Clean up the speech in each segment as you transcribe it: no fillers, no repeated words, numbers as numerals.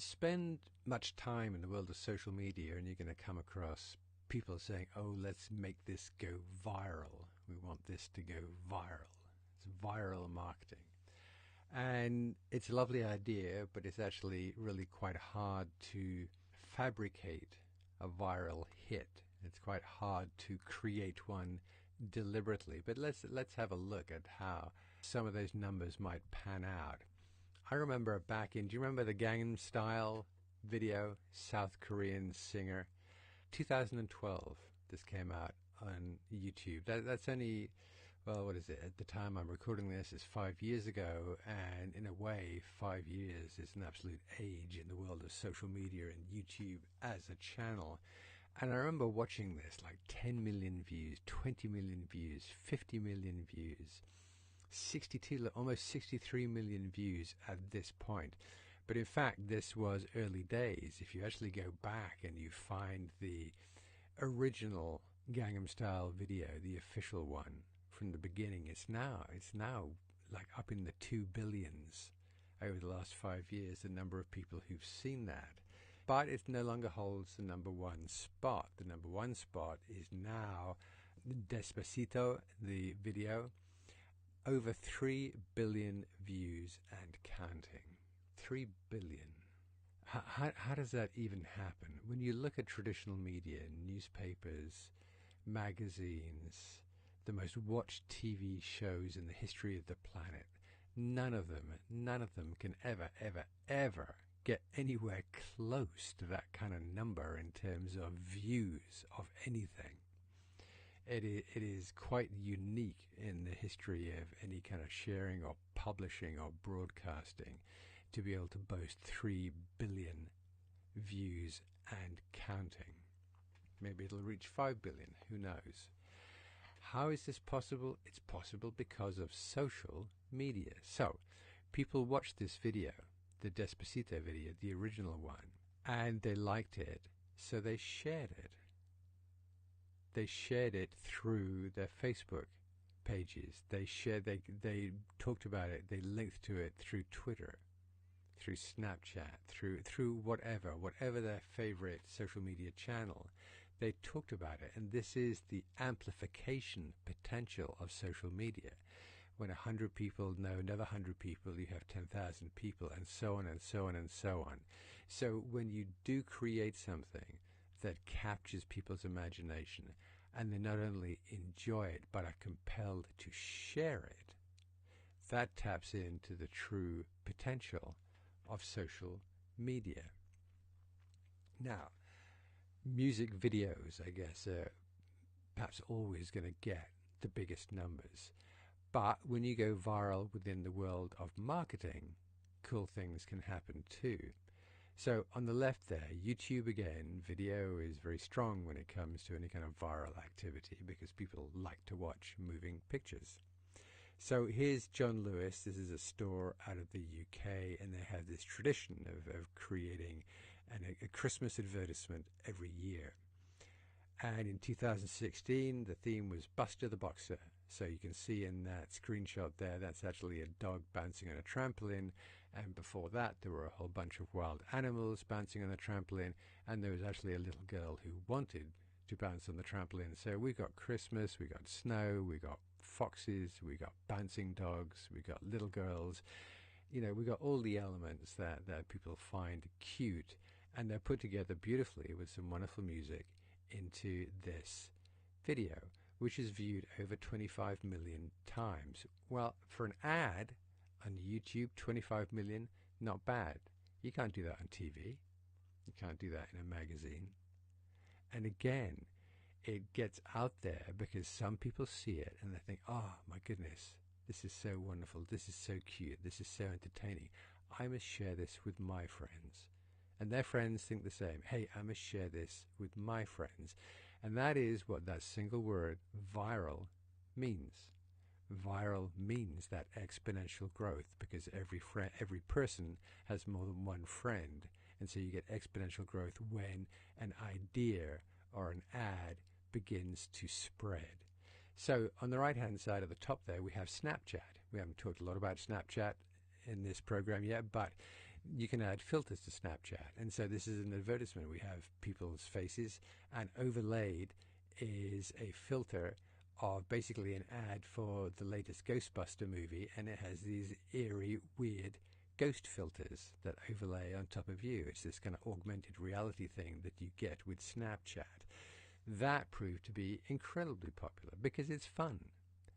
Spend much time in the world of social media and you're going to come across people saying, oh, let's make this go viral. We want this to go viral. It's viral marketing. And it's a lovely idea, but it's actually really quite hard to fabricate a viral hit. It's quite hard to create one deliberately. But let's have a look at how some of those numbers might pan out. I remember back in, do you remember the Gangnam Style video, South Korean singer? 2012, this came out on YouTube. That's only, well, what is it? At the time I'm recording this, it's 5 years ago, and in a way, 5 years is an absolute age in the world of social media and YouTube as a channel. And I remember watching this, like 10 million views, 20 million views, 50 million views. 62, almost 63 million views at this point. But in fact, this was early days. If you actually go back and you find the original Gangnam Style video, the official one from the beginning, it's now like up in the 2 billions over the last 5 years, the number of people who've seen that. But it no longer holds the number one spot. The number one spot is now Despacito, the video. Over 3 billion views and counting. 3 billion. How does that even happen? When you look at traditional media, newspapers, magazines, the most watched TV shows in the history of the planet, none of them can ever get anywhere close to that kind of number in terms of views of anything. It is quite unique in the history of any kind of sharing or publishing or broadcasting to be able to boast 3 billion views and counting. Maybe it'll reach 5 billion, who knows? How is this possible? It's possible because of social media. So, people watched this video, the Despacito video, the original one, and they liked it, so they shared it. They shared it through their Facebook pages. They talked about it. They linked to it through Twitter, through Snapchat, through whatever their favorite social media channel. They talked about it, and this is the amplification potential of social media. When 100 people know another 100 people, you have 10,000 people, and so on and so on and so on. So when you do create something that captures people's imagination, and they not only enjoy it but are compelled to share it, that taps into the true potential of social media. Now, music videos, I guess, are perhaps always going to get the biggest numbers, but when you go viral within the world of marketing, cool things can happen too. So on the left there, YouTube again, video is very strong when it comes to any kind of viral activity because people like to watch moving pictures. So here's John Lewis. This is a store out of the UK, and they have this tradition of creating a Christmas advertisement every year. And in 2016, the theme was Buster the Boxer. So you can see in that screenshot there, that's actually a dog bouncing on a trampoline. And before that, there were a whole bunch of wild animals bouncing on the trampoline. And there was actually a little girl who wanted to bounce on the trampoline. So we got Christmas, we got snow, we got foxes, we got bouncing dogs, we got little girls. You know, we got all the elements that people find cute. And they're put together beautifully with some wonderful music into this video, which is viewed over 25 million times. Well, for an ad on YouTube, 25 million, not bad. You can't do that on TV. You can't do that in a magazine. And again, it gets out there because some people see it and they think, oh my goodness, this is so wonderful, this is so cute, this is so entertaining. I must share this with my friends. And their friends think the same. Hey, I must share this with my friends. And that is what that single word, viral, means. Viral means that exponential growth because every person has more than one friend. And so you get exponential growth when an idea or an ad begins to spread. So on the right-hand side of the top there, we have Snapchat. We haven't talked a lot about Snapchat in this program yet, but you can add filters to Snapchat. And so this is an advertisement. We have people's faces, and overlaid is a filter of basically an ad for the latest Ghostbuster movie, and it has these eerie, weird ghost filters that overlay on top of you. It's this kind of augmented reality thing that you get with Snapchat. That proved to be incredibly popular because it's fun.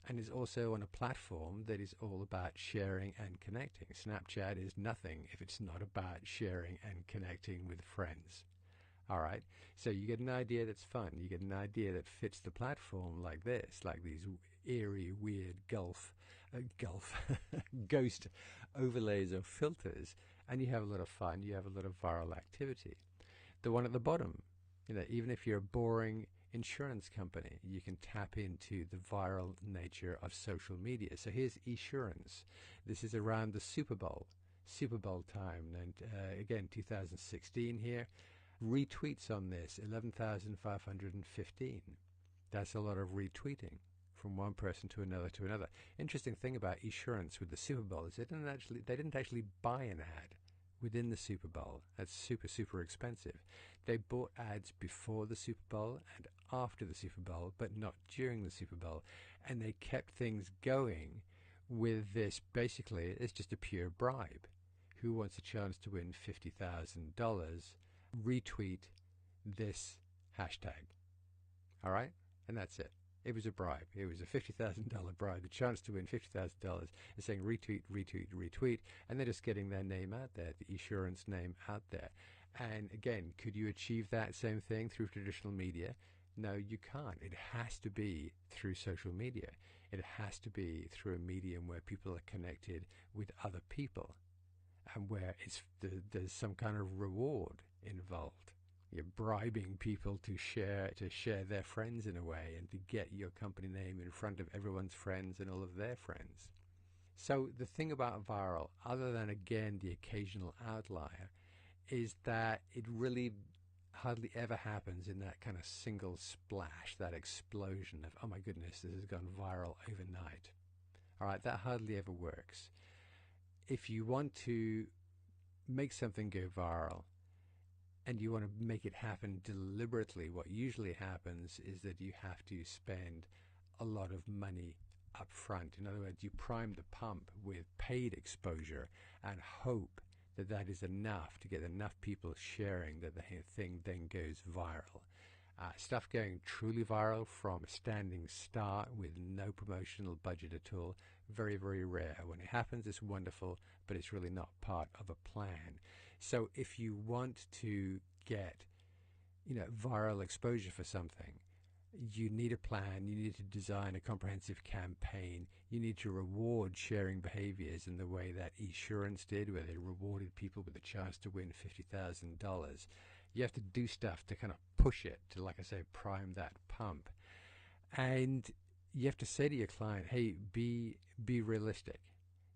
And is also on a platform that is all about sharing and connecting. Snapchat is nothing if it's not about sharing and connecting with friends. All right, so you get an idea that's fun. You get an idea that fits the platform like this, like these eerie, weird ghost overlays or filters, and you have a lot of fun. You have a lot of viral activity. The one at the bottom, even if you're a boring insurance company, you can tap into the viral nature of social media. So here's Esurance. This is around the Super Bowl time, and again 2016 here. Retweets on this 11,515. That's a lot of retweeting from one person to another to another. Interesting thing about Esurance with the Super Bowl is they didn't actually buy an ad within the Super Bowl. That's super expensive. They bought ads before the Super Bowl and after the Super Bowl, but not during the Super Bowl. And they kept things going with this. Basically, it's just a pure bribe. Who wants a chance to win $50,000? Retweet this hashtag. All right? And that's it. It was a bribe. It was a $50,000 bribe. The chance to win $50,000 is saying retweet, and they're just getting their name out there, the Esurance name out there. And again, could you achieve that same thing through traditional media? No, you can't. It has to be through social media. It has to be through a medium where people are connected with other people, and where there's some kind of reward involved. You're bribing people to share their friends in a way, and to get your company name in front of everyone's friends and all of their friends. So the thing about viral, other than again the occasional outlier, is that it really hardly ever happens in that kind of single splash, that explosion of, oh my goodness, this has gone viral overnight. All right, that hardly ever works. If you want to make something go viral, and you want to make it happen deliberately, what usually happens is that you have to spend a lot of money up front. In other words, you prime the pump with paid exposure and hope that that is enough to get enough people sharing that the thing then goes viral. Stuff going truly viral from a standing start with no promotional budget at all, very rare. When it happens, it's wonderful, but it's really not part of a plan. So if you want to get, viral exposure for something, you need a plan. You need to design a comprehensive campaign. You need to reward sharing behaviors in the way that Esurance did, where they rewarded people with a chance to win $50,000. You have to do stuff to kind of push it, to, like I say, prime that pump. And you have to say to your client, hey, be realistic.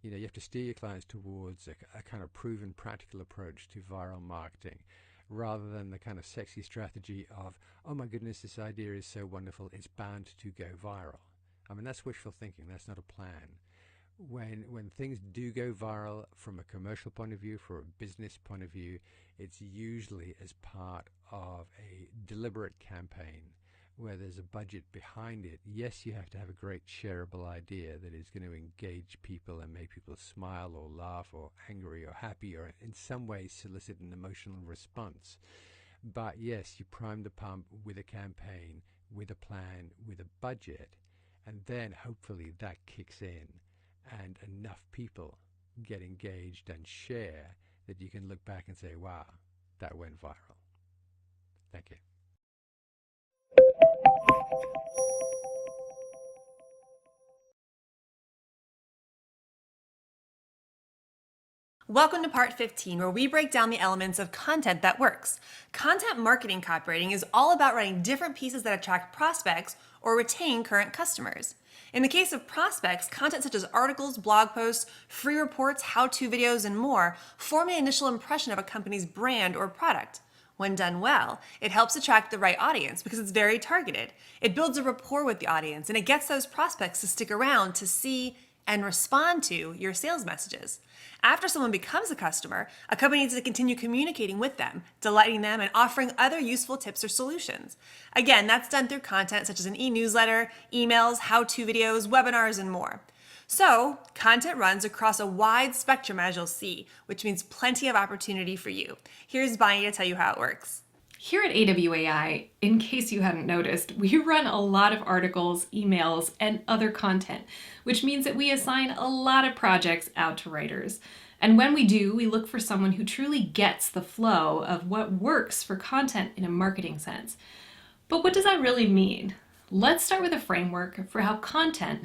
You have to steer your clients towards a kind of proven practical approach to viral marketing, rather than the kind of sexy strategy of, oh my goodness, this idea is so wonderful, it's bound to go viral. I mean, that's wishful thinking. That's not a plan. When things do go viral from a commercial point of view, from a business point of view, it's usually as part of a deliberate campaign where there's a budget behind it. Yes, you have to have a great shareable idea that is going to engage people and make people smile or laugh or angry or happy, or in some way solicit an emotional response. But yes, you prime the pump with a campaign, with a plan, with a budget, and then hopefully that kicks in and enough people get engaged and share that you can look back and say, wow, that went viral. Thank you. Welcome to part 15, where we break down the elements of content that works. Content marketing copywriting is all about writing different pieces that attract prospects or retain current customers. In the case of prospects, content such as articles, blog posts, free reports, how-to videos, and more form an initial impression of a company's brand or product. When done well, it helps attract the right audience because it's very targeted. It builds a rapport with the audience, and it gets those prospects to stick around to see and respond to your sales messages. After someone becomes a customer, a company needs to continue communicating with them, delighting them, and offering other useful tips or solutions. Again, that's done through content such as an e-newsletter, emails, how-to videos, webinars, and more. So, content runs across a wide spectrum, as you'll see, which means plenty of opportunity for you. Here's Bonnie to tell you how it works. Here at AWAI, in case you hadn't noticed, we run a lot of articles, emails, and other content, which means that we assign a lot of projects out to writers. And when we do, we look for someone who truly gets the flow of what works for content in a marketing sense. But what does that really mean? Let's start with a framework for how content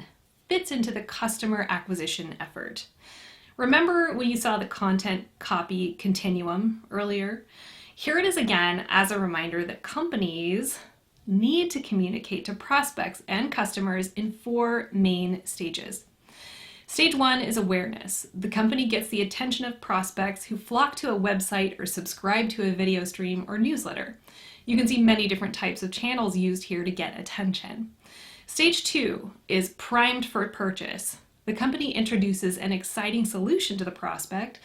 fits into the customer acquisition effort. Remember when you saw the content copy continuum earlier? Here it is again as a reminder that companies need to communicate to prospects and customers in 4 main stages. Stage 1 is awareness. The company gets the attention of prospects who flock to a website or subscribe to a video stream or newsletter. You can see many different types of channels used here to get attention. Stage 2 is primed for purchase. The company introduces an exciting solution to the prospect,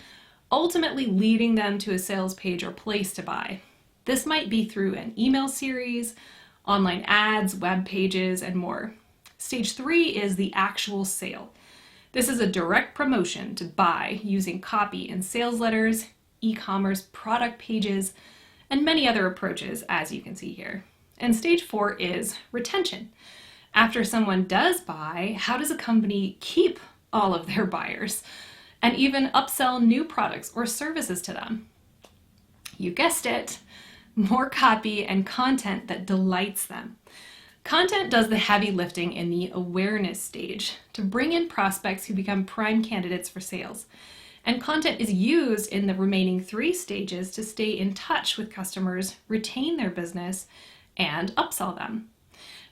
ultimately leading them to a sales page or place to buy. This might be through an email series, online ads, web pages, and more. Stage 3 is the actual sale. This is a direct promotion to buy using copy in sales letters, e-commerce product pages, and many other approaches, as you can see here. And stage 4 is retention. After someone does buy, how does a company keep all of their buyers and even upsell new products or services to them? You guessed it, more copy and content that delights them. Content does the heavy lifting in the awareness stage to bring in prospects who become prime candidates for sales. And content is used in the remaining 3 stages to stay in touch with customers, retain their business, and upsell them.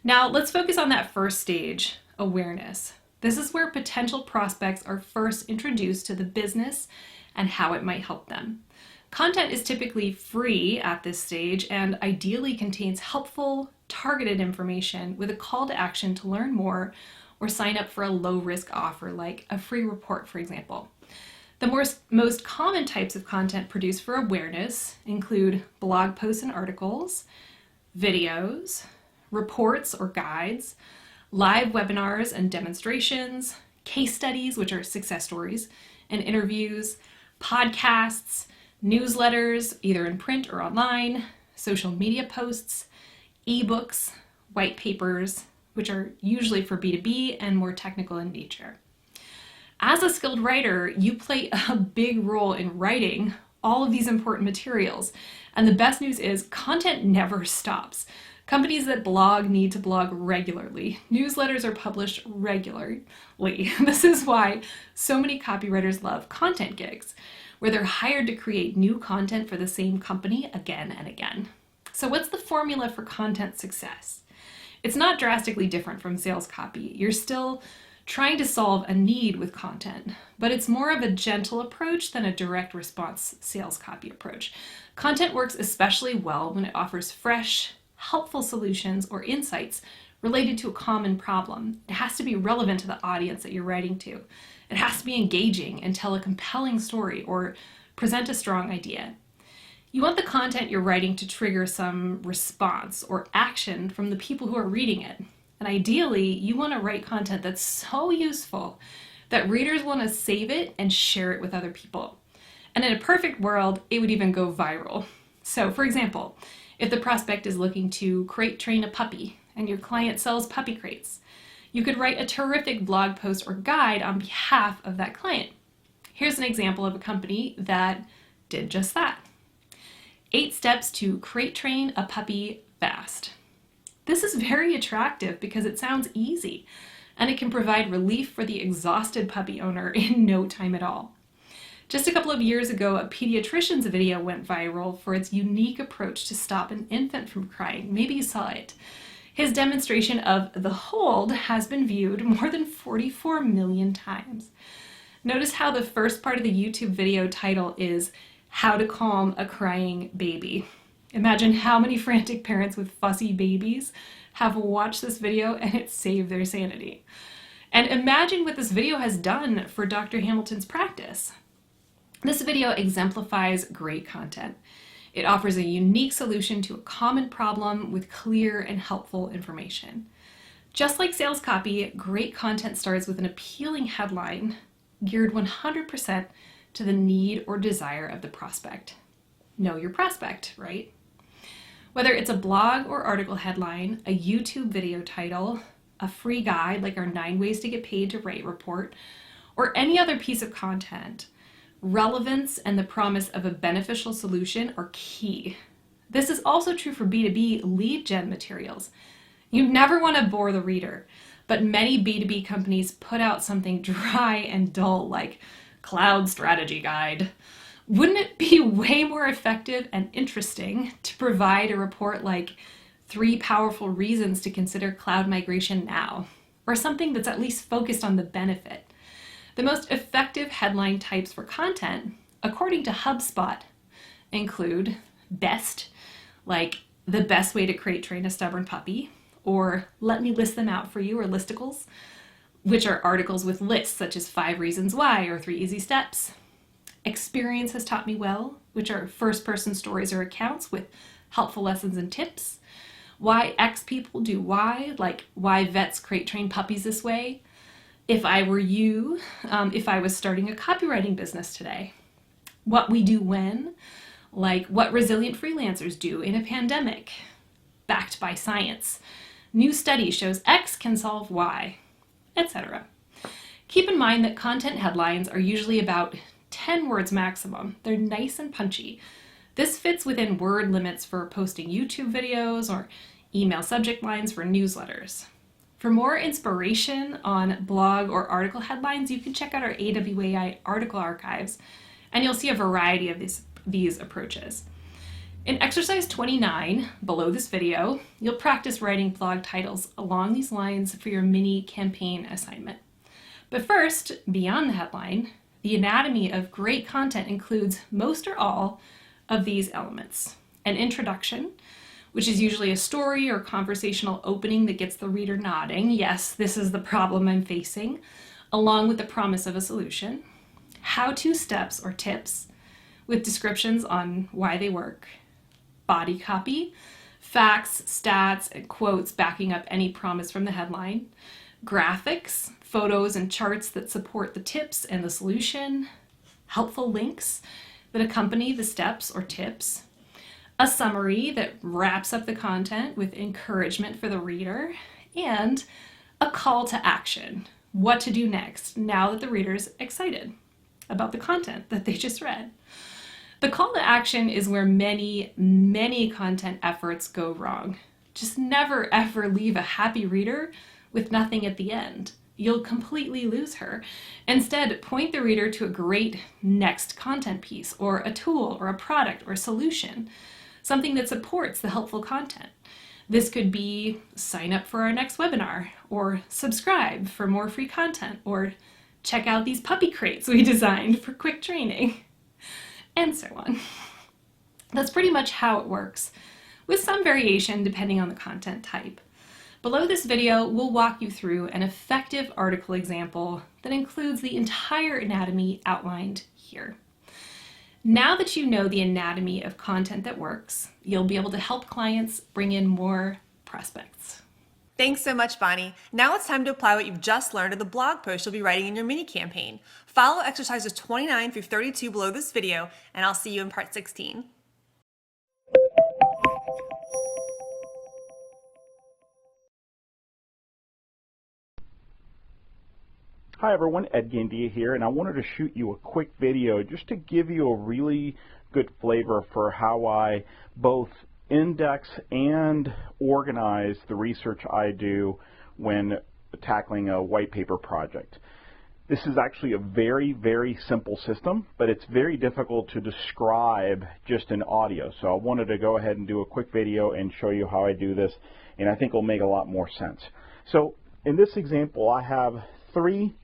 Now let's focus on that first stage, awareness. This is where potential prospects are first introduced to the business and how it might help them. Content is typically free at this stage and ideally contains helpful, targeted information with a call to action to learn more or sign up for a low-risk offer like a free report, for example. The most common types of content produced for awareness include blog posts and articles, videos, reports or guides, live webinars and demonstrations, case studies, which are success stories, and interviews, podcasts, newsletters, either in print or online, social media posts, ebooks, white papers, which are usually for B2B and more technical in nature. As a skilled writer, you play a big role in writing all of these important materials. And the best news is content never stops. Companies that blog need to blog regularly. Newsletters are published regularly. This is why so many copywriters love content gigs, where they're hired to create new content for the same company again and again. So what's the formula for content success? It's not drastically different from sales copy. You're still trying to solve a need with content, but it's more of a gentle approach than a direct response sales copy approach. Content works especially well when it offers fresh, helpful solutions or insights related to a common problem. It has to be relevant to the audience that you're writing to. It has to be engaging and tell a compelling story or present a strong idea. You want the content you're writing to trigger some response or action from the people who are reading it. And ideally, you want to write content that's so useful that readers want to save it and share it with other people. And in a perfect world, it would even go viral. So for example, if the prospect is looking to crate train a puppy and your client sells puppy crates, you could write a terrific blog post or guide on behalf of that client. Here's an example of a company that did just that. 8 steps to crate train a puppy fast. This is very attractive because it sounds easy and it can provide relief for the exhausted puppy owner in no time at all. Just a couple of years ago, a pediatrician's video went viral for its unique approach to stop an infant from crying. Maybe you saw it. His demonstration of the hold has been viewed more than 44 million times. Notice how the first part of the YouTube video title is How to Calm a Crying Baby. Imagine how many frantic parents with fussy babies have watched this video and it saved their sanity. And imagine what this video has done for Dr. Hamilton's practice. This video exemplifies great content. It offers a unique solution to a common problem with clear and helpful information. Just like sales copy, great content starts with an appealing headline geared 100% to the need or desire of the prospect. Know your prospect, right? Whether it's a blog or article headline, a YouTube video title, a free guide like our 9 ways to get paid to write report, or any other piece of content, relevance and the promise of a beneficial solution are key. This is also true for B2B lead gen materials. You never want to bore the reader, but many B2B companies put out something dry and dull like Cloud Strategy Guide. Wouldn't it be way more effective and interesting to provide a report like 3 powerful reasons to consider cloud migration now, or something that's at least focused on the benefit? The most effective headline types for content, according to HubSpot, include BEST, like the best way to crate train a stubborn puppy, or let me list them out for you, or listicles, which are articles with lists such as 5 reasons why or 3 easy steps. Experience has taught me well, which are first-person stories or accounts with helpful lessons and tips. Why X people do Y, like why vets crate train puppies this way. If I were you, if I was starting a copywriting business today. What we do when, like what resilient freelancers do in a pandemic, backed by science. New study shows X can solve Y, etc. Keep in mind that content headlines are usually about 10 words maximum. They're nice and punchy. This fits within word limits for posting YouTube videos or email subject lines for newsletters. For more inspiration on blog or article headlines, you can check out our AWAI article archives, and you'll see a variety of these approaches. In exercise 29, below this video, you'll practice writing blog titles along these lines for your mini campaign assignment. But first, beyond the headline, the anatomy of great content includes most or all of these elements. An introduction, which is usually a story or conversational opening that gets the reader nodding, yes, this is the problem I'm facing, along with the promise of a solution. How-to steps or tips with descriptions on why they work. Body copy, facts, stats, and quotes backing up any promise from the headline. Graphics, photos and charts that support the tips and the solution. Helpful links that accompany the steps or tips. A summary that wraps up the content with encouragement for the reader. And a call to action, what to do next now that the reader's excited about the content that they just read. The call to action is where many content efforts go wrong. Just never ever leave a happy reader with nothing at the end. You'll completely lose her. Instead, point the reader to a great next content piece, or a tool, or a product, or a solution, something that supports the helpful content. This could be sign up for our next webinar, or subscribe for more free content, or check out these puppy crates we designed for quick training, and so on. That's pretty much how it works, with some variation depending on the content type. Below this video, we'll walk you through an effective article example that includes the entire anatomy outlined here. Now that you know the anatomy of content that works, you'll be able to help clients bring in more prospects. Thanks so much, Bonnie. Now it's time to apply what you've just learned in the blog post you'll be writing in your mini campaign. Follow exercises 29 through 32 below this video, and I'll see you in part 16. Hi everyone, Ed Gandia here, and I wanted to shoot you a quick video just to give you a really good flavor for how I both index and organize the research I do when tackling a white paper project. This is actually a very simple system, but it's very difficult to describe just in audio. So I wanted to go ahead and do a quick video and show you how I do this, and I think it'll make a lot more sense. So in this example, I have 3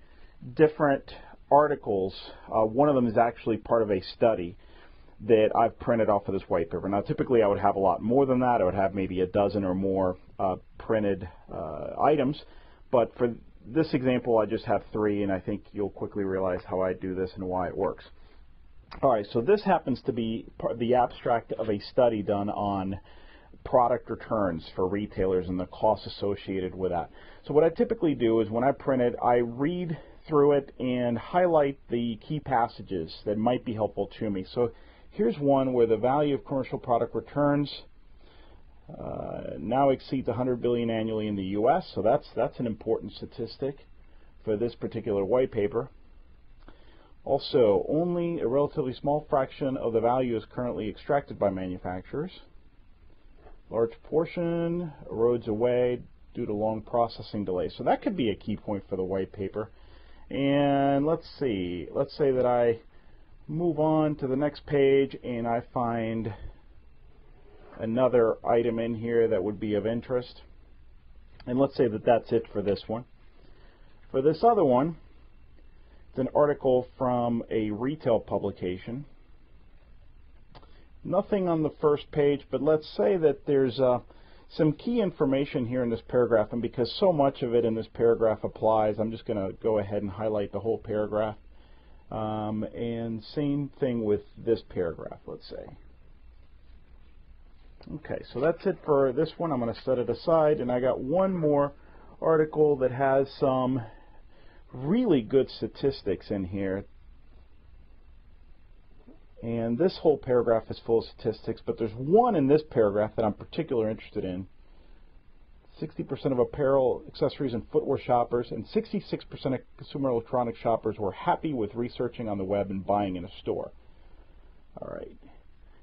different articles. One of them is actually part of a study that I've printed off of this white paper. Now typically I would have a lot more than that. I would have maybe a dozen or more printed items, but for this example I just have 3, and I think you'll quickly realize how I do this and why it works. All right, so this happens to be the abstract of a study done on product returns for retailers and the costs associated with that. So what I typically do is when I print it, I read through it and highlight the key passages that might be helpful to me. So here's one where the value of commercial product returns now exceeds 100 billion annually in the U.S. So that's an important statistic for this particular white paper. Also, only a relatively small fraction of the value is currently extracted by manufacturers. Large portion erodes away due to long processing delays. So that could be a key point for the white paper. And let's see, let's say that I move on to the next page and I find another item in here that would be of interest. And let's say that that's it for this one. For this other one, it's an article from a retail publication. Nothing on the first page, but let's say that there's some key information here in this paragraph, and because so much of it in this paragraph applies, I'm just going to go ahead and highlight the whole paragraph. And same thing with this paragraph, let's say. Okay, so that's it for this one. I'm going to set it aside, and I got one more article that has some really good statistics in here. And this whole paragraph is full of statistics, but there's one in this paragraph that I'm particularly interested in. 60% of apparel, accessories, and footwear shoppers and 66% of consumer electronic shoppers were happy with researching on the web and buying in a store. All right.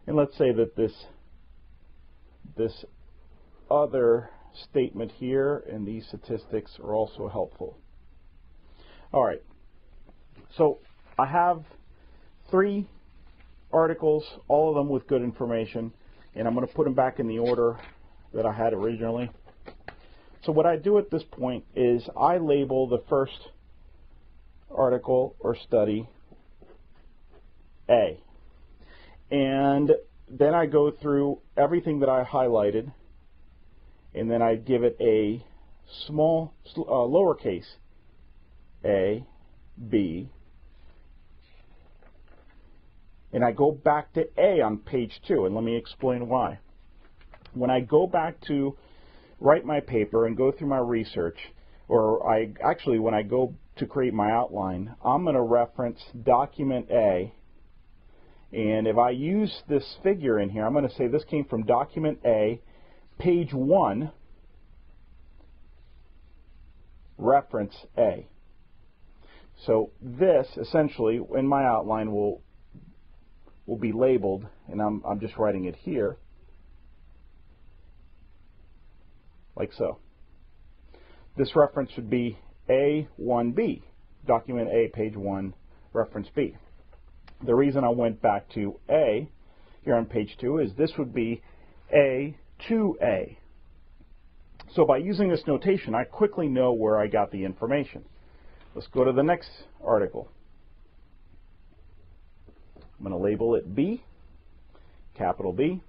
And let's say that this other statement here and these statistics are also helpful. All right. So I have 3 articles, all of them with good information, and I'm going to put them back in the order that I had originally. So what I do at this point is I label the first article or study A, and then I go through everything that I highlighted, and then I give it a small lowercase a, B, and I go back to A on page 2, and let me explain why. When I go back to write my paper and go through my research, or when I go to create my outline, I'm going to reference document A, and if I use this figure in here, I'm going to say this came from document A, page 1, reference A. So this essentially in my outline will be labeled, and I'm just writing it here like so. This reference would be A1B, document A, page 1, reference B. The reason I went back to A here on page 2 is this would be A2A. So by using this notation, I quickly know where I got the information. Let's go to the next article. I'm going to label it B, capital B,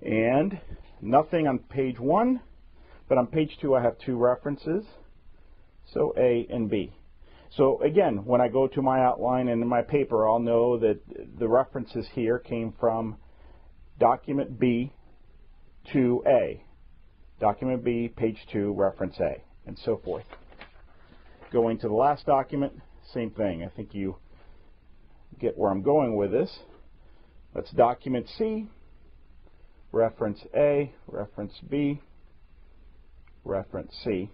and nothing on page 1, but on page 2 I have 2 references, so A and B. So again, when I go to my outline and in my paper, I'll know that the references here came from document B to A, document B, page 2, reference A, and so forth. Going to the last document, same thing. I think you get where I'm going with this. That's document C, reference A, reference B, reference C.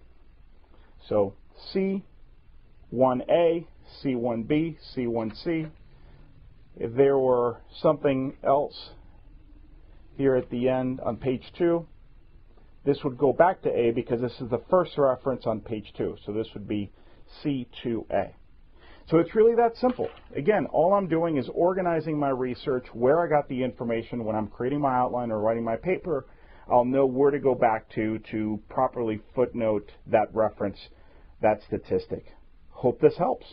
So C1A, C1B, C1C. If there were something else here at the end on page 2, this would go back to A because this is the first reference on page 2. So this would be C2A. So it's really that simple. Again, all I'm doing is organizing my research, where I got the information. When I'm creating my outline or writing my paper, I'll know where to go back to properly footnote that reference, that statistic. Hope this helps.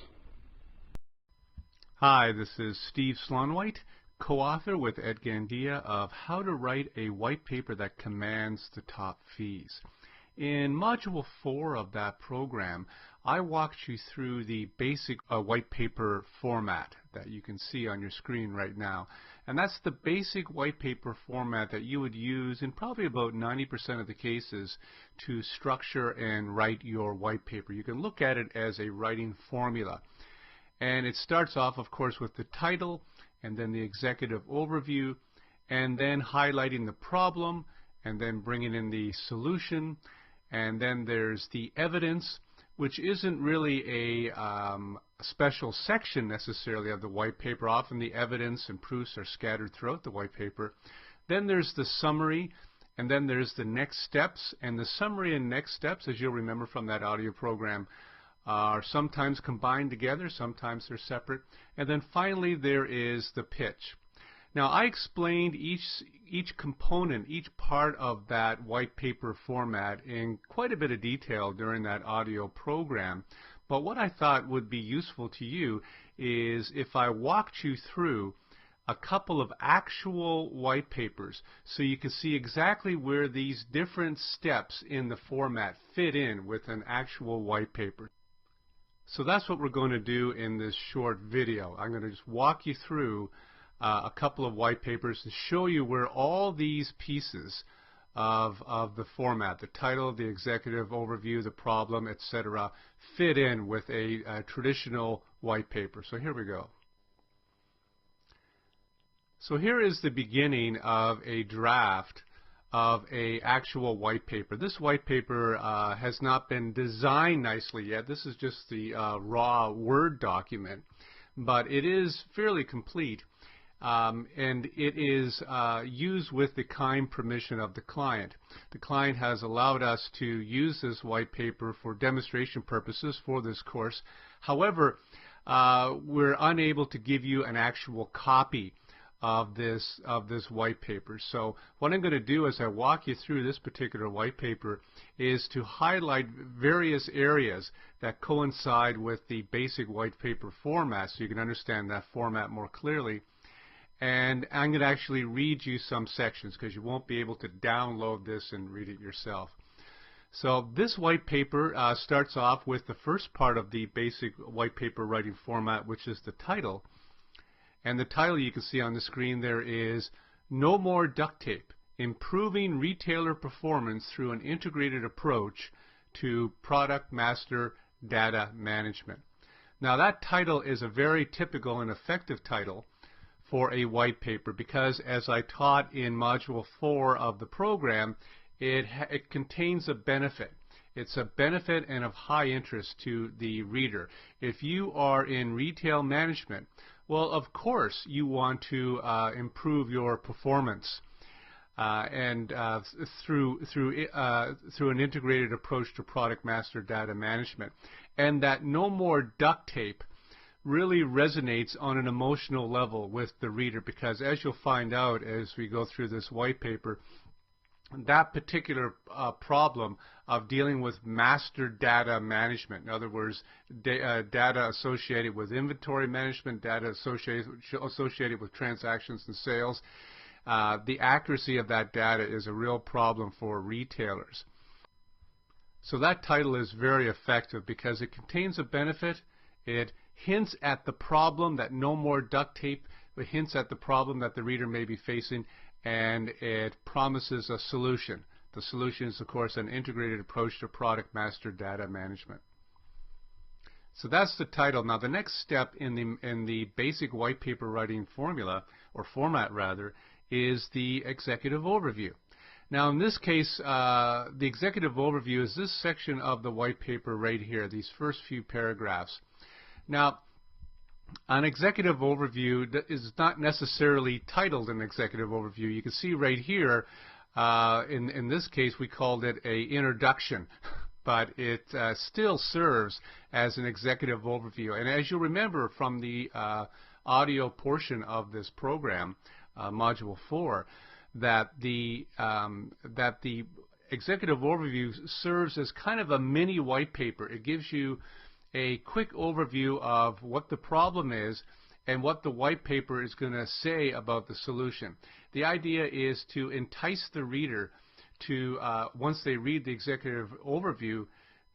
Hi, this is Steve Sloan-White, co-author with Ed Gandia of How to Write a White Paper That Commands the Top Fees. In Module 4 of that program, I walked you through the basic white paper format that you can see on your screen right now. And that's the basic white paper format that you would use in probably about 90% of the cases to structure and write your white paper. You can look at it as a writing formula. And it starts off, of course, with the title, and then the executive overview, and then highlighting the problem, and then bringing in the solution, and then there's the evidence, which isn't really a special section necessarily of the white paper. Often the evidence and proofs are scattered throughout the white paper. Then there's the summary, and then there's the next steps. And the summary and next steps, as you'll remember from that audio program, are sometimes combined together, sometimes they're separate. And then finally there is the pitch. Now, I explained each component, each part of that white paper format in quite a bit of detail during that audio program. But what I thought would be useful to you is if I walked you through a couple of actual white papers so you can see exactly where these different steps in the format fit in with an actual white paper. So that's what we're going to do in this short video. I'm going to just walk you through a couple of white papers to show you where all these pieces of the format, the title, the executive overview, the problem, etc., fit in with a traditional white paper. So here we go. So here is the beginning of a draft of an actual white paper. This white paper has not been designed nicely yet. This is just the raw Word document, but it is fairly complete. And it is used with the kind permission of the client. The client has allowed us to use this white paper for demonstration purposes for this course. However, we're unable to give you an actual copy of this white paper. So what I'm going to do as I walk you through this particular white paper is to highlight various areas that coincide with the basic white paper format so you can understand that format more clearly. And I'm going to actually read you some sections because you won't be able to download this and read it yourself. So this white paper starts off with the first part of the basic white paper writing format, which is the title. And the title you can see on the screen there is No More Duct Tape, Improving Retailer Performance Through an Integrated Approach to Product Master Data Management. Now that title is a very typical and effective title for a white paper because, as I taught in Module 4 of the program, it contains a benefit. It's a benefit and of high interest to the reader. If you are in retail management, well, of course you want to improve your performance through an integrated approach to product master data management. And that no more duct tape really resonates on an emotional level with the reader because, as you'll find out as we go through this white paper, that particular problem of dealing with master data management, in other words, data associated with inventory management, data associated with transactions and sales, the accuracy of that data is a real problem for retailers. So that title is very effective because it contains a benefit. It hints at the problem, that no more duct tape, it hints at the problem that the reader may be facing, and it promises a solution. The solution is, of course, an integrated approach to product master data management. So that's the title. Now the next step in the basic white paper writing formula, or format rather, is the executive overview. Now in this case, the executive overview is this section of the white paper right here, these first few paragraphs. Now, an executive overview is not necessarily titled an executive overview. You can see right here, in this case, we called it an introduction, but it still serves as an executive overview. And as you remember from the audio portion of this program, Module 4, that the executive overview serves as kind of a mini white paper. It gives you a quick overview of what the problem is and what the white paper is going to say about the solution. The idea is to entice the reader to, once they read the executive overview,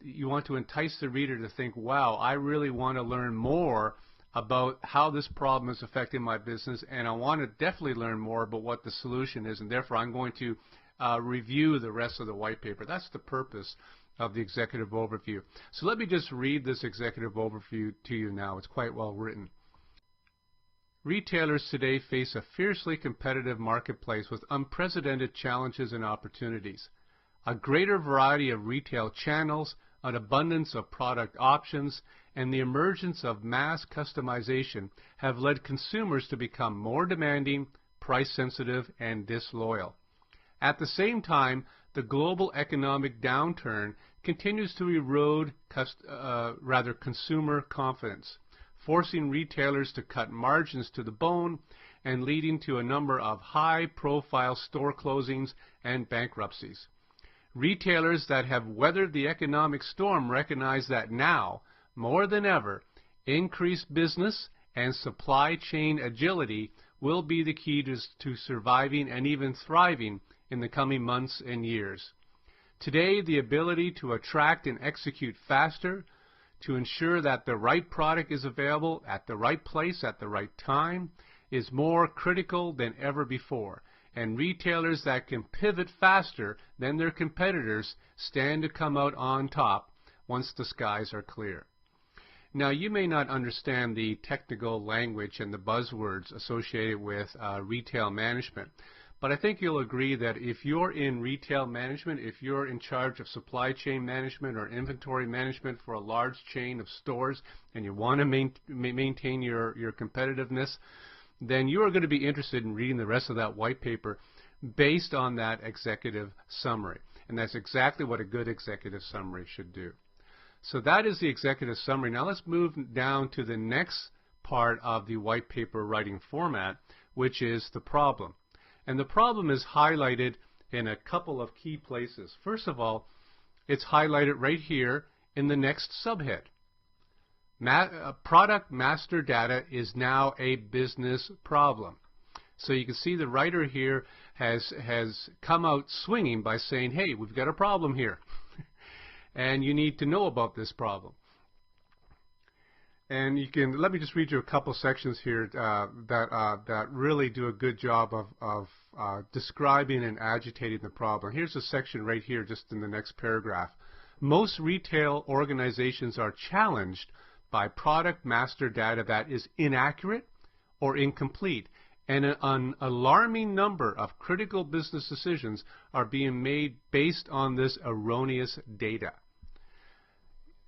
you want to entice the reader to think, wow, I really want to learn more about how this problem is affecting my business, and I want to definitely learn more about what the solution is, and therefore I'm going to review the rest of the white paper. That's the purpose of the executive overview. So let me just read this executive overview to you now. It's quite well written. Retailers today face a fiercely competitive marketplace with unprecedented challenges and opportunities. A greater variety of retail channels, an abundance of product options, and the emergence of mass customization have led consumers to become more demanding, price-sensitive, and disloyal. At the same time, the global economic downturn continues to erode consumer confidence, forcing retailers to cut margins to the bone and leading to a number of high-profile store closings and bankruptcies. Retailers that have weathered the economic storm recognize that now, more than ever, increased business and supply chain agility will be the key to surviving and even thriving in the coming months and years. Today, the ability to attract and execute faster, to ensure that the right product is available at the right place at the right time, is more critical than ever before. And retailers that can pivot faster than their competitors stand to come out on top once the skies are clear. Now, you may not understand the technical language and the buzzwords associated with retail management, but I think you'll agree that if you're in retail management, if you're in charge of supply chain management or inventory management for a large chain of stores and you want to maintain your competitiveness, then you are going to be interested in reading the rest of that white paper based on that executive summary. And that's exactly what a good executive summary should do. So that is the executive summary. Now let's move down to the next part of the white paper writing format, which is the problem. And the problem is highlighted in a couple of key places. First of all, it's highlighted right here in the next subhead. Product master data is now a business problem. So you can see the writer here has come out swinging by saying, hey, we've got a problem here. And you need to know about this problem. And you can, let me just read you a couple sections here that really do a good job of describing and agitating the problem. Here's a section right here just in the next paragraph. Most retail organizations are challenged by product master data that is inaccurate or incomplete, and an alarming number of critical business decisions are being made based on this erroneous data.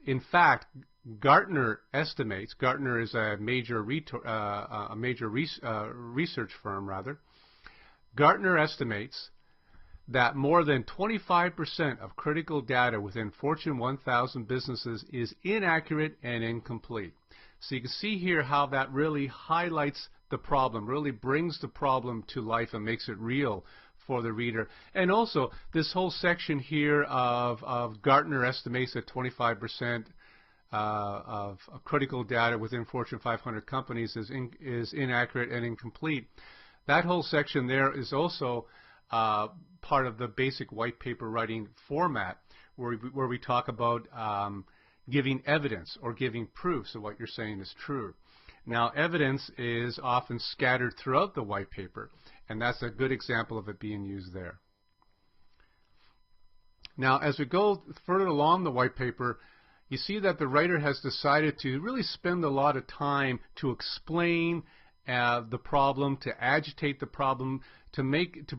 In fact, Gartner estimates, Gartner is a major research firm rather, Gartner estimates that more than 25% of critical data within Fortune 1000 businesses is inaccurate and incomplete. So you can see here how that really highlights the problem, really brings the problem to life and makes it real for the reader. And also, this whole section here of Gartner estimates that 25% of critical data within Fortune 500 companies is inaccurate and incomplete. That whole section there is also part of the basic white paper writing format where we talk about giving evidence or giving proofs of what you're saying is true. Now, evidence is often scattered throughout the white paper, and that's a good example of it being used there. Now, as we go further along the white paper, you see that the writer has decided to really spend a lot of time to explain the problem, to agitate the problem, to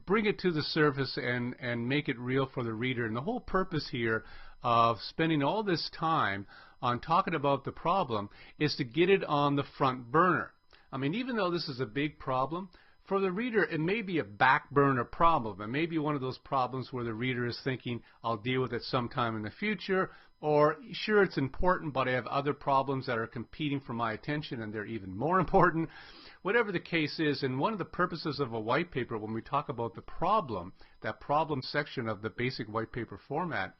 bring it to the surface and make it real for the reader. And the whole purpose here of spending all this time on talking about the problem is to get it on the front burner. I mean, even though this is a big problem, for the reader, it may be a back burner problem. It may be one of those problems where the reader is thinking, I'll deal with it sometime in the future, or sure, it's important, but I have other problems that are competing for my attention and they're even more important. Whatever the case is, and one of the purposes of a white paper when we talk about the problem, that problem section of the basic white paper format,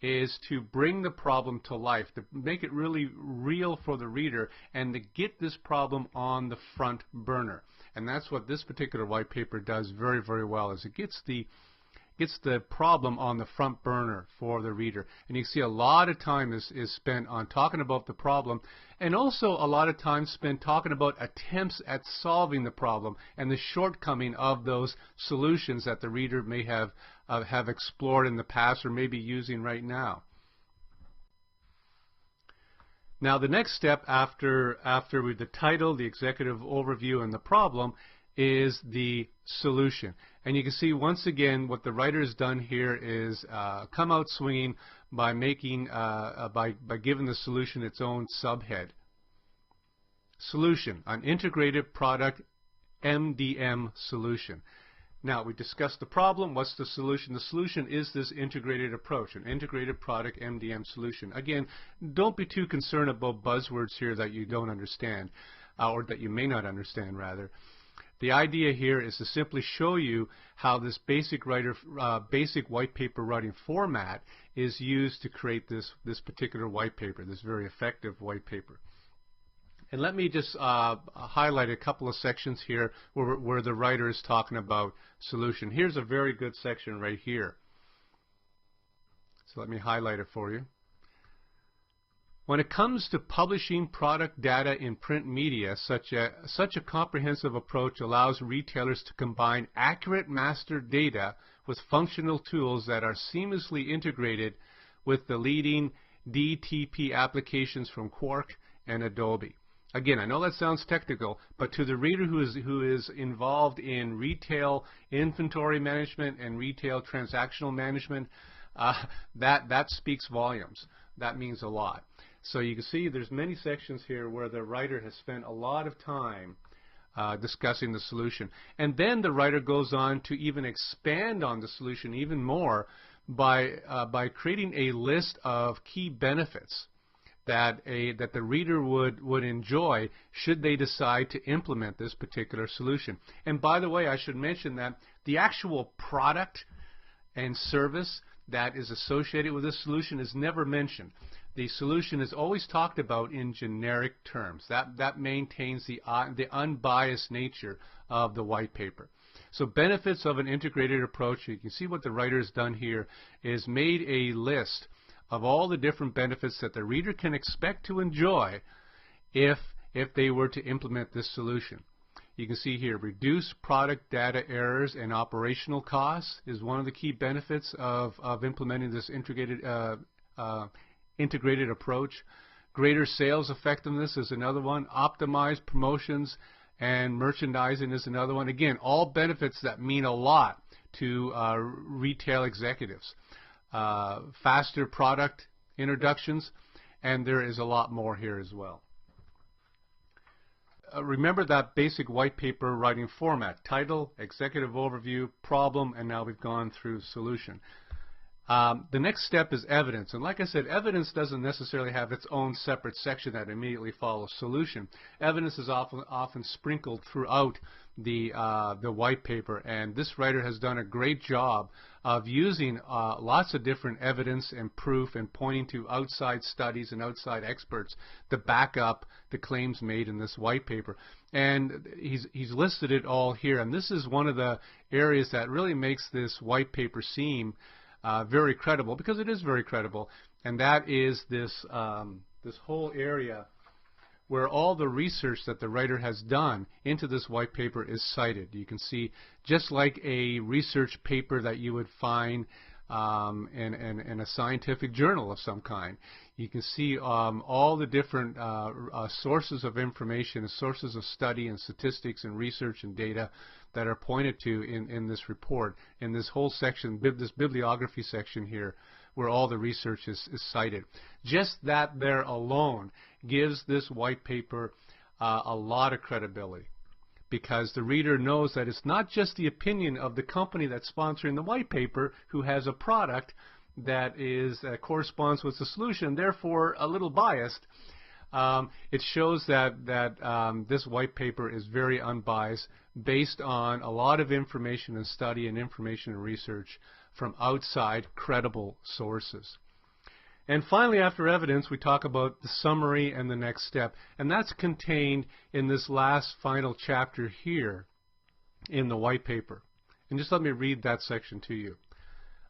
is to bring the problem to life, to make it really real for the reader, and to get this problem on the front burner. And that's what this particular white paper does very, very well, is it gets the gets the problem on the front burner for the reader. And you can see a lot of time is spent on talking about the problem, and also a lot of time spent talking about attempts at solving the problem and the shortcoming of those solutions that the reader may have explored in the past or may be using right now. Now the next step after with the title, the executive overview, and the problem is the solution. And you can see once again what the writer has done here is come out swinging by making by giving the solution its own subhead. Solution: an integrated product MDM solution. Now we discussed the problem. What's the solution? The solution is this integrated approach, an integrated product MDM solution. Again, don't be too concerned about buzzwords here that you don't understand, or that you may not understand rather. The idea here is to simply show you how this basic white paper writing format is used to create this particular white paper, this very effective white paper. And let me just highlight a couple of sections here where the writer is talking about solution. Here's a very good section right here. So let me highlight it for you. When it comes to publishing product data in print media, such a comprehensive approach allows retailers to combine accurate master data with functional tools that are seamlessly integrated with the leading DTP applications from Quark and Adobe. Again, I know that sounds technical, but to the reader who is involved in retail inventory management and retail transactional management, that speaks volumes. That means a lot. So you can see there's many sections here where the writer has spent a lot of time discussing the solution. And then the writer goes on to even expand on the solution even more by creating a list of key benefits that the reader would enjoy should they decide to implement this particular solution. And by the way, I should mention that the actual product and service that is associated with this solution is never mentioned. The solution is always talked about in generic terms. That maintains the unbiased nature of the white paper. So benefits of an integrated approach, you can see what the writer has done here is made a list of all the different benefits that the reader can expect to enjoy if they were to implement this solution. You can see here, reduce product data errors and operational costs is one of the key benefits of implementing this integrated approach. Greater sales effectiveness is another one. Optimized promotions and merchandising is another one. Again, all benefits that mean a lot to retail executives. Faster product introductions, and there is a lot more here as well. Remember that basic white paper writing format: title, executive overview, problem, and now we've gone through solution. The next step is evidence, and like I said, evidence doesn't necessarily have its own separate section that immediately follows solution. Evidence is often sprinkled throughout the white paper, and this writer has done a great job of using lots of different evidence and proof and pointing to outside studies and outside experts to back up the claims made in this white paper. And he's listed it all here, and this is one of the areas that really makes this white paper seem very credible, because it is very credible, and that is this whole area where all the research that the writer has done into this white paper is cited. You can see, just like a research paper that you would find in a scientific journal of some kind, you can see all the different sources of information, sources of study and statistics and research and data that are pointed to in this report, in this whole section, this bibliography section here, where all the research is cited. Just that there alone gives this white paper a lot of credibility, because the reader knows that it's not just the opinion of the company that's sponsoring the white paper who has a product that corresponds with the solution, therefore a little biased. It shows that this white paper is very unbiased, based on a lot of information and study and information and research from outside credible sources. And finally, after evidence, we talk about the summary and the next step, and that's contained in this last final chapter here in the white paper. And just let me read that section to you.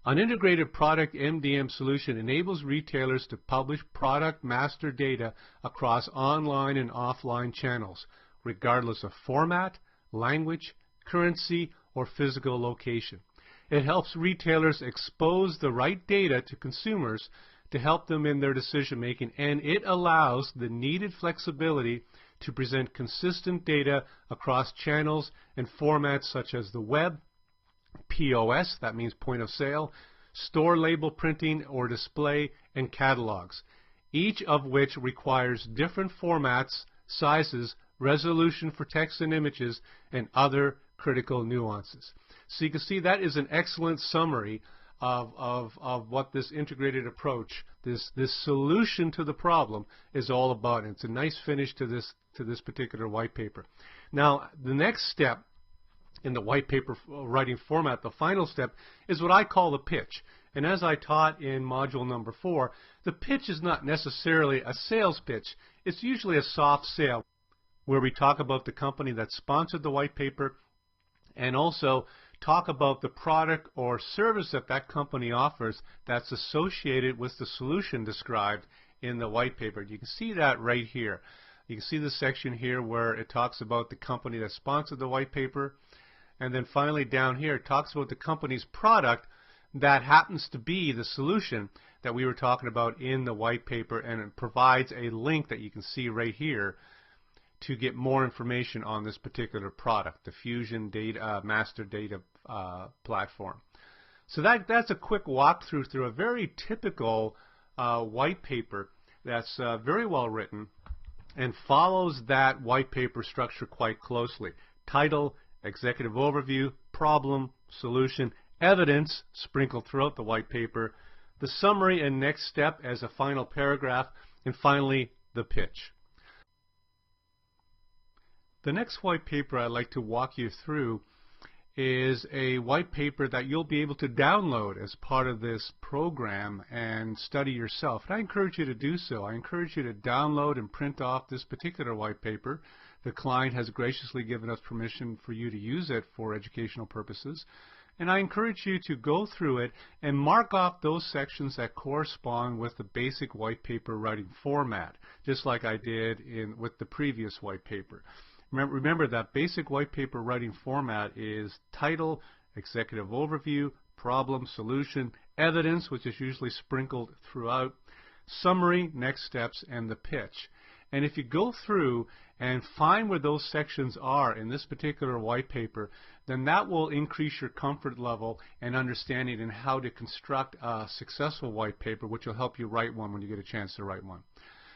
An integrated product MDM solution enables retailers to publish product master data across online and offline channels, regardless of format, language, currency, or physical location. It helps retailers expose the right data to consumers to help them in their decision making, and it allows the needed flexibility to present consistent data across channels and formats such as the web, POS, that means point of sale, store label printing or display, and catalogs, each of which requires different formats, sizes, resolution for text and images, and other critical nuances. So you can see that is an excellent summary of what this integrated approach, this solution to the problem is all about. And it's a nice finish to this particular white paper. Now, the next step in the white paper writing format, the final step, is what I call the pitch. And as I taught in module number 4, the pitch is not necessarily a sales pitch. It's usually a soft sale where we talk about the company that sponsored the white paper and also talk about the product or service that that company offers that's associated with the solution described in the white paper. You can see that right here. You can see the section here where it talks about the company that sponsored the white paper, and then finally down here it talks about the company's product that happens to be the solution that we were talking about in the white paper, and it provides a link that you can see right here to get more information on this particular product, the Fusion Data Master Data Platform. So that's a quick walkthrough through a very typical white paper that's very well written and follows that white paper structure quite closely. Title, executive overview, problem, solution, evidence sprinkled throughout the white paper, the summary and next step as a final paragraph, and finally the pitch. The next white paper I'd like to walk you through is a white paper that you'll be able to download as part of this program and study yourself. And I encourage you to do so. I encourage you to download and print off this particular white paper. The client has graciously given us permission for you to use it for educational purposes. And I encourage you to go through it and mark off those sections that correspond with the basic white paper writing format, just like I did with the previous white paper. Remember that basic white paper writing format is title, executive overview, problem, solution, evidence, which is usually sprinkled throughout, summary, next steps, and the pitch. And if you go through and find where those sections are in this particular white paper, then that will increase your comfort level and understanding in how to construct a successful white paper, which will help you write one when you get a chance to write one.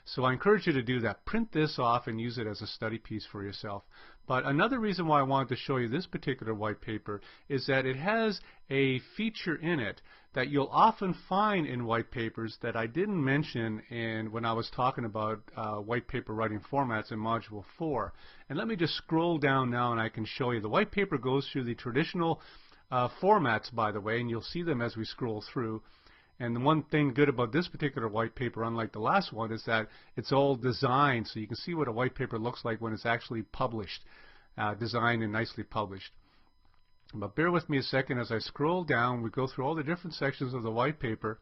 So I encourage you to do that. Print this off and use it as a study piece for yourself. But another reason why I wanted to show you this particular white paper is that it has a feature in it that you'll often find in white papers that I didn't mention when I was talking about white paper writing formats in Module 4. And let me just scroll down now and I can show you. The white paper goes through the traditional formats, by the way, and you'll see them as we scroll through. And the one thing good about this particular white paper, unlike the last one, is that it's all designed so you can see what a white paper looks like when it's actually published, designed and nicely published. But bear with me a second as I scroll down. We go through all the different sections of the white paper,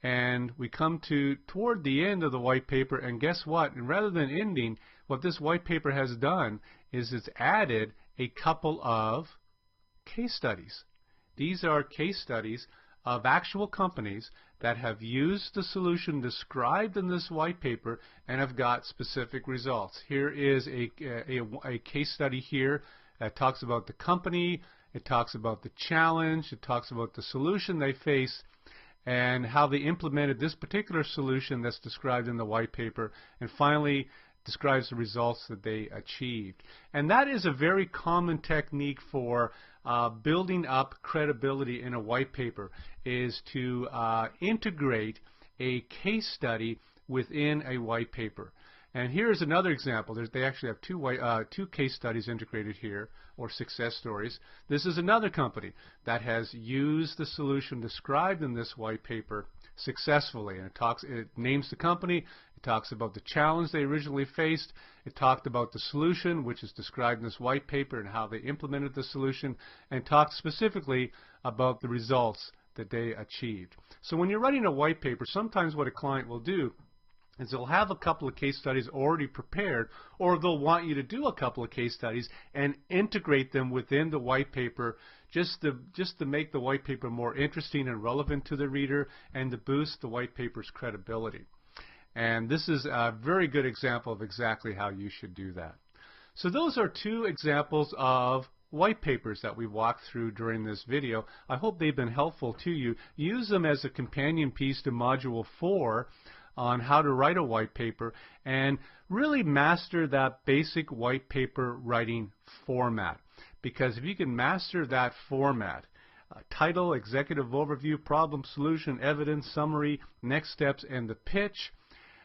and we come toward the end of the white paper, and guess what? And rather than ending, what this white paper has done is it's added a couple of case studies. These are case studies of actual companies that have used the solution described in this white paper and have got specific results. Here is a case study here that talks about the company, it talks about the challenge, it talks about the solution they face, and how they implemented this particular solution that's described in the white paper, and finally describes the results that they achieved. And that is a very common technique for building up credibility in a white paper, is to integrate a case study within a white paper. And here's another example. They actually have two case studies integrated here, or success stories. This is another company that has used the solution described in this white paper successfully, and it names the company, It talks about the challenge they originally faced. It talked about the solution, which is described in this white paper, and how they implemented the solution, and talked specifically about the results that they achieved. So when you're writing a white paper, sometimes what a client will do is they'll have a couple of case studies already prepared, or they'll want you to do a couple of case studies and integrate them within the white paper just to make the white paper more interesting and relevant to the reader, and to boost the white paper's credibility. And this is a very good example of exactly how you should do that. So those are two examples of white papers that we walked through during this video. I hope they've been helpful to you. Use them as a companion piece to Module 4 on how to write a white paper, and really master that basic white paper writing format. Because if you can master that format, title, executive overview, problem, solution, evidence, summary, next steps, and the pitch,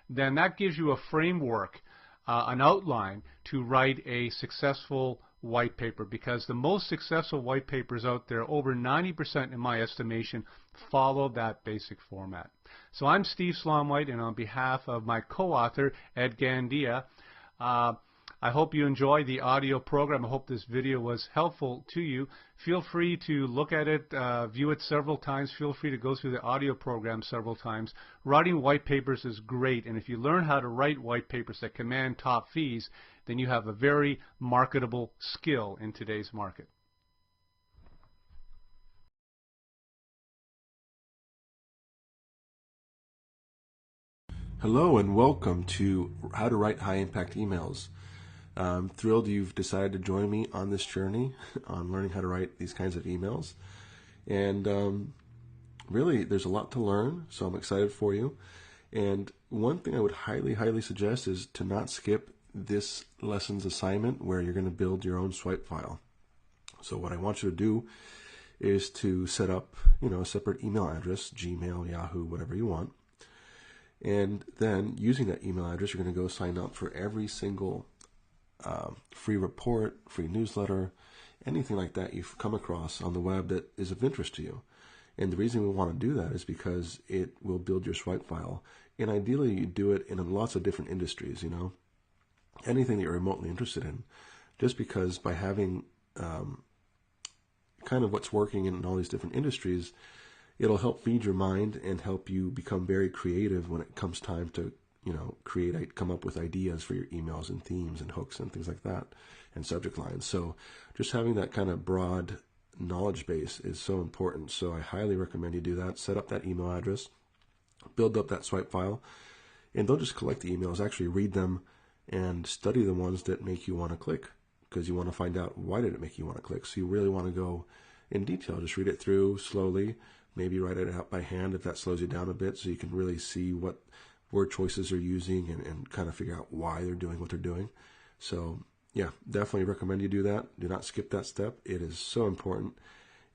then that gives you a framework, an outline to write a successful white paper. Because the most successful white papers out there, over 90% in my estimation, follow that basic format. So I'm Steve Slomwhite, and on behalf of my co-author, Ed Gandia, I hope you enjoy the audio program. I hope this video was helpful to you. Feel free to look at it, view it several times. Feel free to go through the audio program several times. Writing white papers is great, and if you learn how to write white papers that command top fees, then you have a very marketable skill in today's market. Hello and welcome to How to Write High Impact Emails. I'm thrilled you've decided to join me on this journey on learning how to write these kinds of emails. And really, there's a lot to learn, so I'm excited for you. And one thing I would highly suggest is to not skip this lesson's assignment where you're going to build your own swipe file. So what I want you to do is to set up, a separate email address, Gmail, Yahoo, whatever you want. And then using that email address, you're going to go sign up for every single free report, free newsletter, anything like that you've come across on the web that is of interest to you. And the reason we want to do that is because it will build your swipe file. And ideally, you do it in lots of different industries, anything that you're remotely interested in. Just because by having kind of what's working in all these different industries, it'll help feed your mind and help you become very creative when it comes time to come up with ideas for your emails and themes and hooks and things like that, and subject lines. So just having that kind of broad knowledge base is so important. So I highly recommend you do that. Set up that email address, build up that swipe file, and don't just collect the emails, actually read them and study the ones that make you want to click, because you want to find out why did it make you want to click. So you really want to go in detail. Just read it through slowly, maybe write it out by hand if that slows you down a bit, so you can really see what word choices they're using and kind of figure out why they're doing what they're doing. So yeah, definitely recommend you do that. Do not skip that step. It is so important.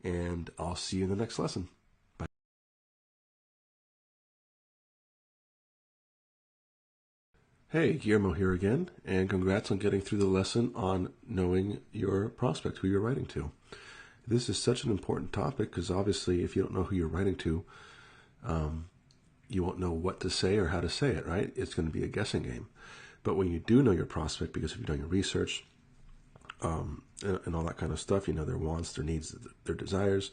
And I'll see you in the next lesson. Bye. Hey, Guillermo here again, and congrats on getting through the lesson on knowing your prospect, who you're writing to. This is such an important topic because obviously if you don't know who you're writing to, you won't know what to say or how to say it, right? It's going to be a guessing game. But when you do know your prospect, because if you've done your research and all that kind of stuff, their wants, their needs, their desires,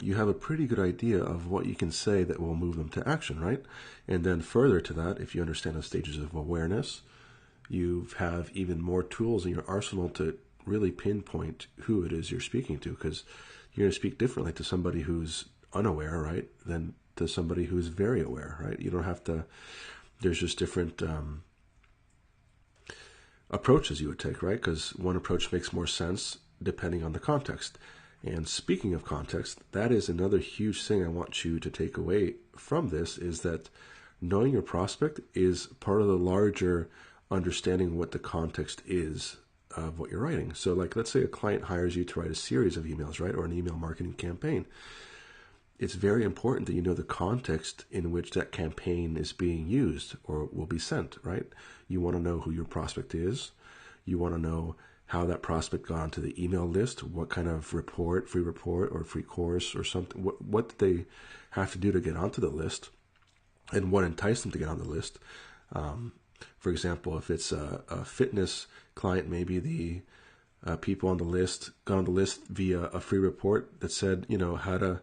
you have a pretty good idea of what you can say that will move them to action, right? And then further to that, if you understand the stages of awareness, you have even more tools in your arsenal to really pinpoint who it is you're speaking to, because you're going to speak differently to somebody who's unaware, right, than to somebody who's very aware, right? You don't have to, there's just different approaches you would take, right? Because one approach makes more sense depending on the context. And speaking of context, that is another huge thing I want you to take away from this, is that knowing your prospect is part of the larger understanding what the context is of what you're writing. So like, let's say a client hires you to write a series of emails, right? Or an email marketing campaign. It's very important that you know the context in which that campaign is being used or will be sent, right? You want to know who your prospect is. You want to know how that prospect got onto the email list, what kind of report, free report or free course or something, what did they have to do to get onto the list? and what enticed them to get on the list. For example, if it's a fitness client, maybe the people on the list got on the list via a free report that said, how to,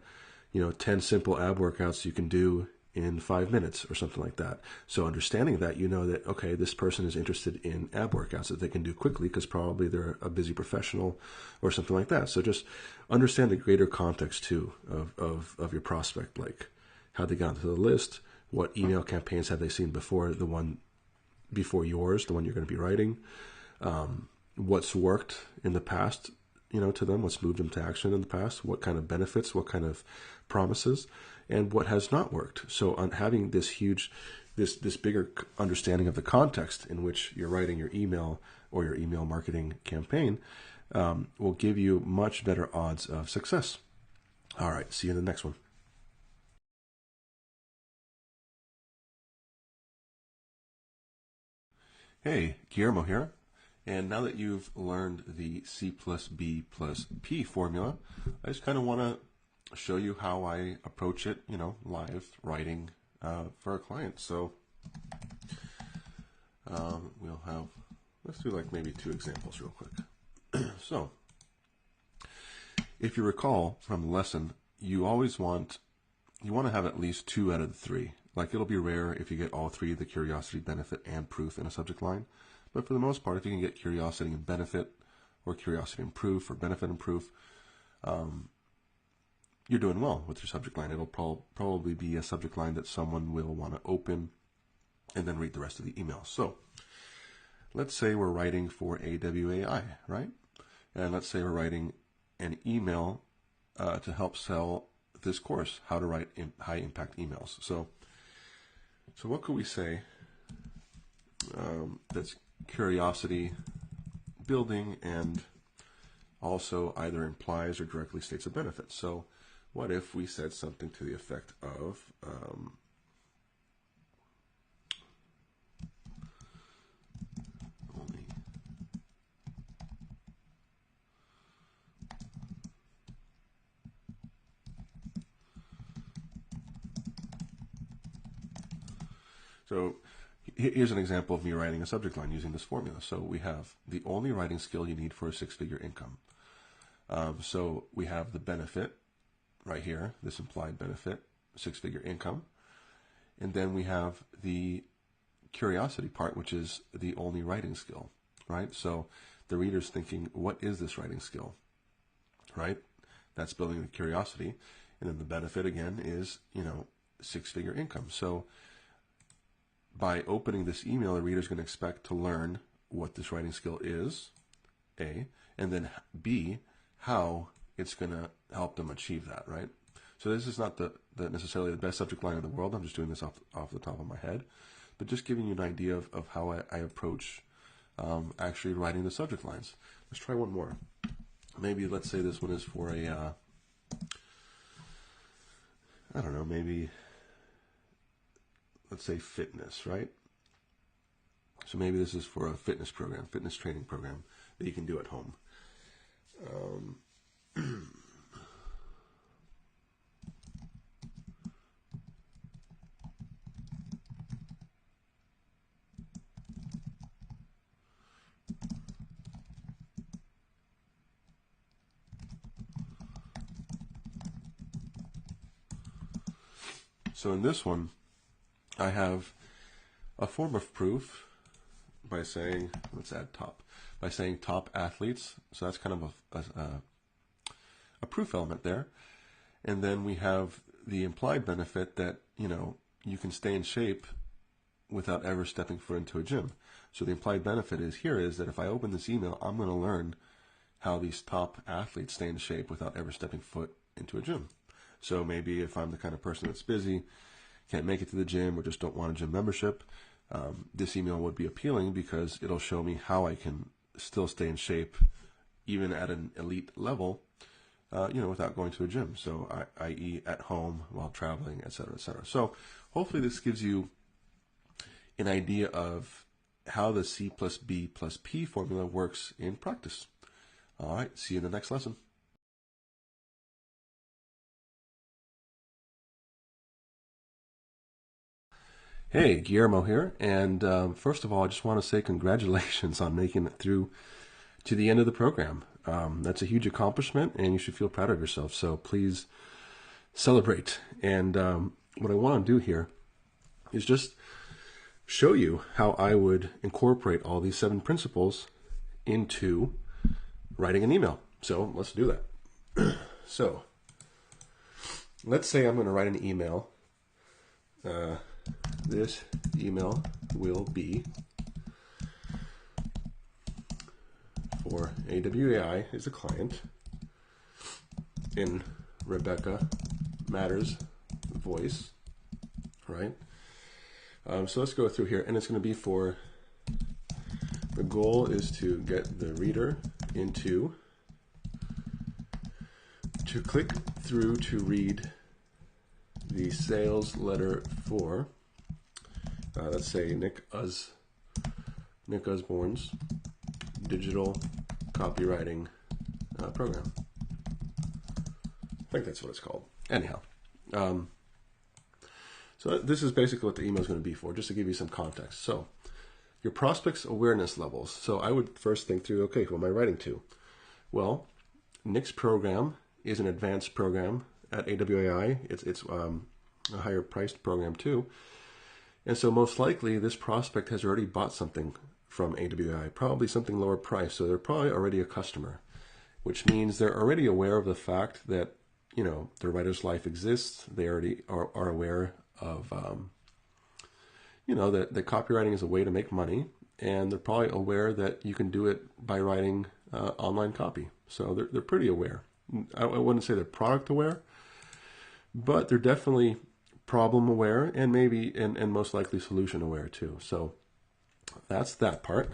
10 simple ab workouts you can do in 5 minutes or something like that. So understanding that, that, okay, this person is interested in ab workouts that they can do quickly because probably they're a busy professional or something like that. So just understand the greater context too of your prospect, like how they got onto the list, what email campaigns have they seen before the one before yours, the one you're going to be writing, what's worked in the past, to them, what's moved them to action in the past, what kind of benefits, what kind of promises, and what has not worked. So on having this bigger understanding of the context in which you're writing your email or your email marketing campaign will give you much better odds of success. All right, see you in the next one. Hey, Guillermo here. And now that you've learned the C plus B plus P formula, I just kind of want to show you how I approach it, live writing for a client. So let's do like maybe 2 examples real quick. So if you recall from the lesson, you want to have at least 2 out of the 3. Like it'll be rare if you get all 3, the curiosity, benefit, and proof in a subject line. But for the most part, if you can get curiosity and benefit, or curiosity and proof, or benefit and proof, you're doing well with your subject line. It'll probably be a subject line that someone will want to open and then read the rest of the email. So let's say we're writing for AWAI, right? And let's say we're writing an email to help sell this course, how to write high impact emails. So what could we say that's curiosity building and also either implies or directly states a benefit? So what if we said something to the effect of only so here's an example of me writing a subject line using this formula. So we have the only writing skill you need for a 6-figure income. So we have the benefit right here, this implied benefit, 6-figure income. And then we have the curiosity part, which is the only writing skill, right? So the reader's thinking, what is this writing skill, right? That's building the curiosity. And then the benefit, again, is, 6-figure income. So by opening this email, the reader's going to expect to learn what this writing skill is, A, and then B, how it's going to help them achieve that, right? So this is not necessarily the best subject line in the world. I'm just doing this off the top of my head, but just giving you an idea of how I approach actually writing the subject lines. Let's try one more. Maybe let's say this one is for a, I don't know, maybe let's say fitness, right? So maybe this is for a fitness program, fitness training program that you can do at home. So in this one, I have a form of proof by saying, let's add top, by saying top athletes. So that's kind of a proof element there. And then we have the implied benefit that, you can stay in shape without ever stepping foot into a gym. So the implied benefit is that if I open this email, I'm going to learn how these top athletes stay in shape without ever stepping foot into a gym. So maybe if I'm the kind of person that's busy, can't make it to the gym, or just don't want a gym membership, this email would be appealing because it'll show me how I can still stay in shape even at an elite level, without going to a gym. So i.e. at home while traveling, et cetera, et cetera. So hopefully this gives you an idea of how the C plus B plus P formula works in practice. All right, see you in the next lesson. Hey, Guillermo here, and first of all, I just want to say congratulations on making it through to the end of the program. That's a huge accomplishment, and you should feel proud of yourself, so please celebrate. And what I want to do here is just show you how I would incorporate all these 7 principles into writing an email. So let's do that. So let's say I'm going to write an email. This email will be for AWAI is a client in Rebecca Matters voice, right? So let's go through here, and it's going to be for, the goal is to get the reader to click through to read the sales letter for, let's say, Nick Usborne's digital copywriting program. I think that's what it's called. Anyhow, so this is basically what the email is going to be for, just to give you some context. So your prospect's awareness levels. So I would first think through, okay, who am I writing to? Well, Nick's program is an advanced program at AWAI. It's a higher priced program too. And so most likely this prospect has already bought something from AWAI, probably something lower price. So they're probably already a customer, which means they're already aware of the fact that, you know, their writer's life exists. They already are aware of, you know, that copywriting is a way to make money. And they're probably aware that you can do it by writing online copy. So they're pretty aware. I wouldn't say they're product aware, but they're definitely problem aware, and maybe and most likely solution aware too. So that's that part.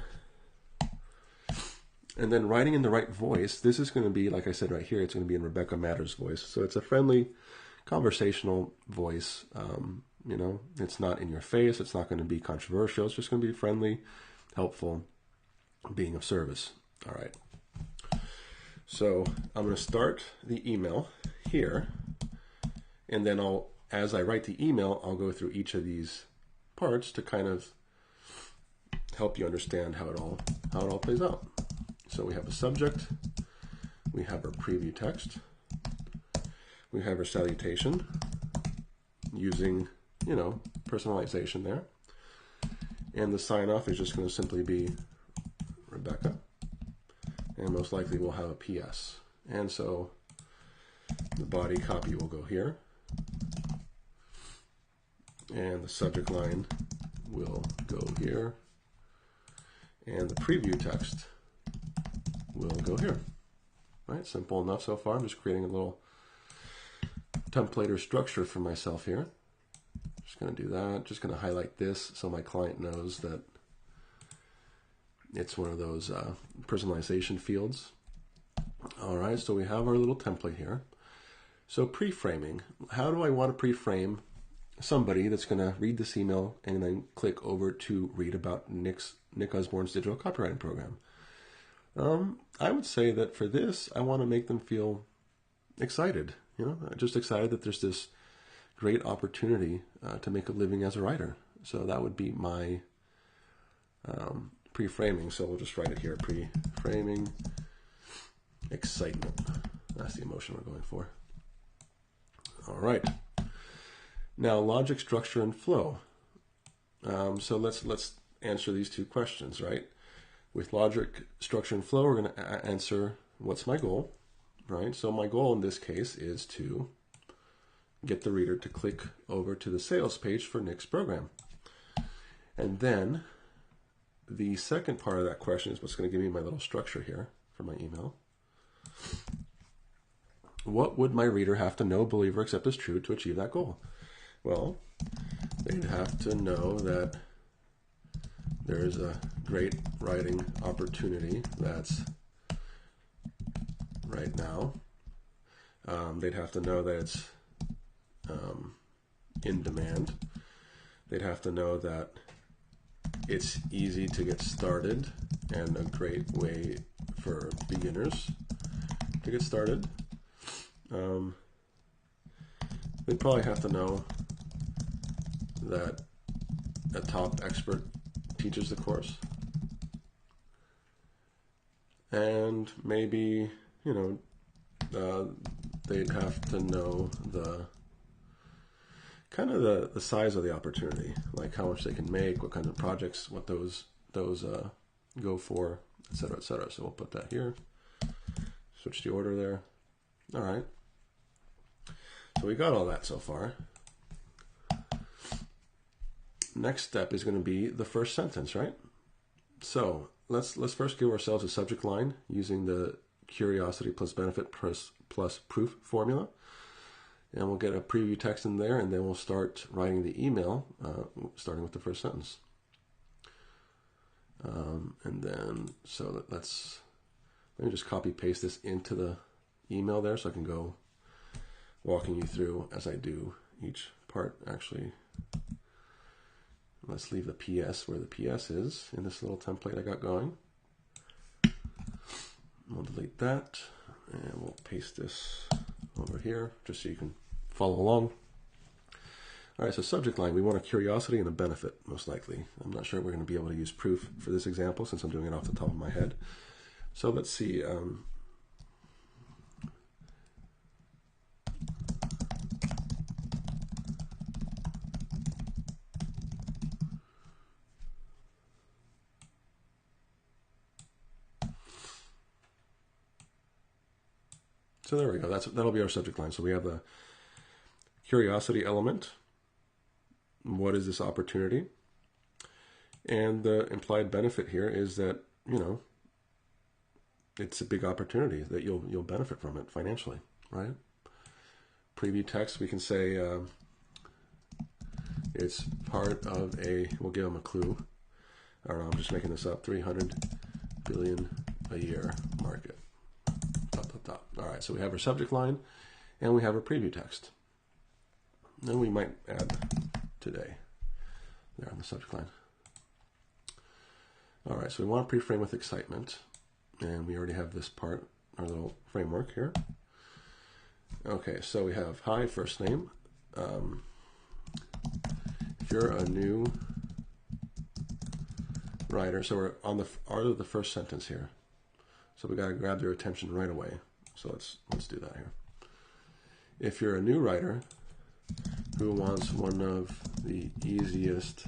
And then writing in the right voice. This is going to be, like I said right here, it's going to be in Rebecca Matters voice. So it's a friendly, conversational voice. You know, it's not in your face. It's not going to be controversial. It's just going to be friendly, helpful, being of service. All right. So I'm going to start the email here, and then as I write the email, I'll go through each of these parts to kind of help you understand how it all plays out. So we have a subject, we have our preview text, we have our salutation using, you know, personalization there, and the sign off is just going to simply be Rebecca, and most likely we'll have a PS. And so the body copy will go here, and the subject line will go here, and the preview text will go here. All right, simple enough so far. I'm just creating a little template or structure for myself here. Just going to do that. Just going to highlight this so my client knows that it's one of those personalization fields. All right, so we have our little template here. So pre-framing. How do I want to pre-frame somebody that's going to read this email and then click over to read about Nick Usborne's digital copywriting program? I would say that for this, I want to make them feel excited. You know, just excited that there's this great opportunity to make a living as a writer. So that would be my pre-framing. So we'll just write it here: pre-framing, excitement. That's the emotion we're going for. All right. Now, logic, structure, and flow. So let's answer these 2 questions, right? With logic, structure, and flow, we're going to answer what's my goal, right? So my goal in this case is to get the reader to click over to the sales page for Nick's program. And then the second part of that question is what's going to give me my little structure here for my email. What would my reader have to know, believe, or accept as true to achieve that goal? Well, they'd have to know that there is a great writing opportunity that's right now. They'd have to know that it's in demand. They'd have to know that it's easy to get started and a great way for beginners to get started. They'd probably have to know that a top expert teaches the course. And maybe, they'd have to know the kind of the size of the opportunity, like how much they can make, what kinds of projects, what those go for, et cetera, et cetera. So we'll put that here. Switch the order there. All right. So we got all that so far. Next step is going to be the first sentence, right? So let's first give ourselves a subject line using the curiosity plus benefit plus proof formula. And we'll get a preview text in there, and then we'll start writing the email, starting with the first sentence. And then, so let me just copy paste this into the email there so I can go walking you through as I do each part. Actually, let's leave the PS where the PS is in this little template I got going. We'll delete that, and we'll paste this over here just so you can follow along. All right, so subject line, we want a curiosity and a benefit, most likely. I'm not sure we're going to be able to use proof for this example since I'm doing it off the top of my head. So let's see. So there we go. That'll be our subject line. So we have the curiosity element. What is this opportunity? And the implied benefit here is that, it's a big opportunity that you'll benefit from it financially, right? Preview text, we can say it's part of we'll give them a clue. I don't know, I'm just making this up, 300 billion a year market. All right, so we have our subject line and we have our preview text. Then we might add today there on the subject line. All right, so we want to pre-frame with excitement, and we already have this part, our little framework here. Okay, so we have hi, first name. If you're a new writer, so we're on the first sentence here. So we got to grab their attention right away. So let's do that here. If you're a new writer who wants one of the easiest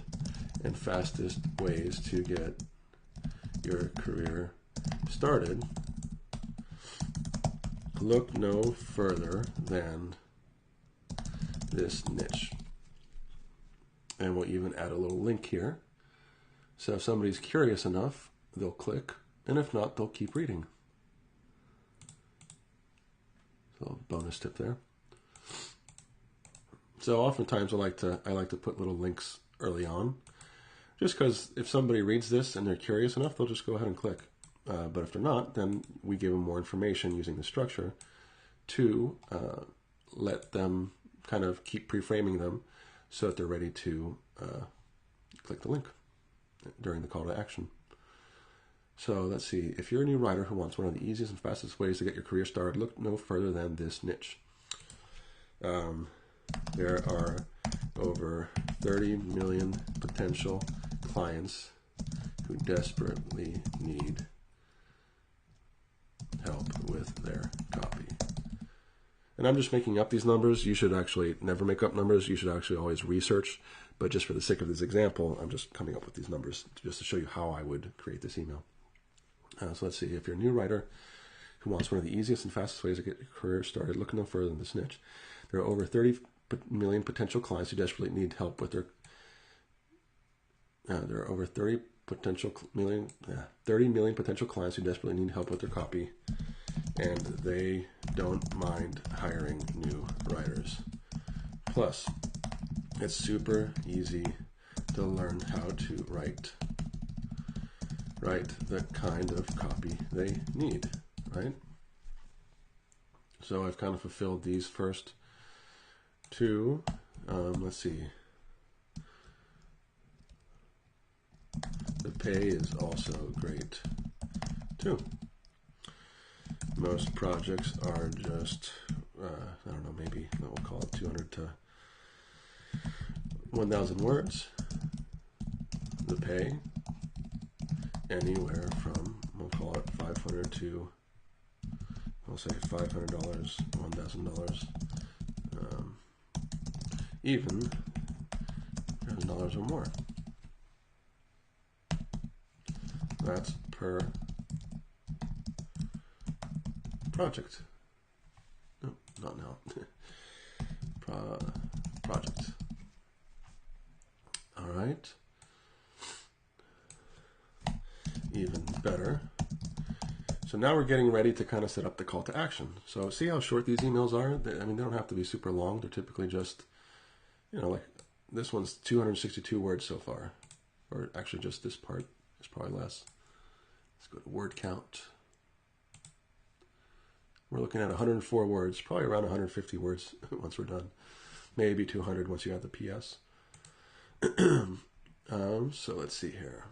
and fastest ways to get your career started, look no further than this niche. And we'll even add a little link here. So if somebody's curious enough, they'll click, and if not, they'll keep reading. So bonus tip there. So oftentimes I like to put little links early on, just because if somebody reads this and they're curious enough, they'll just go ahead and click. But if they're not, then we give them more information using the structure to let them kind of keep pre-framing them so that they're ready to click the link during the call to action. So let's see. If you're a new writer who wants one of the easiest and fastest ways to get your career started, look no further than this niche. There are over 30 million potential clients who desperately need help with their copy. And I'm just making up these numbers. You should actually never make up numbers. You should actually always research. But just for the sake of this example, I'm just coming up with these numbers just to show you how I would create this email. So let's see. If you're a new writer who wants one of the easiest and fastest ways to get your career started, look no further than this niche. There are over 30 million potential clients who desperately need help with their. There are over 30 million potential clients who desperately need help with their copy, and they don't mind hiring new writers. Plus, it's super easy to learn how to write the kind of copy they need, right? So I've kind of fulfilled these first two. Let's see. The pay is also great too. Most projects are just, I don't know, maybe we'll call it 200 to 1,000 words. the pay anywhere from, we'll call it 500 to, I'll say $500, $1,000, even $1,000 or more. That's per project. No, not now. Project. All right. Even better. So now we're getting ready to kind of set up the call to action. So see how short these emails are? I mean, they don't have to be super long. They're typically just, you know, like this one's 262 words so far. Or actually just this part is probably less. Let's go to word count. We're looking at 104 words, probably around 150 words once we're done. Maybe 200 once you have the PS. So let's see here.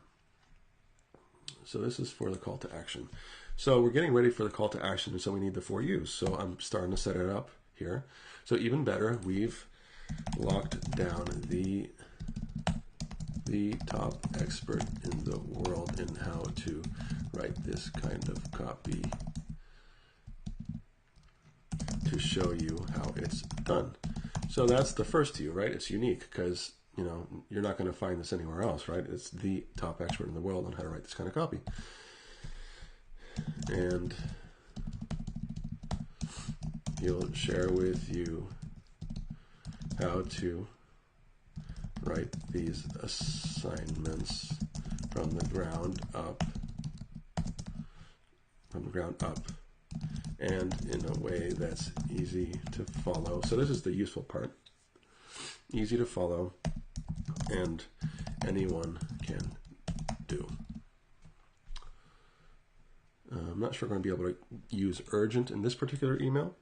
So this is for the call to action. So we're getting ready for the call to action, and so we need the 4 U's. So I'm starting to set it up here. So even better, we've locked down the top expert in the world in how to write this kind of copy to show you how it's done. So that's the first U, right? It's unique because, you know, you're not going to find this anywhere else, right? It's the top expert in the world on how to write this kind of copy. And he'll share with you how to write these assignments from the ground up, and in a way that's easy to follow. So this is the useful part. Easy to follow, and anyone can do. I'm not sure we're going to be able to use urgent in this particular email,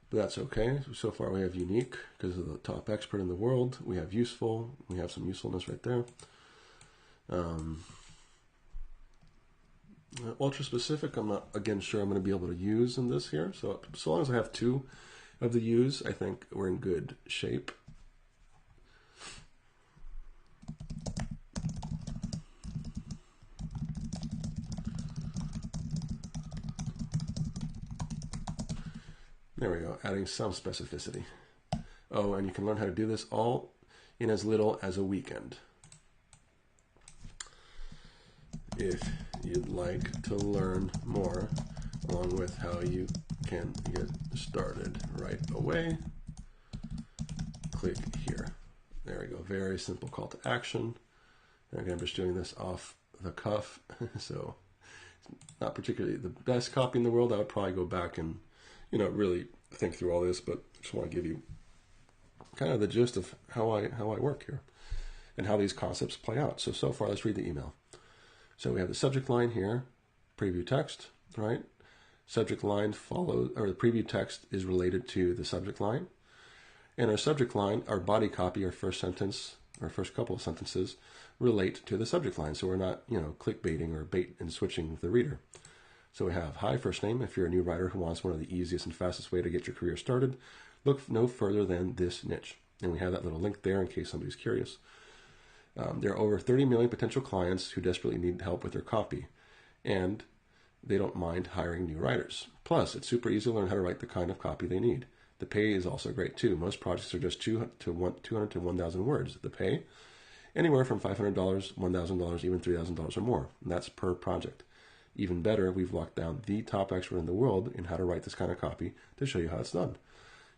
but that's okay. So far we have unique because of the top expert in the world. We have useful. We have some usefulness right there. Ultra specific, I'm not, again, sure I'm going to be able to use in this here. So long as I have 2 of the U's, I think we're in good shape. There we go, adding some specificity. Oh, and you can learn how to do this all in as little as a weekend. If you'd like to learn more, along with how you can get started right away, click here. There we go, very simple call to action. And again, I'm just doing this off the cuff, so not particularly the best copy in the world. I would probably go back and, you know, really think through all this, but I just want to give you kind of the gist of how I work here and how these concepts play out. So far, let's read the email. So we have the subject line here, preview text, right? Subject line follows, or the preview text is related to the subject line. And our subject line, our body copy, our first sentence, our first couple of sentences relate to the subject line. So we're not, you know, clickbaiting or bait and switching the reader. So we have, hi, first name. If you're a new writer who wants one of the easiest and fastest way to get your career started, look no further than this niche. And we have that little link there in case somebody's curious. There are over 30 million potential clients who desperately need help with their copy, and they don't mind hiring new writers. Plus, it's super easy to learn how to write the kind of copy they need. The pay is also great too. Most projects are just 200 to 1,000 words. The pay, anywhere from $500, $1,000, even $3,000 or more. And that's per project. Even better, we've locked down the top expert in the world in how to write this kind of copy to show you how it's done.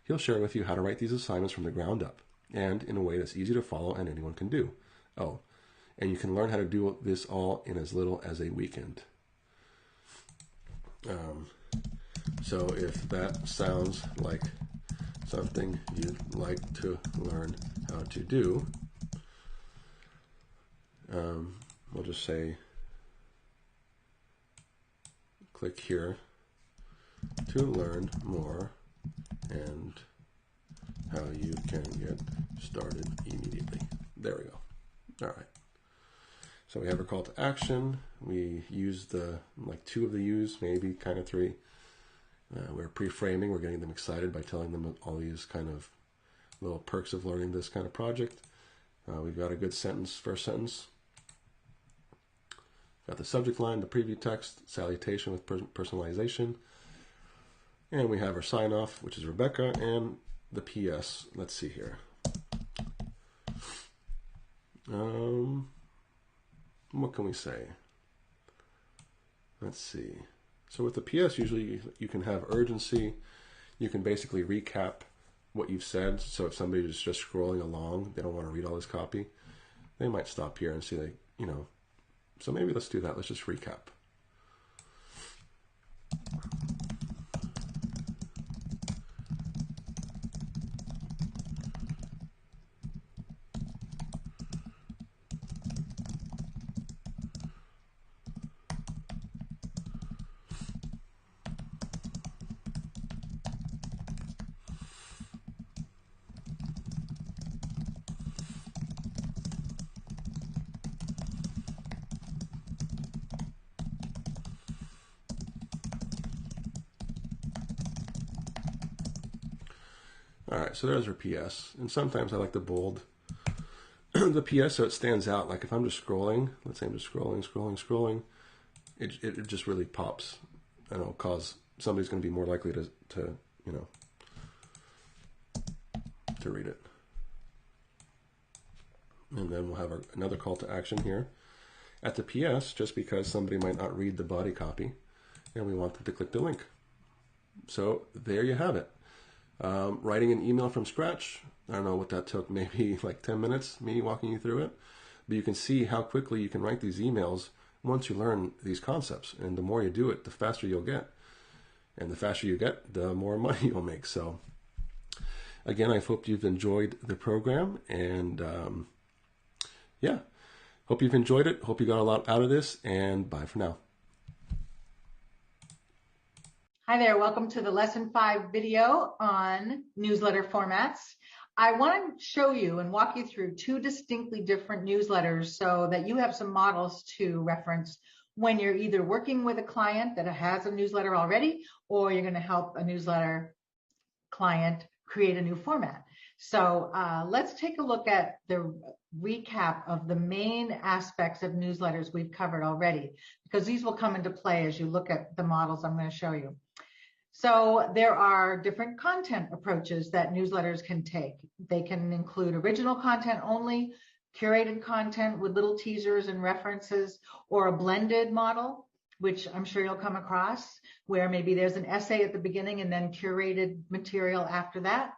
He'll share with you how to write these assignments from the ground up, and in a way that's easy to follow and anyone can do. Oh, and you can learn how to do this all in as little as a weekend. So if that sounds like something you'd like to learn how to do, we'll just say, click here to learn more and how you can get started immediately. There we go. All right. So we have our call to action. We use the, like 2 of the U's, maybe kind of 3. We're pre-framing. We're getting them excited by telling them all these kind of little perks of learning this kind of project. We've got a good sentence, first sentence. Got the subject line, the preview text, salutation with personalization. And we have our sign off, which is Rebecca, and the PS. Let's see here. What can we say? Let's see. So with the PS, usually you can have urgency. You can basically recap what you've said. So if somebody is just scrolling along, they don't want to read all this copy, they might stop here and see, like, so maybe let's do that. Let's just recap. All right, so there's our PS. And sometimes I like to bold the PS so it stands out. Like if I'm just scrolling, let's say I'm just scrolling, it just really pops. And it'll cause somebody's going to be more likely to read it. And then we'll have another call to action here at the PS, just because somebody might not read the body copy and we want them to click the link. So there you have it. Writing an email from scratch, I don't know what that took, maybe like 10 minutes, me walking you through it. But you can see how quickly you can write these emails once you learn these concepts. And the more you do it, the faster you'll get. And the faster you get, the more money you'll make. So again, I hope you've enjoyed the program. And yeah, hope you've enjoyed it. Hope you got a lot out of this. And bye for now. Hi there, welcome to the Lesson 5 video on newsletter formats. I want to show you and walk you through two distinctly different newsletters so that you have some models to reference when you're either working with a client that has a newsletter already, or you're going to help a newsletter client create a new format. So let's take a look at the recap of the main aspects of newsletters we've covered already, because these will come into play as you look at the models I'm going to show you. So there are different content approaches that newsletters can take. They can include original content only, curated content with little teasers and references, or a blended model, which I'm sure you'll come across, where maybe there's an essay at the beginning and then curated material after that.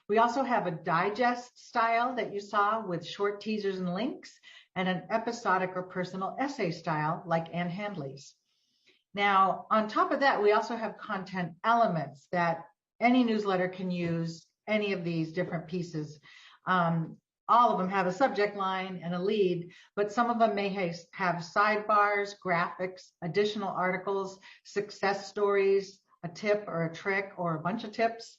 We also have a digest style that you saw with short teasers and links, and an episodic or personal essay style like Ann Handley's. Now, on top of that, we also have content elements that any newsletter can use, any of these different pieces. All of them have a subject line and a lead, but some of them may have sidebars, graphics, additional articles, success stories, a tip or a trick or a bunch of tips,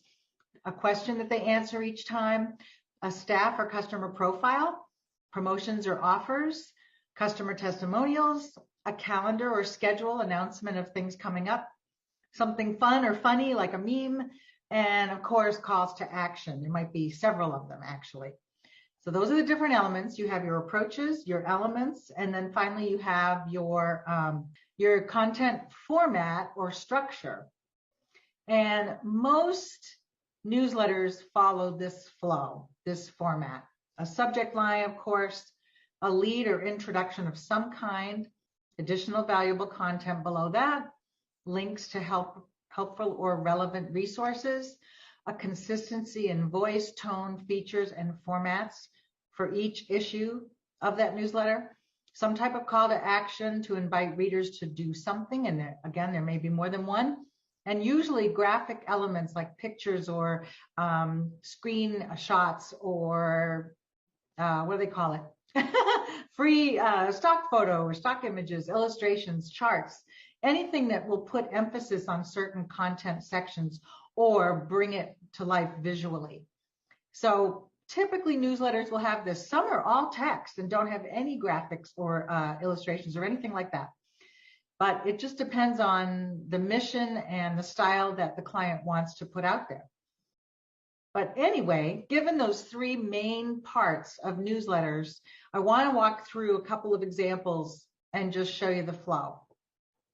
a question that they answer each time, a staff or customer profile, promotions or offers, customer testimonials, a calendar or schedule announcement of things coming up, something fun or funny like a meme, and of course, calls to action. There might be several of them actually. So those are the different elements. You have your approaches, your elements, and then finally you have your content format or structure. And most newsletters follow this flow, this format. A subject line, of course, a lead or introduction of some kind, additional valuable content below that, links to helpful or relevant resources, a consistency in voice, tone, features, and formats for each issue of that newsletter, some type of call to action to invite readers to do something, and again, there may be more than one, and usually graphic elements like pictures or screen shots or what do they call it? Free stock photo or stock images, illustrations, charts, anything that will put emphasis on certain content sections or bring it to life visually. So typically newsletters will have this. Some are all text and don't have any graphics or illustrations or anything like that. But it just depends on the mission and the style that the client wants to put out there. But anyway, given those three main parts of newsletters, I want to walk through a couple of examples and just show you the flow.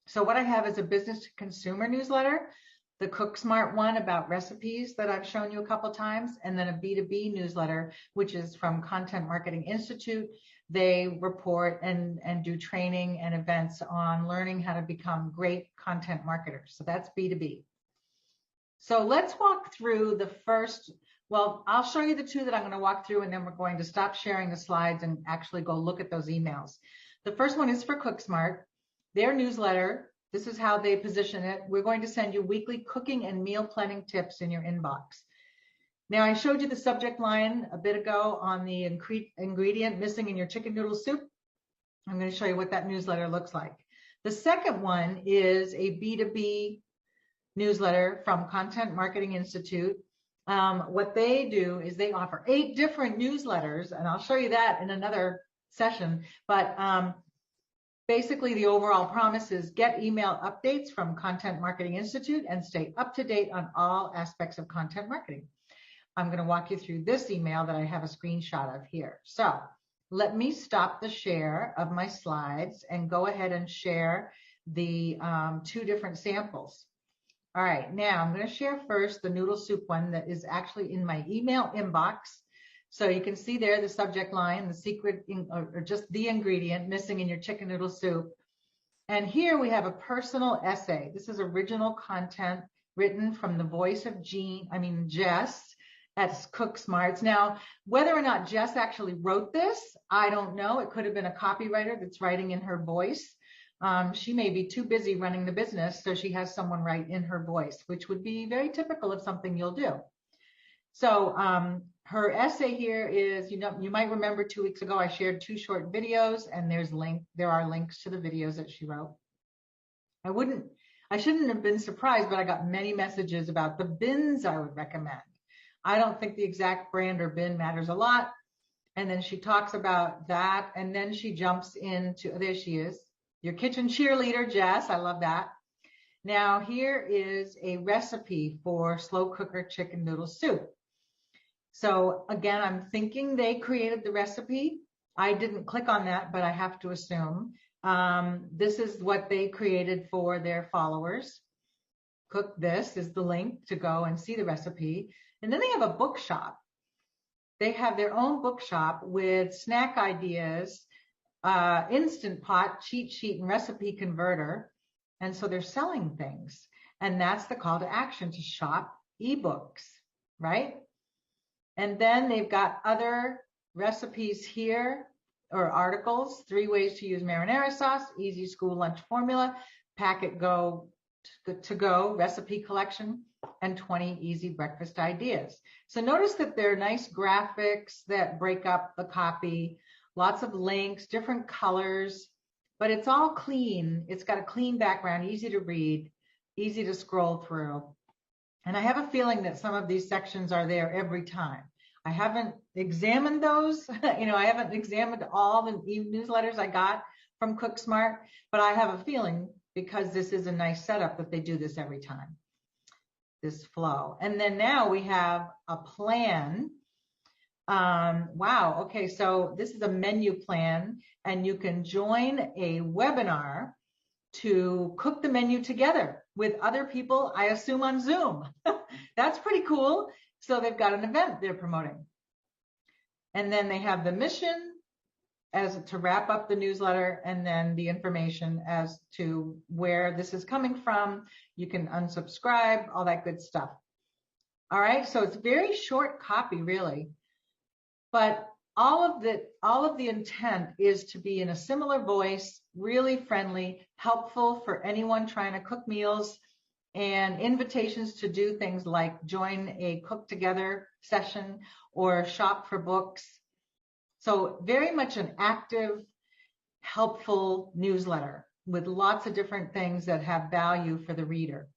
So what I have is a business to consumer newsletter, the Cook Smart one about recipes that I've shown you a couple times, and then a B2B newsletter, which is from Content Marketing Institute. They report and do training and events on learning how to become great content marketers. So that's B2B. So let's walk through the first, well, I'll show you the two that I'm going to walk through, and then we're going to stop sharing the slides and actually go look at those emails. The first one is for Cook Smart. Their newsletter, this is how they position it. We're going to send you weekly cooking and meal planning tips in your inbox. Now, I showed you the subject line a bit ago on the ingredient missing in your chicken noodle soup. I'm going to show you what that newsletter looks like. The second one is a B2B newsletter from Content Marketing Institute. What they do is they offer 8 different newsletters, and I'll show you that in another session. But basically, the overall promise is get email updates from Content Marketing Institute and stay up to date on all aspects of content marketing. I'm going to walk you through this email that I have a screenshot of here. So let me stop the share of my slides and go ahead and share the 2 different samples. All right, now I'm going to share first the noodle soup one that is actually in my email inbox. So you can see there the subject line, the secret, or just the ingredient missing in your chicken noodle soup. And here we have a personal essay. This is original content written from the voice of Jess at Cook Smarts. Now, whether or not Jess actually wrote this, I don't know. It could have been a copywriter that's writing in her voice. She may be too busy running the business, so she has someone write in her voice, which would be very typical of something you'll do. So her essay here is, you might remember 2 weeks ago I shared 2 short videos, and there are links to the videos that she wrote. I shouldn't have been surprised, but I got many messages about the bins I would recommend. I don't think the exact brand or bin matters a lot. And then she talks about that, and then she jumps into, there she is, your kitchen cheerleader, Jess. I love that. Now here is a recipe for slow cooker chicken noodle soup. So again, I'm thinking they created the recipe. I didn't click on that, but I have to assume. This is what they created for their followers. Cook This is the link to go and see the recipe. And then they have a bookshop. They have their own bookshop with snack ideas, Instant Pot, cheat sheet, and recipe converter. And so they're selling things. And that's the call to action, to shop ebooks, right? And then they've got other recipes here, or articles: 3 ways to use marinara sauce, easy school lunch formula, packet go to go recipe collection, and 20 easy breakfast ideas. So notice that there are nice graphics that break up the copy, lots of links, different colors, but it's all clean. It's got a clean background, easy to read, easy to scroll through. And I have a feeling that some of these sections are there every time. I haven't examined those. I haven't examined all the newsletters I got from Cook Smart, but I have a feeling, because this is a nice setup, that they do this every time, this flow. And then now we have a plan. Wow. Okay. So this is a menu plan, and you can join a webinar to cook the menu together with other people, I assume on Zoom. That's pretty cool. So they've got an event they're promoting. And then they have the mission as to wrap up the newsletter, and then the information as to where this is coming from. You can unsubscribe, all that good stuff. All right. So it's very short copy, really. But all of the intent is to be in a similar voice, really friendly, helpful for anyone trying to cook meals, and invitations to do things like join a cook together session or shop for books. So very much an active, helpful newsletter with lots of different things that have value for the reader.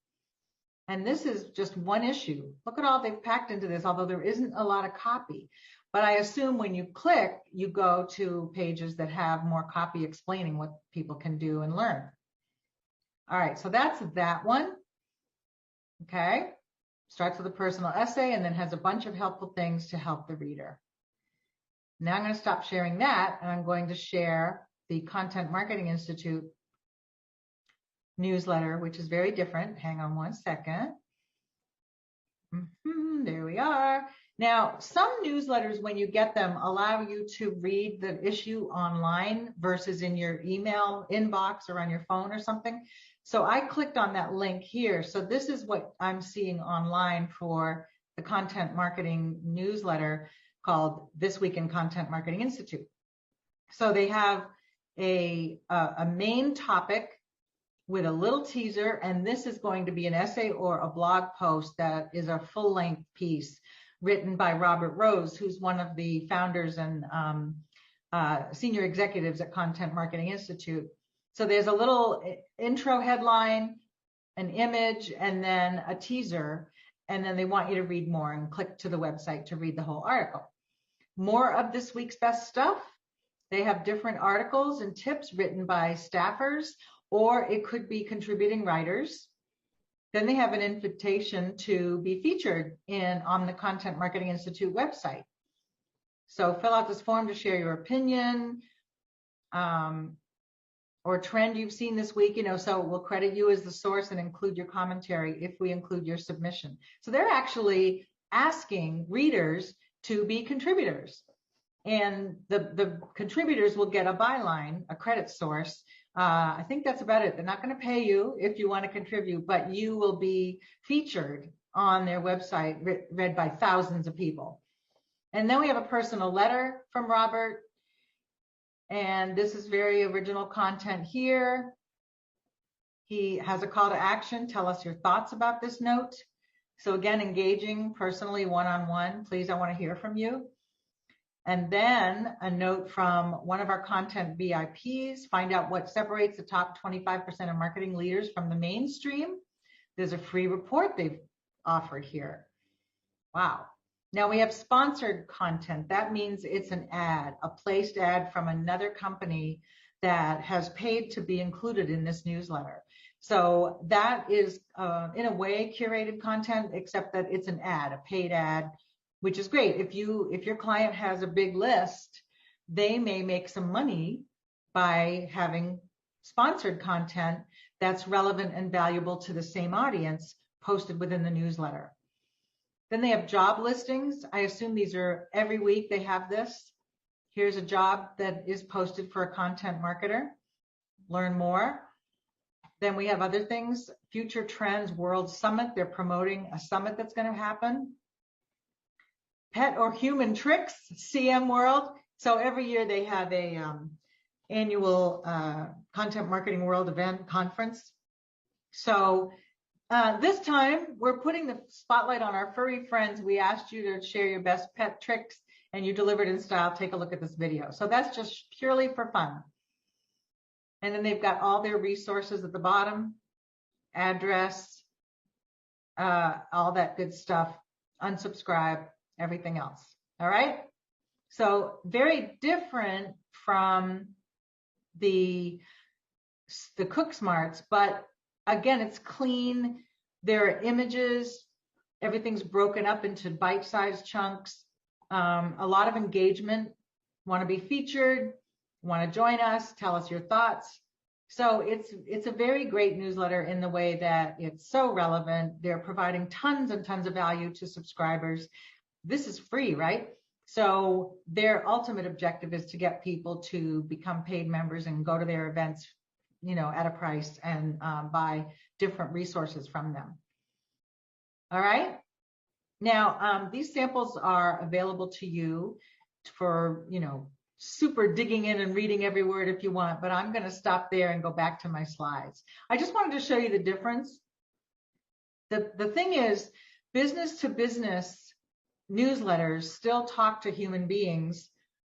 And this is just one issue. Look at all they've packed into this, although there isn't a lot of copy. But I assume when you click, you go to pages that have more copy explaining what people can do and learn. All right, so that's that one. Okay, starts with a personal essay and then has a bunch of helpful things to help the reader. Now I'm going to stop sharing that, and I'm going to share the Content Marketing Institute newsletter, which is very different. Hang on one second. There we are. Now, some newsletters, when you get them, allow you to read the issue online versus in your email inbox or on your phone or something. So I clicked on that link here. So this is what I'm seeing online for the Content Marketing newsletter called This Week in Content Marketing Institute. So they have a main topic with a little teaser, and this is going to be an essay or a blog post that is a full-length piece written by Robert Rose, who's one of the founders and senior executives at Content Marketing Institute. So there's a little intro headline, an image, and then a teaser, and then they want you to read more and click to the website to read the whole article. More of this week's best stuff. They have different articles and tips written by staffers, or it could be contributing writers. Then they have an invitation to be featured on the Content Marketing Institute website. So fill out this form to share your opinion or trend you've seen this week, so we'll credit you as the source and include your commentary if we include your submission. So they're actually asking readers to be contributors. And the contributors will get a byline, a credit source. I think that's about it. They're not going to pay you if you want to contribute, but you will be featured on their website, read by thousands of people. And then we have a personal letter from Robert. And this is very original content here. He has a call to action. Tell us your thoughts about this note. So again, engaging personally one-on-one. Please, I want to hear from you. And then a note from one of our content VIPs, find out what separates the top 25% of marketing leaders from the mainstream. There's a free report they've offered here. Wow. Now we have sponsored content. That means it's an ad, a placed ad from another company that has paid to be included in this newsletter. So that is, in a way, curated content, except that it's an ad, a paid ad, which is great. If your client has a big list, they may make some money by having sponsored content that's relevant and valuable to the same audience posted within the newsletter. Then they have job listings. I assume these are every week they have this. Here's a job that is posted for a content marketer. Learn more. Then we have other things. Future Trends World Summit. They're promoting a summit that's going to happen. Pet or Human Tricks, CM World. So every year they have a annual Content Marketing World event conference. So this time we're putting the spotlight on our furry friends. We asked you to share your best pet tricks and you delivered in style. Take a look at this video. So that's just purely for fun. And then they've got all their resources at the bottom, address, all that good stuff, unsubscribe, everything else. All right. So very different from the Cook Smarts, but again, it's clean. There are images. Everything's broken up into bite-sized chunks. A lot of engagement. Want to be featured? Want to join us? Tell us your thoughts. So it's a very great newsletter in the way that it's so relevant. They're providing tons and tons of value to subscribers. This is free, right? So their ultimate objective is to get people to become paid members and go to their events, at a price and buy different resources from them. All right. Now, these samples are available to you for, super digging in and reading every word if you want, but I'm going to stop there and go back to my slides. I just wanted to show you the difference. The thing is, business to business newsletters still talk to human beings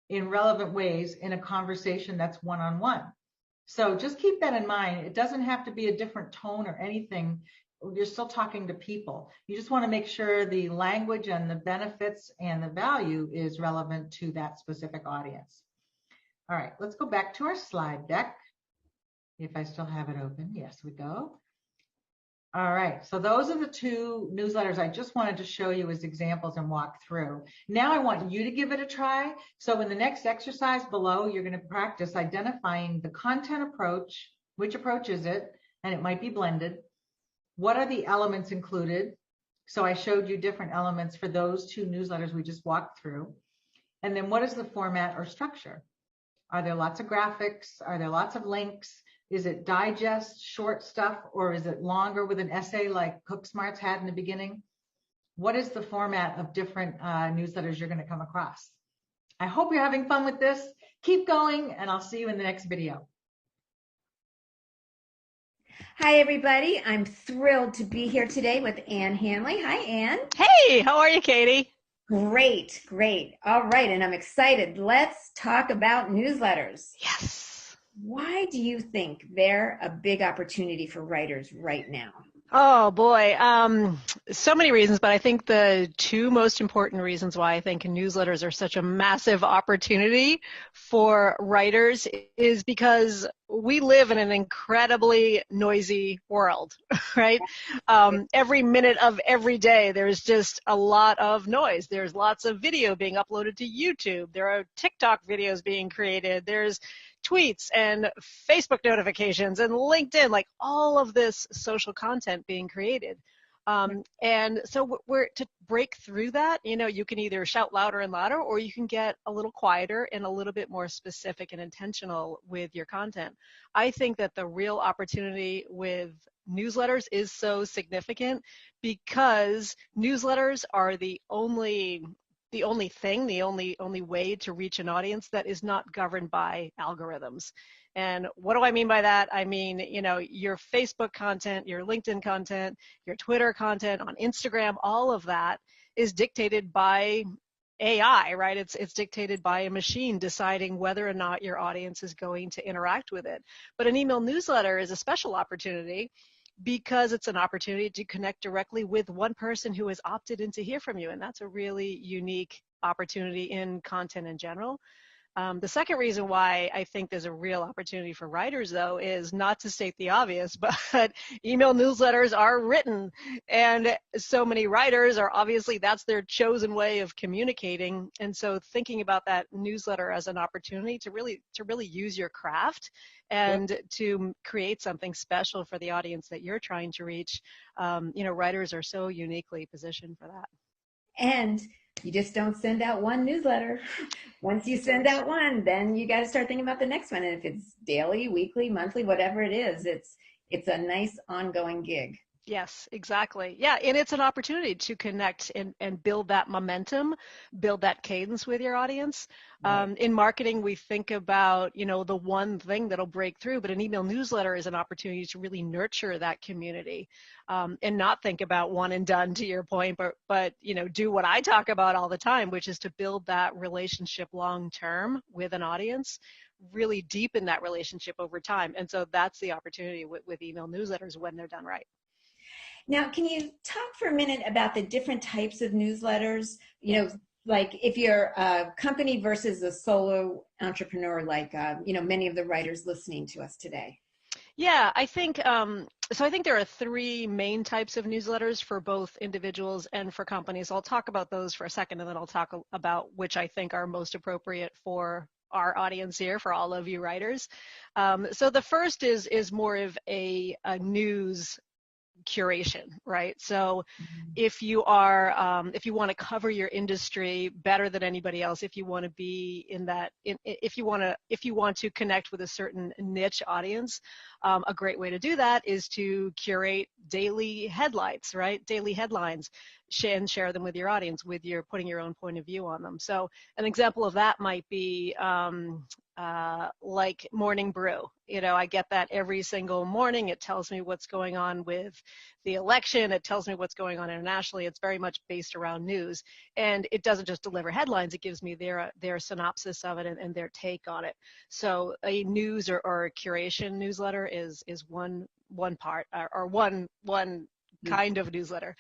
in relevant ways in a conversation that's one-on-one. So just keep that in mind. It doesn't have to be a different tone or anything. You're still talking to people. You just want to make sure the language and the benefits and the value is relevant to that specific audience. All right, let's go back to our slide deck. If I still have it open. Yes, we go. All right, so those are the two newsletters I just wanted to show you as examples and walk through. Now I want you to give it a try. So in the next exercise below, you're going to practice identifying the content approach, which approach is it, and it might be blended. What are the elements included? So I showed you different elements for those two newsletters we just walked through. And then what is the format or structure? Are there lots of graphics? Are there lots of links? Is it digest, short stuff, or is it longer with an essay like Cook Smarts had in the beginning? What is the format of different newsletters you're going to come across? I hope you're having fun with this. Keep going, and I'll see you in the next video. Hi, everybody. I'm thrilled to be here today with Ann Hanley. Hi, Ann. Hey, how are you, Katie? Great, great. All right, and I'm excited. Let's talk about newsletters. Yes. Why do you think they're a big opportunity for writers right now? Oh boy, so many reasons, but I think the two most important reasons why I think newsletters are such a massive opportunity for writers is because we live in an incredibly noisy world, right? Every minute of every day, there's just a lot of noise. There's lots of video being uploaded to YouTube. There are TikTok videos being created. There's tweets and Facebook notifications and LinkedIn, like all of this social content being created. And so we're to break through that, you can either shout louder and louder, or you can get a little quieter and a little bit more specific and intentional with your content. I think that the real opportunity with newsletters is so significant because newsletters are the only way to reach an audience that is not governed by algorithms. And what do I mean by that? I mean, your Facebook content, your LinkedIn content, your Twitter content, on Instagram, all of that is dictated by AI, right? It's dictated by a machine deciding whether or not your audience is going to interact with it. But an email newsletter is a special opportunity because it's an opportunity to connect directly with one person who has opted in to hear from you. And that's a really unique opportunity in content in general. The second reason why I think there's a real opportunity for writers, though, is not to state the obvious, but email newsletters are written. And so many writers are obviously, that's their chosen way of communicating. And so thinking about that newsletter as an opportunity to really use your craft and to create something special for the audience that you're trying to reach, writers are so uniquely positioned for that. And you just don't send out one newsletter. Once you send out one, then you got to start thinking about the next one. And if it's daily, weekly, monthly, whatever it is, it's a nice ongoing gig. Yes, exactly. Yeah, and it's an opportunity to connect and build that momentum, build that cadence with your audience. Right. In marketing, we think about, the one thing that'll break through, but an email newsletter is an opportunity to really nurture that community and not think about one and done, to your point, but do what I talk about all the time, which is to build that relationship long term with an audience, really deepen that relationship over time. And so that's the opportunity with email newsletters when they're done right. Now, can you talk for a minute about the different types of newsletters? Like if you're a company versus a solo entrepreneur, like, many of the writers listening to us today. Yeah, I think, so I think there are three main types of newsletters for both individuals and for companies. I'll talk about those for a second, and then I'll talk about which I think are most appropriate for our audience here, for all of you writers. So the first is more of a news curation, right? So if you are, if you want to cover your industry better than anybody else, if you want to be in that, if you want to connect with a certain niche audience, a great way to do that is to curate daily headlines, right? Daily headlines, and share them with your audience, putting your own point of view on them. So an example of that might be like Morning Brew. I get that every single morning. It tells me what's going on with the election. It tells me what's going on internationally. It's very much based around news. And it doesn't just deliver headlines. It gives me their synopsis of it and their take on it. So a news or a curation newsletter is one part, or one kind of newsletter.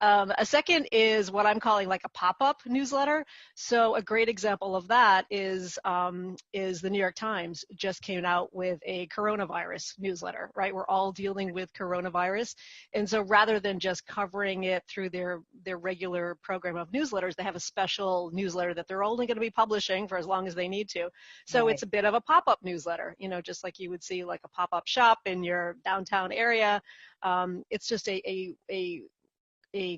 A second is what I'm calling like a pop-up newsletter. So a great example of that is the New York Times just came out with a coronavirus newsletter, right? We're all dealing with coronavirus. And so rather than just covering it through their regular program of newsletters, they have a special newsletter that they're only going to be publishing for as long as they need to. So Right. it's a bit of a pop-up newsletter, you know, just like you would see like a pop-up shop in your downtown area. It's just a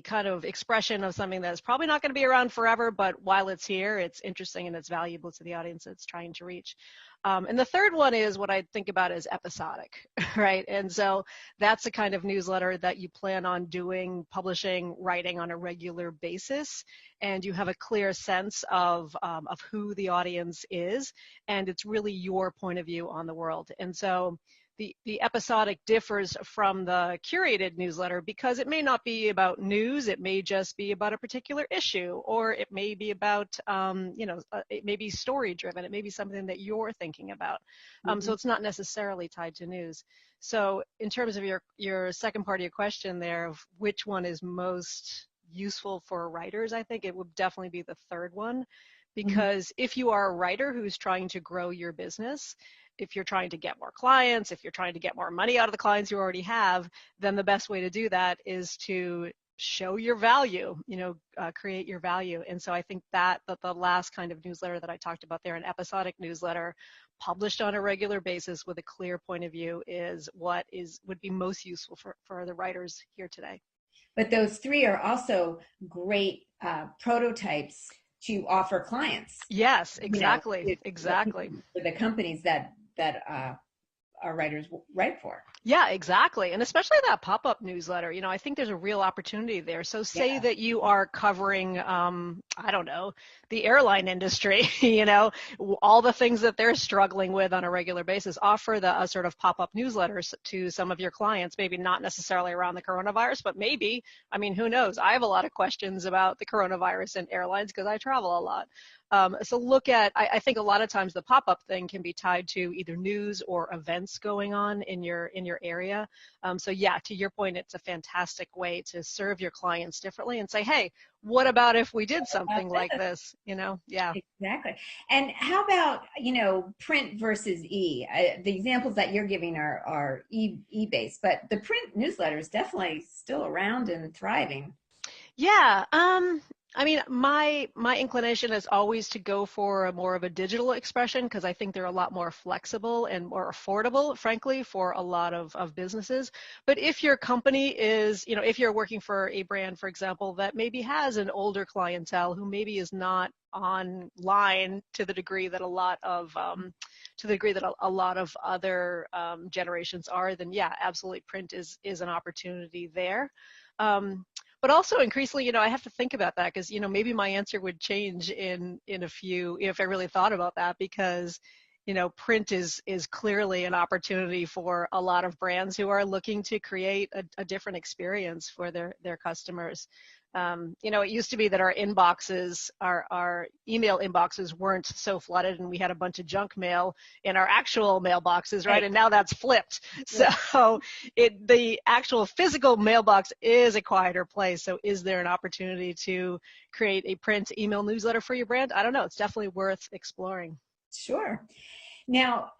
kind of expression of something that's probably not going to be around forever, but while it's here, it's interesting and it's valuable to the audience it's trying to reach. And the third one is what I think about as episodic, right? And so that's the kind of newsletter that you plan on doing, publishing, writing on a regular basis, and you have a clear sense of who the audience is, and it's really your point of view on the world. And so the episodic differs from the curated newsletter because it may not be about news, it may just be about a particular issue, or it may be about, it may be story driven, it may be something that you're thinking about. So it's not necessarily tied to news. So in terms of your second part of your question there, of which one is most useful for writers, I think it would definitely be the third one, because if you are a writer who's trying to grow your business, if you're trying to get more clients, if you're trying to get more money out of the clients you already have, then the best way to do that is to show your value, create your value. And so I think that the last kind of newsletter that I talked about there, an episodic newsletter published on a regular basis with a clear point of view, is what would be most useful for the writers here today. But those three are also great prototypes to offer clients. Yes, exactly, exactly. For the companies that our writers write for. Yeah, exactly. And especially that pop-up newsletter, I think there's a real opportunity there. So say that you are covering, I don't know, the airline industry, all the things that they're struggling with on a regular basis, offer a sort of pop-up newsletters to some of your clients, maybe not necessarily around the coronavirus, but maybe, who knows? I have a lot of questions about the coronavirus and airlines because I travel a lot. So look at, I think a lot of times the pop-up thing can be tied to either news or events going on in your area. So yeah, to your point, it's a fantastic way to serve your clients differently and say, hey, what about if we did something like this? Yeah. Exactly. And how about, print versus e? The examples that you're giving are e-based, but the print newsletter is definitely still around and thriving. Yeah. My inclination is always to go for more of a digital expression because I think they're a lot more flexible and more affordable, frankly, for a lot of businesses. But if your company is, if you're working for a brand, for example, that maybe has an older clientele who maybe is not online to the degree that a lot of other generations are, then yeah, absolutely, print is an opportunity there. But also increasingly, I have to think about that because, maybe my answer would change in a few, if I really thought about that, because, print is clearly an opportunity for a lot of brands who are looking to create a different experience for their customers. It used to be that our inboxes, our email inboxes weren't so flooded and we had a bunch of junk mail in our actual mailboxes, right? And now that's flipped. So the actual physical mailbox is a quieter place. So is there an opportunity to create a print email newsletter for your brand? I don't know. It's definitely worth exploring. Sure. Now,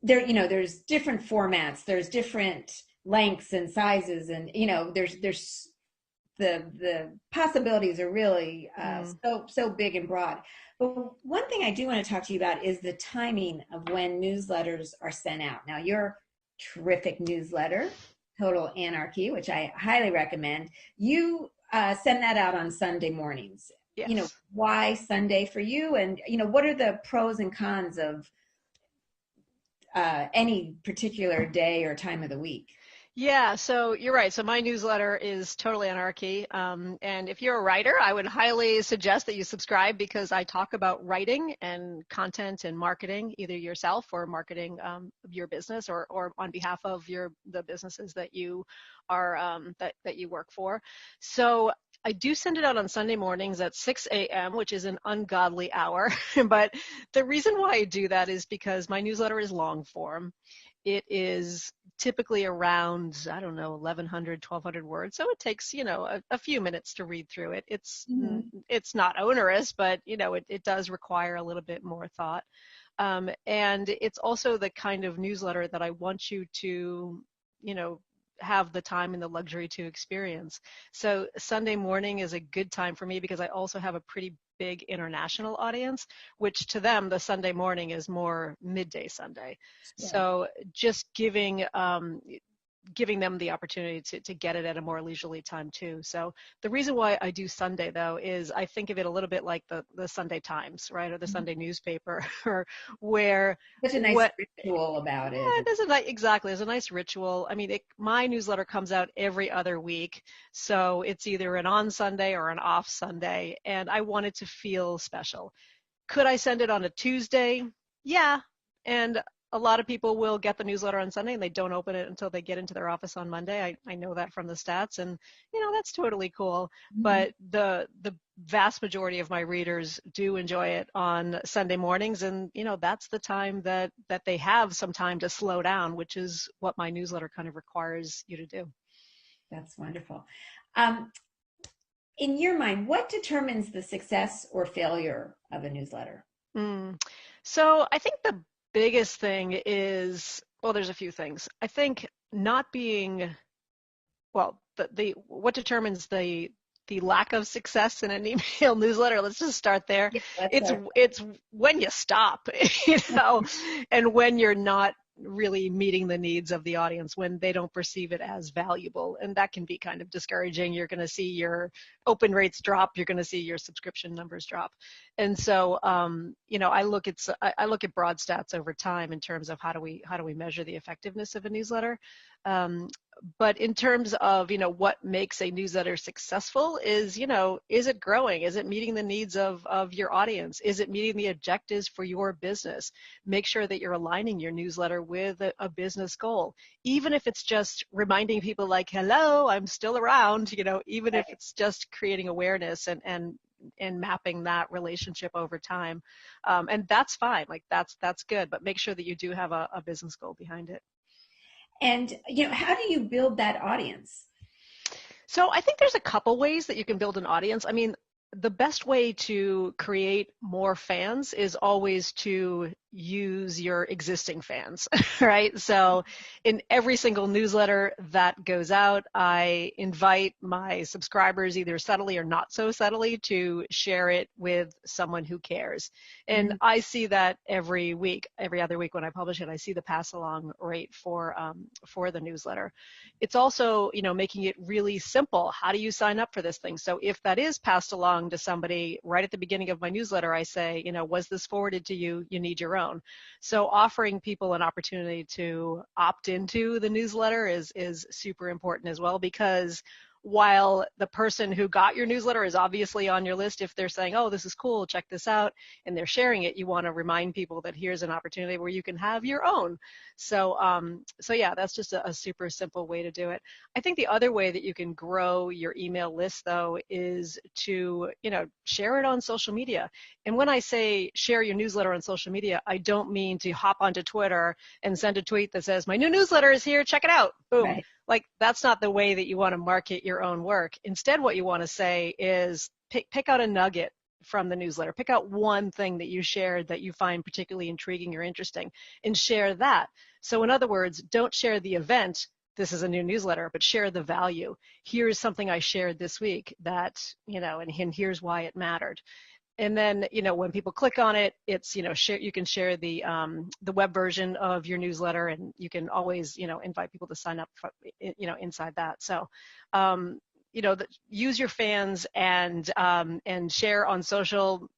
there's different formats, there's different lengths and sizes, and, there's the possibilities are really so big and broad. But one thing I do want to talk to you about is the timing of when newsletters are sent out. Now, your terrific newsletter, Total Anarchy, which I highly recommend, you send that out on Sunday mornings. Yes. Why Sunday for you? And, what are the pros and cons of any particular day or time of the week? Yeah, so you're right. So my newsletter is Totally Anarchy. And if you're a writer, I would highly suggest that you subscribe because I talk about writing and content and marketing, either yourself or marketing your business or on behalf of the businesses that you are that you work for. So I do send it out on Sunday mornings at 6 a.m., which is an ungodly hour. But the reason why I do that is because my newsletter is long form. It is typically around, I don't know, 1,100, 1,200 words. So it takes, a few minutes to read through it. It's not onerous, but, it does require a little bit more thought. And it's also the kind of newsletter that I want you to, have the time and the luxury to experience. So Sunday morning is a good time for me because I also have a pretty big international audience, which to them, the Sunday morning is more midday Sunday. Yeah. So just giving them the opportunity to get it at a more leisurely time too. So the reason why I do Sunday though is I think of it a little bit like the Sunday Times, right, or the Sunday newspaper, or where there's a nice ritual about it. Yeah, exactly. There's a nice ritual. I mean, my newsletter comes out every other week, so it's either an on Sunday or an off Sunday, and I want it to feel special. Could I send it on a Tuesday? Yeah, and a lot of people will get the newsletter on Sunday and they don't open it until they get into their office on Monday. I know that from the stats, and that's totally cool. But the vast majority of my readers do enjoy it on Sunday mornings, and that's the time that they have some time to slow down, which is what my newsletter kind of requires you to do. That's wonderful. In your mind, what determines the success or failure of a newsletter? So I think the biggest thing is, well, there's a few things. I think not being, well, what determines the lack of success in an email newsletter, let's just start there. Yeah, it's when you stop, and when you're not really meeting the needs of the audience, when they don't perceive it as valuable, and that can be kind of discouraging. You're going to see your open rates drop, you're going to see your subscription numbers drop. And so I look at broad stats over time in terms of how do we measure the effectiveness of a newsletter. But in terms of what makes a newsletter successful is it growing? Is it meeting the needs of your audience? Is it meeting the objectives for your business? Make sure that you're aligning your newsletter with a business goal, even if it's just reminding people like, hello, I'm still around, even if it's just creating awareness and mapping that relationship over time. And that's fine, like that's good, but make sure that you do have a business goal behind it. And, how do you build that audience? So I think there's a couple ways that you can build an audience. I mean, the best way to create more fans is always to use your existing fans, right? So in every single newsletter that goes out, I invite my subscribers, either subtly or not so subtly, to share it with someone who cares. And I see that every other week when I publish it, I see the pass along rate for the newsletter. It's also, making it really simple. How do you sign up for this thing? So if that is passed along to somebody right at the beginning of my newsletter, I say, was this forwarded to you? You need your own. So offering people an opportunity to opt into the newsletter is super important as well, because while the person who got your newsletter is obviously on your list, if they're saying, oh, this is cool, check this out, and they're sharing it, you want to remind people that here's an opportunity where you can have your own. So yeah, that's just a super simple way to do it. I think the other way that you can grow your email list, though, is to, share it on social media. And when I say share your newsletter on social media, I don't mean to hop onto Twitter and send a tweet that says, my new newsletter is here, check it out, boom. Right. Like, that's not the way that you want to market your own work. Instead, what you want to say is pick out a nugget from the newsletter. Pick out one thing that you shared that you find particularly intriguing or interesting, and share that. So in other words, don't share the event, this is a new newsletter, but share the value. Here's something I shared this week that, and here's why it mattered. And then, when people click on it, it's, you can share the web version of your newsletter, and you can always, invite people to sign up for, inside that. So, use your fans and share on social,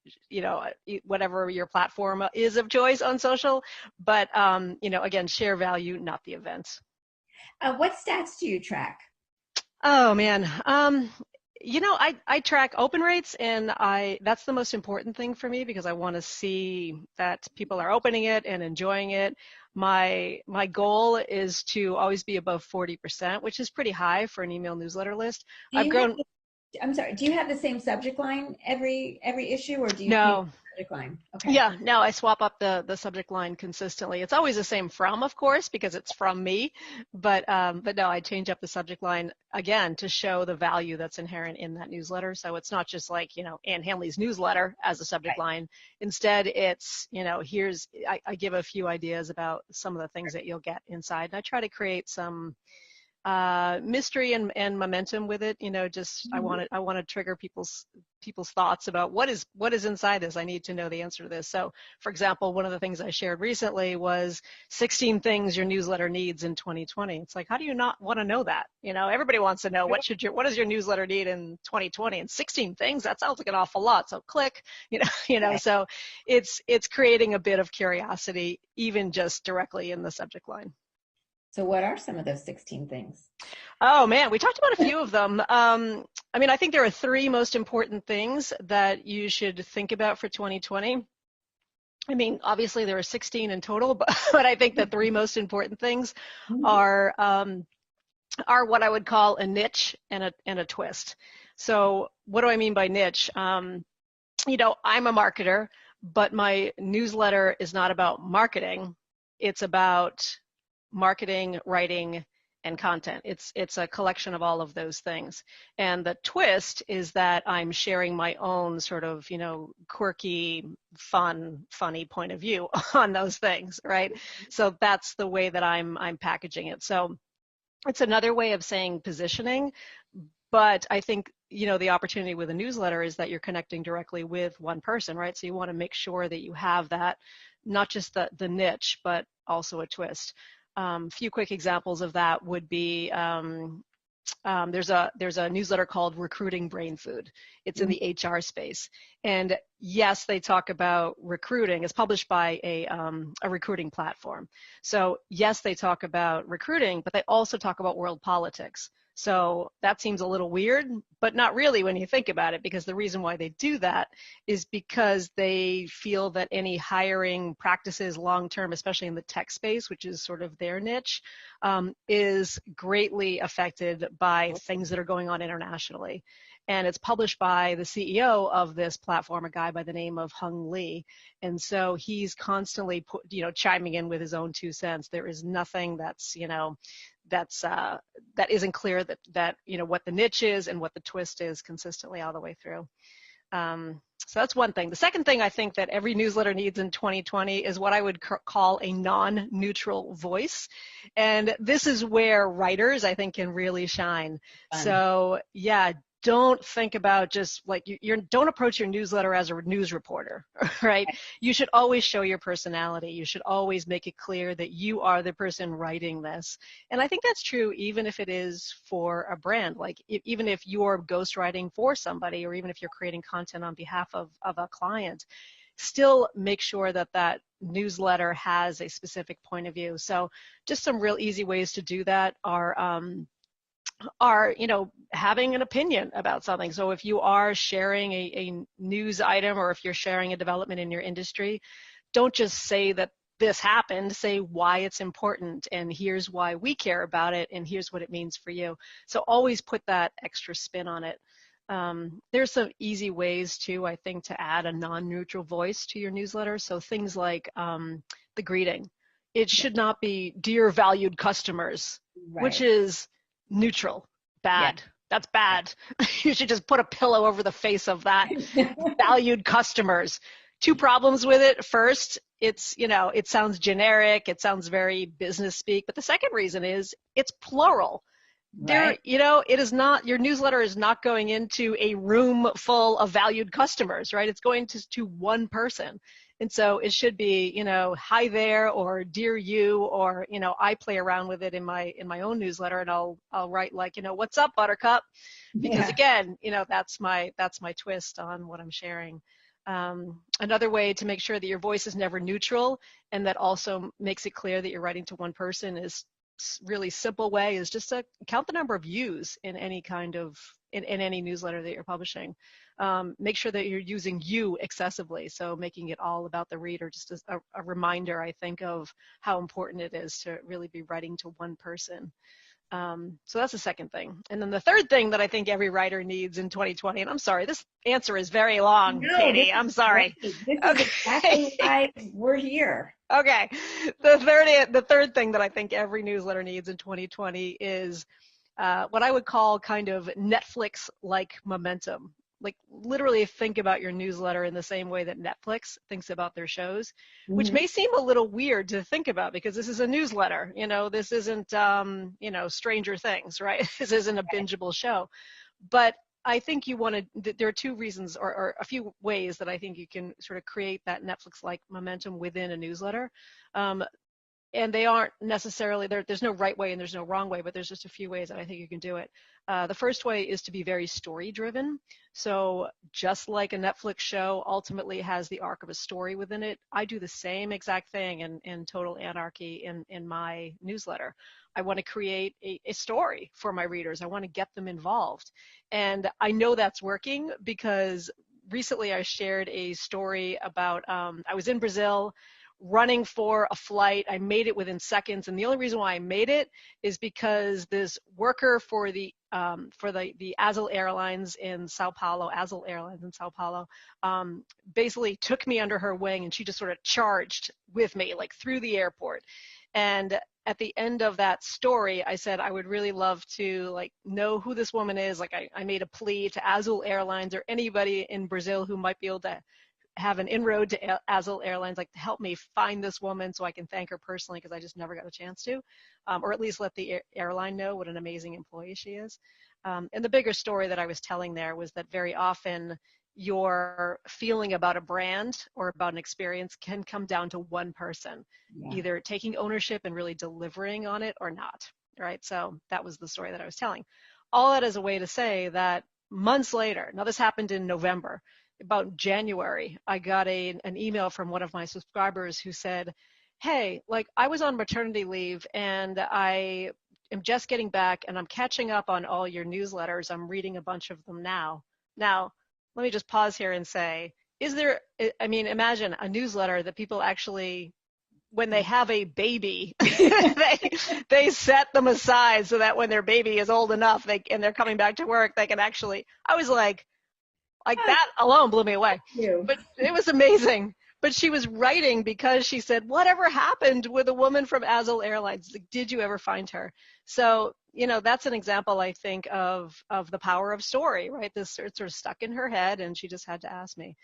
whatever your platform is of choice on social. But, again, share value, not the events. What stats do you track? Oh, man. I track open rates, and that's the most important thing for me, because I want to see that people are opening it and enjoying it. My goal is to always be above 40%, which is pretty high for an email newsletter list. I'm sorry, do you have the same subject line every issue, or do you change No. the subject line? Okay. Yeah, no, I swap up the subject line consistently. It's always the same from, of course, because it's from me, but no, I change up the subject line again to show the value that's inherent in that newsletter. So it's not just like, Ann Hanley's newsletter as a subject line. Instead, it's, I give a few ideas about some of the things that you'll get inside, and I try to create some mystery and momentum with it. I want to trigger people's thoughts about what is inside this. I need to know the answer to this. So, for example, one of the things I shared recently was 16 things your newsletter needs in 2020. It's like, how do you not want to know that? Everybody wants to know what does your newsletter need in 2020, and 16 things, that sounds like an awful lot. So click, so it's creating a bit of curiosity, even just directly in the subject line. So what are some of those 16 things? Oh man, we talked about a few of them. I think there are 3 most important things that you should think about for 2020. Obviously there are 16 in total, but I think the 3 most important things are what I would call a niche and a twist. So what do I mean by niche? I'm a marketer, but my newsletter is not about marketing. It's about marketing, writing, and content. It's a collection of all of those things. And the twist is that I'm sharing my own sort of, quirky, funny point of view on those things, right? So that's the way that I'm packaging it. So it's another way of saying positioning, but I think, the opportunity with a newsletter is that you're connecting directly with one person, right? So you want to make sure that you have that, not just the niche, but also a twist. Few quick examples of that would be there's a newsletter called Recruiting Brain Food. It's in the HR space, and yes, they talk about recruiting. It's published by a recruiting platform. So yes, they talk about recruiting, but they also talk about world politics. So that seems a little weird, but not really when you think about it, because the reason why they do that is because they feel that any hiring practices long-term, especially in the tech space, which is sort of their niche, is greatly affected by things that are going on internationally. And it's published by the CEO of this platform, a guy by the name of Hung Lee. And so he's constantly chiming in with his own 2 cents. There is nothing that's, that isn't clear that what the niche is and what the twist is consistently all the way through. So that's one thing. The second thing I think that every newsletter needs in 2020 is what I would call a non-neutral voice. And this is where writers, I think, can really shine. Fun. So yeah, don't think about just like don't approach your newsletter as a news reporter, right? You should always show your personality. You should always make it clear that you are the person writing this. And I think that's true even if it is for a brand, like even if you're ghostwriting for somebody, or even if you're creating content on behalf of a client, still make sure that that newsletter has a specific point of view. So just some real easy ways to do that are having an opinion about something. So if you are sharing a news item, or if you're sharing a development in your industry, don't just say that this happened, say why it's important, and here's why we care about it, and here's what it means for you. So always put that extra spin on it. There's some easy ways too, I think, to add a non-neutral voice to your newsletter. So things like the greeting. It should not be "Dear valued customers," right, which is neutral, bad. Yeah. That's bad. You should just put a pillow over the face of that. Valued customers. 2 problems with it. First, it sounds generic. It sounds very business speak. But the second reason is it's plural. Right. It is not, your newsletter is not going into a room full of valued customers, right? It's going to one person. And so it should be, hi there, or dear you, or, I play around with it in my own newsletter, and I'll write like, what's up, Buttercup? Because again, that's my twist on what I'm sharing. Another way to make sure that your voice is never neutral, and that also makes it clear that you're writing to one person, is really simple way is just to count the number of yous in any kind of in any newsletter that you're publishing. Make sure that you're using you excessively, so making it all about the reader, just as a reminder, I think, of how important it is to really be writing to one person. So that's the second thing. And then the third thing that I think every writer needs in 2020, and I'm sorry, this answer is very long, No, Katie. I'm sorry. great. This is Okay. exactly why we're here. Okay. The third thing that I think every newsletter needs in 2020 is what I would call kind of Netflix-like momentum. Like literally think about your newsletter in the same way that Netflix thinks about their shows, which may seem a little weird to think about because this is a newsletter. This isn't, Stranger Things, right? This isn't a bingeable show. But I think you want to, there are two reasons or a few ways that I think you can sort of create that Netflix-like momentum within a newsletter. And they aren't necessarily, there's no right way and there's no wrong way, but there's just a few ways that I think you can do it. The first way is to be very story driven. So just like a Netflix show ultimately has the arc of a story within it, I do the same exact thing in Total Anarchy in my newsletter. I want to create a story for my readers. I want to get them involved. And I know that's working because recently I shared a story about, I was in Brazil running for a flight. I made it within seconds, and the only reason why I made it is because this worker for the Azul Airlines in Sao Paulo, basically took me under her wing, and she just sort of charged with me like through the airport. And at the end of that story, I said I would really love to know who this woman is. I made a plea to Azul Airlines or anybody in Brazil who might be able to have an inroad to Azul Airlines, to help me find this woman so I can thank her personally because I just never got a chance to, or at least let the airline know what an amazing employee she is. And the bigger story that I was telling there was that very often your feeling about a brand or about an experience can come down to one person, either taking ownership and really delivering on it or not, right? So that was the story that I was telling. All that is a way to say that months later, now this happened in November, about January, I got an email from one of my subscribers who said, hey, I was on maternity leave and I am just getting back and I'm catching up on all your newsletters. I'm reading a bunch of them now. Now, let me just pause here and say, imagine a newsletter that people actually, when they have a baby, they set them aside so that when their baby is old enough and they're coming back to work, they can actually, I was like that alone blew me away. But it was amazing. But she was writing because she said, whatever happened with a woman from Azul Airlines? Did you ever find her? So, that's an example, I think, of the power of story, right? This sort of stuck in her head and she just had to ask me.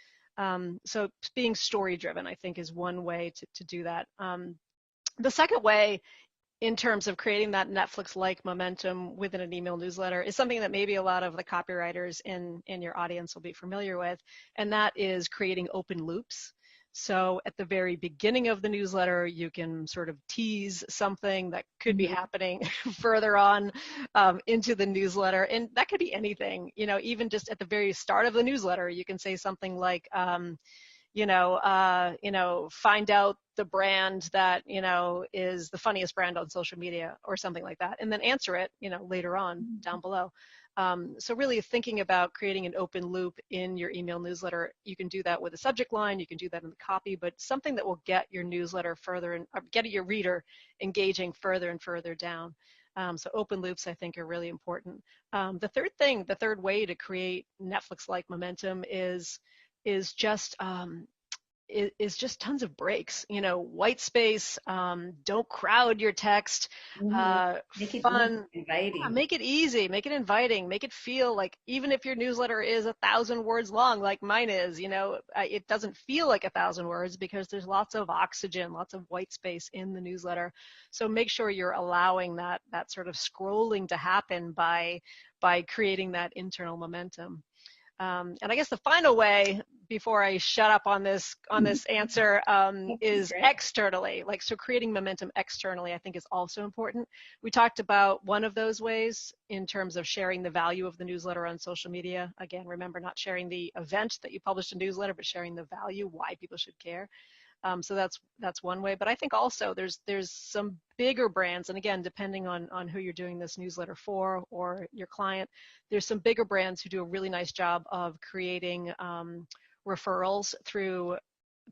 So being story driven, I think, is one way to do that. The second way, in terms of creating that Netflix-like momentum within an email newsletter, is something that maybe a lot of the copywriters in your audience will be familiar with, and that is creating open loops. So at the very beginning of the newsletter, you can sort of tease something that could be happening further on into the newsletter, and that could be anything. Even just at the very start of the newsletter, you can say something like, find out the brand that, is the funniest brand on social media or something like that, and then answer it, later on down below. So really thinking about creating an open loop in your email newsletter. You can do that with a subject line, you can do that in the copy, but something that will get your newsletter further and get your reader engaging further and further down. So open loops, I think, are really important. The third way to create Netflix-like momentum is just tons of breaks, white space, don't crowd your text, Make it fun, inviting. make it easy, make it inviting, make it feel like even if your newsletter is 1,000 words long, like mine is, it doesn't feel like 1,000 words because there's lots of oxygen, lots of white space in the newsletter. So make sure you're allowing that sort of scrolling to happen by creating that internal momentum. And I guess the final way, before I shut up on this answer, is externally. So creating momentum externally, I think, is also important. We talked about one of those ways in terms of sharing the value of the newsletter on social media. Again, remember, not sharing the event that you published in the newsletter, but sharing the value, why people should care. So that's one way. But I think also there's some bigger brands, and again, depending on who you're doing this newsletter for or your client, there's some bigger brands who do a really nice job of creating referrals through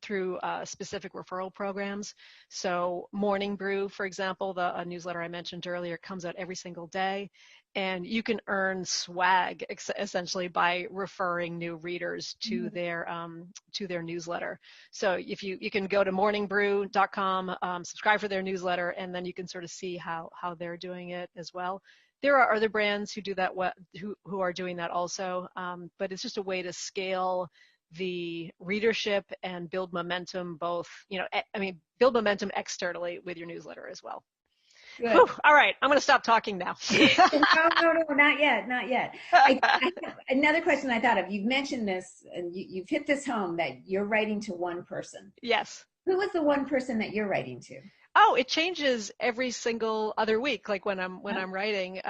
through specific referral programs. So Morning Brew, for example, a newsletter I mentioned earlier, comes out every single day, and you can earn swag essentially by referring new readers to their newsletter. So if you can go to morningbrew.com, subscribe for their newsletter, and then you can sort of see how they're doing it as well. There are other brands who do that, who are doing that also, but it's just a way to scale the readership and build momentum both, build momentum externally with your newsletter as well. Good. Whew, all right, I'm going to stop talking now. No, not yet, not yet. I have another question I thought of. You've mentioned this, and you've hit this home, that you're writing to one person. Yes. Who is the one person that you're writing to? Oh, it changes every single other week, like when I'm writing,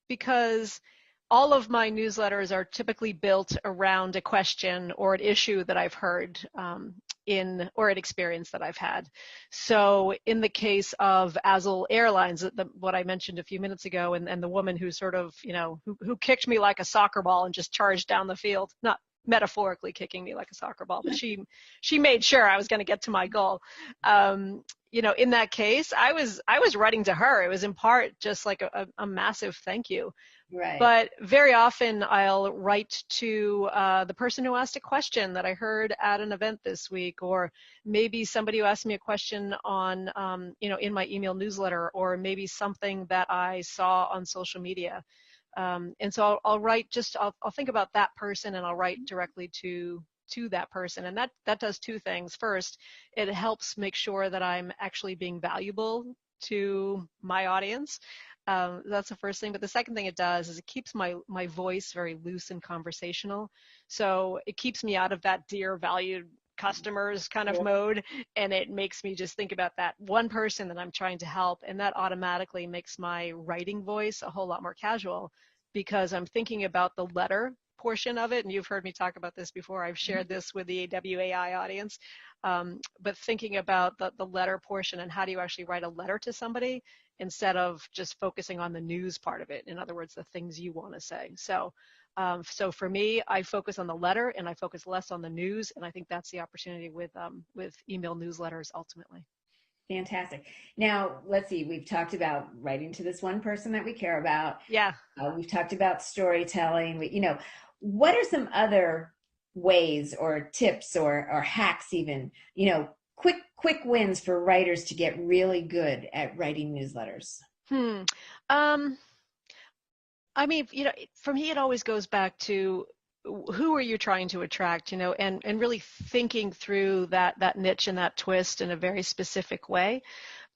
because all of my newsletters are typically built around a question or an issue that I've heard or an experience that I've had. So in the case of Azul Airlines, what I mentioned a few minutes ago, and the woman who sort of, who kicked me like a soccer ball and just charged down the field, not metaphorically kicking me like a soccer ball, but she made sure I was going to get to my goal. In that case, I was writing to her. It was in part just like a massive thank you. Right. But very often I'll write to the person who asked a question that I heard at an event this week, or maybe somebody who asked me a question on, in my email newsletter, or maybe something that I saw on social media. And so I'll write I'll think about that person, and I'll write directly to that person. And that does two things. First, it helps make sure that I'm actually being valuable to my audience. That's the first thing. But the second thing it does is it keeps my voice very loose and conversational. So it keeps me out of that dear valued customers kind of mode, and it makes me just think about that one person that I'm trying to help, and that automatically makes my writing voice a whole lot more casual, because I'm thinking about the letter portion of it. And you've heard me talk about this before. I've shared this with the AWAI audience, but thinking about the letter portion, and how do you actually write a letter to somebody instead of just focusing on the news part of it. In other words, the things you want to say. So for me, I focus on the letter, and I focus less on the news, and I think that's the opportunity with email newsletters ultimately. Fantastic. Now, let's see, we've talked about writing to this one person that we care about. Yeah. We've talked about storytelling. What are some other ways or tips or hacks even, quick wins for writers to get really good at writing newsletters? For me, it always goes back to who are you trying to attract, and really thinking through that niche and that twist in a very specific way.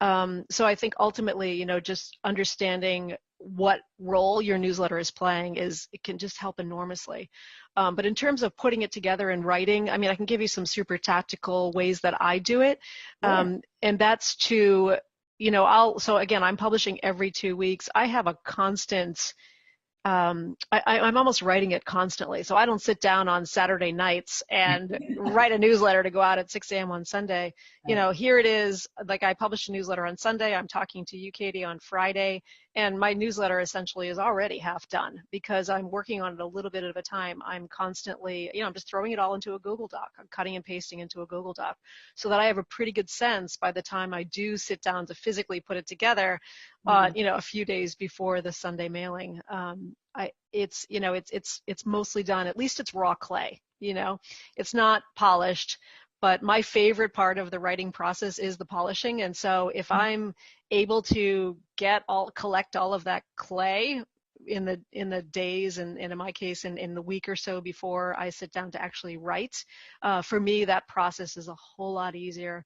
So I think ultimately, just understanding what role your newsletter is playing it can just help enormously. But in terms of putting it together in writing, I can give you some super tactical ways that I do it. And that's to, so again, I'm publishing every 2 weeks. I have a constant, I'm almost writing it constantly. So I don't sit down on Saturday nights and write a newsletter to go out at 6 a.m. on Sunday. Here it is, like I published a newsletter on Sunday. I'm talking to you, Katie, on Friday. And my newsletter essentially is already half done because I'm working on it a little bit at a time. I'm constantly, I'm just throwing it all into a Google Doc. I'm cutting and pasting into a Google Doc so that I have a pretty good sense by the time I do sit down to physically put it together, a few days before the Sunday mailing. It's mostly done. At least it's raw clay, it's not polished. But my favorite part of the writing process is the polishing. And so if I'm able to collect all of that clay in the days, and in my case, in the week or so before I sit down to actually write, for me, that process is a whole lot easier.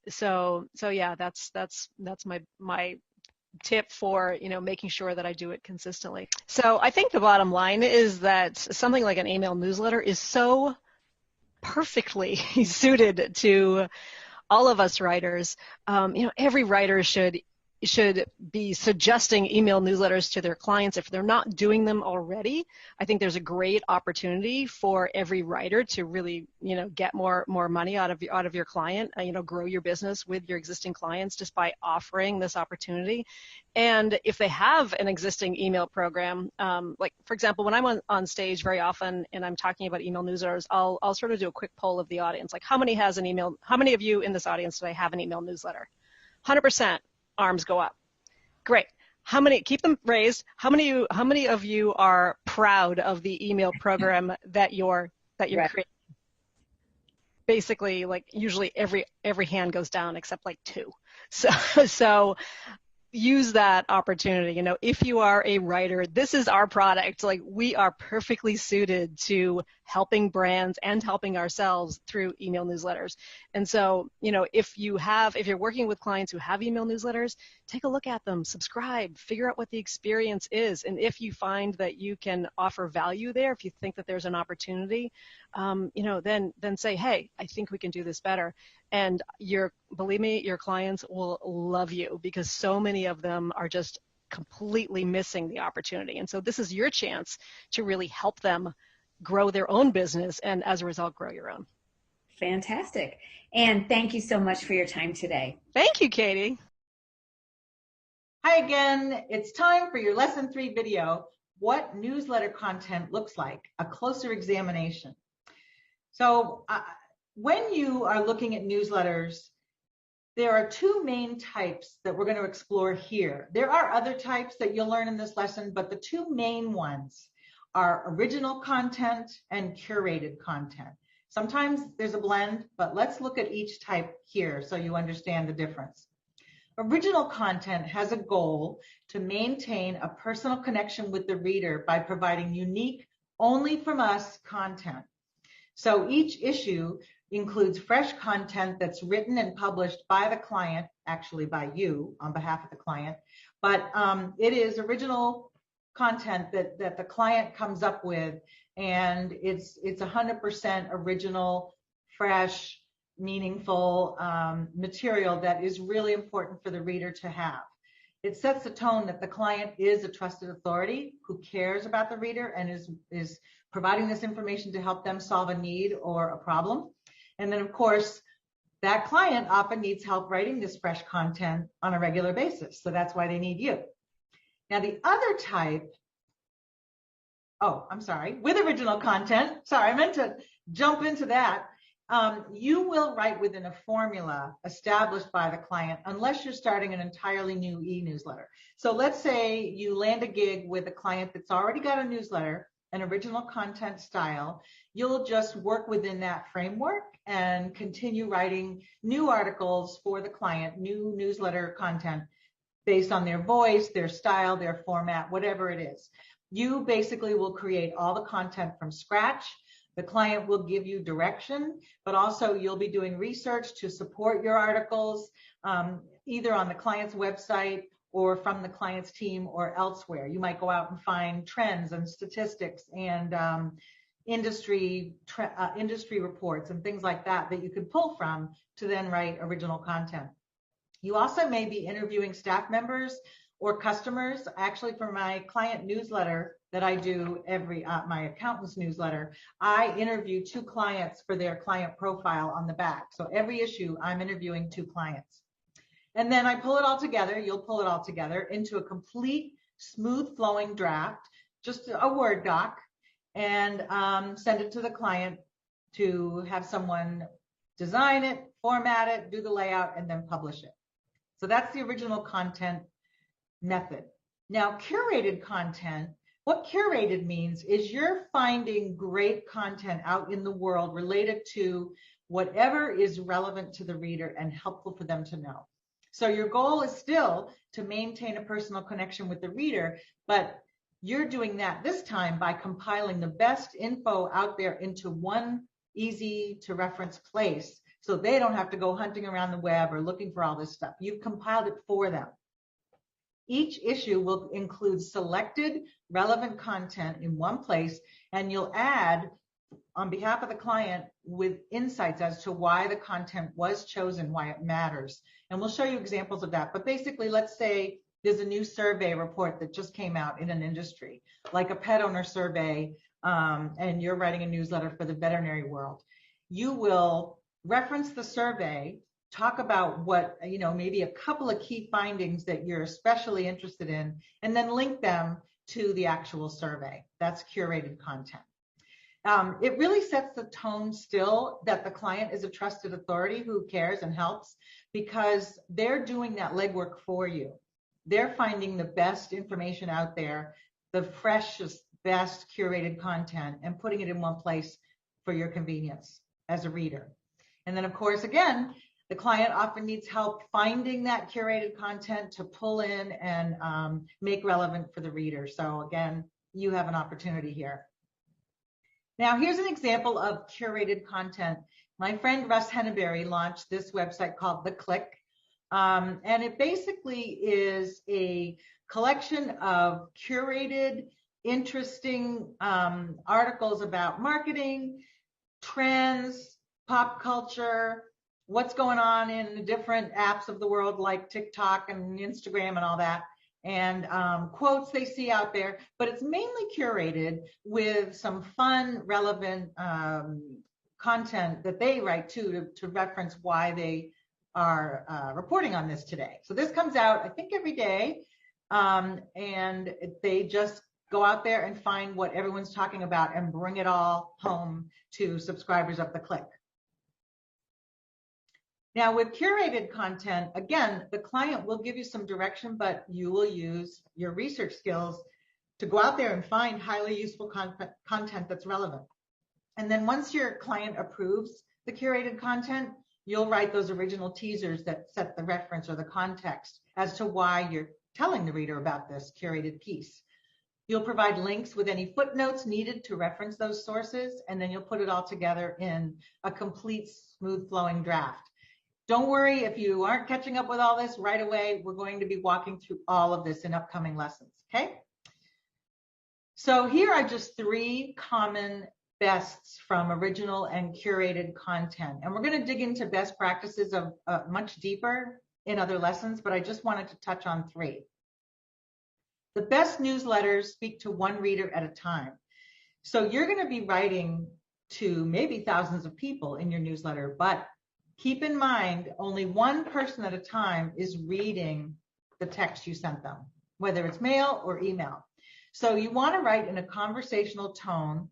So yeah, that's my tip for making sure that I do it consistently. So I think the bottom line is that something like an email newsletter is so perfectly suited to all of us writers. Every writer should should be suggesting email newsletters to their clients if they're not doing them already. I think there's a great opportunity for every writer to really, get more money out of your client, grow your business with your existing clients just by offering this opportunity. And if they have an existing email program, like for example, when I'm on stage very often and I'm talking about email newsletters, I'll sort of do a quick poll of the audience, like how many of you in this audience today have an email newsletter? 100%. Arms go up. Great. How many? Keep them raised. How many of you are proud of the email program that you're creating? Basically, like usually every hand goes down except like 2. So use that opportunity. If you are a writer, this is our product. Like, we are perfectly suited to helping brands and helping ourselves through email newsletters. And so, if you're working with clients who have email newsletters, take a look at them, subscribe, figure out what the experience is. And if you find that you can offer value there, if you think that there's an opportunity, then say, hey, I think we can do this better. And believe me, your clients will love you, because so many of them are just completely missing the opportunity. And so this is your chance to really help them grow their own business and as a result, grow your own. Fantastic. And thank you so much for your time today. Thank you, Katie. Hi again. It's time for your lesson 3 video, What Newsletter Content Looks Like, a closer examination. So when you are looking at newsletters, there are 2 main types that we're going to explore here. There are other types that you'll learn in this lesson, but the 2 main ones are original content and curated content. Sometimes there's a blend, but let's look at each type here so you understand the difference. Original content has a goal to maintain a personal connection with the reader by providing unique, only from us content. So each issue includes fresh content that's written and published by the client, actually by you on behalf of the client, but it is original content that the client comes up with, and it's 100% original, fresh, meaningful material that is really important for the reader to have. It sets the tone that the client is a trusted authority who cares about the reader and is providing this information to help them solve a need or a problem. And then, of course, that client often needs help writing this fresh content on a regular basis. So that's why they need you. Now, the other type, with original content, I meant to jump into that. You will write within a formula established by the client unless you're starting an entirely new e-newsletter. So let's say you land a gig with a client that's already got a newsletter, an original content style. You'll just work within that framework and continue writing new articles for the client, new newsletter content based on their voice, their style, their format, whatever it is. You basically will create all the content from scratch. The client will give you direction, but also you'll be doing research to support your articles, either on the client's website or from the client's team or elsewhere. You might go out and find trends and statistics and industry reports and things like that you can pull from to then write original content. You also may be interviewing staff members or customers. Actually, for my client newsletter that I do my accountant's newsletter, I interview 2 clients for their client profile on the back. So every issue, I'm interviewing 2 clients. And then I pull it all together, you'll pull it all together into a complete, smooth flowing draft, just a Word doc, and send it to the client to have someone design it, format it, do the layout, and then publish it. So that's the original content method. Now, curated content, what curated means is you're finding great content out in the world related to whatever is relevant to the reader and helpful for them to know. So your goal is still to maintain a personal connection with the reader, but you're doing that this time by compiling the best info out there into one easy to reference place, so they don't have to go hunting around the web or looking for all this stuff. You've compiled it for them. Each issue will include selected relevant content in one place, and you'll add on behalf of the client with insights as to why the content was chosen, why it matters. And we'll show you examples of that. But basically, let's say there's a new survey report that just came out in an industry, like a pet owner survey, and you're writing a newsletter for the veterinary world. You will reference the survey, talk about what, maybe a couple of key findings that you're especially interested in, and then link them to the actual survey. That's curated content. It really sets the tone still that the client is a trusted authority who cares and helps, because they're doing that legwork for you. They're finding the best information out there, the freshest, best curated content, and putting it in one place for your convenience as a reader. And then, of course, again, the client often needs help finding that curated content to pull in and make relevant for the reader. So again, you have an opportunity here. Now, here's an example of curated content. My friend Russ Henneberry launched this website called The Click. And it basically is a collection of curated, interesting articles about marketing, trends, pop culture, what's going on in the different apps of the world like TikTok and Instagram and all that, and quotes they see out there. But it's mainly curated with some fun, relevant content that they write to reference why they are reporting on this today. So this comes out, I think, every day, and they just go out there and find what everyone's talking about and bring it all home to subscribers of The Click. Now, with curated content, again, the client will give you some direction, but you will use your research skills to go out there and find highly useful content that's relevant. And then once your client approves the curated content, you'll write those original teasers that set the reference or the context as to why you're telling the reader about this curated piece. You'll provide links with any footnotes needed to reference those sources, and then you'll put it all together in a complete, smooth-flowing draft. Don't worry if you aren't catching up with all this right away. We're going to be walking through all of this in upcoming lessons, okay? So here are just 3 common bests from original and curated content. And we're going to dig into best practices of much deeper in other lessons, but I just wanted to touch on 3. The best newsletters speak to one reader at a time. So you're going to be writing to maybe thousands of people in your newsletter, but keep in mind, only one person at a time is reading the text you sent them, whether it's mail or email. So you want to write in a conversational tone.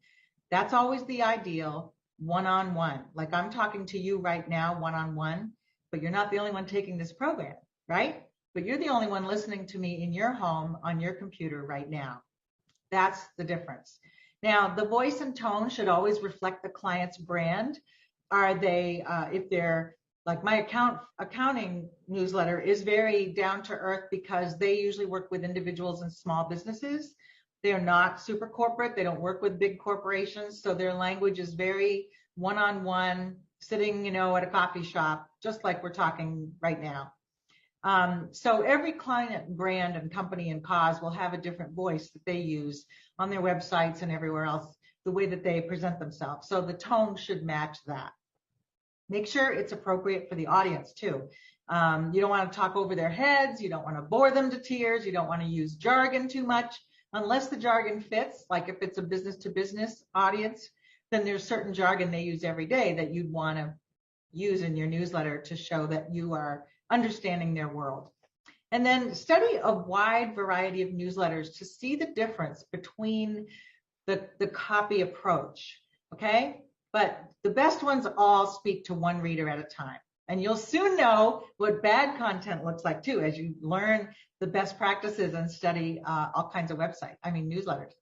That's always the ideal, one-on-one. Like I'm talking to you right now, one-on-one, but you're not the only one taking this program, right? But you're the only one listening to me in your home on your computer right now. That's the difference. Now, the voice and tone should always reflect the client's brand. Are they, if they're like my accounting newsletter is very down to earth because they usually work with individuals and small businesses. They're not super corporate. They don't work with big corporations. So their language is very one-on-one, sitting, at a coffee shop, just like we're talking right now. So every client, brand, and company and cause will have a different voice that they use on their websites and everywhere else, the way that they present themselves. So the tone should match that. Make sure it's appropriate for the audience too. You don't want to talk over their heads. You don't want to bore them to tears. You don't want to use jargon too much unless the jargon fits. Like if it's a business to business audience, then there's certain jargon they use every day that you'd want to use in your newsletter to show that you are understanding their world. And then study a wide variety of newsletters to see the difference between the copy approach, okay? But the best ones all speak to one reader at a time. And you'll soon know what bad content looks like too, as you learn the best practices and study all kinds of newsletters.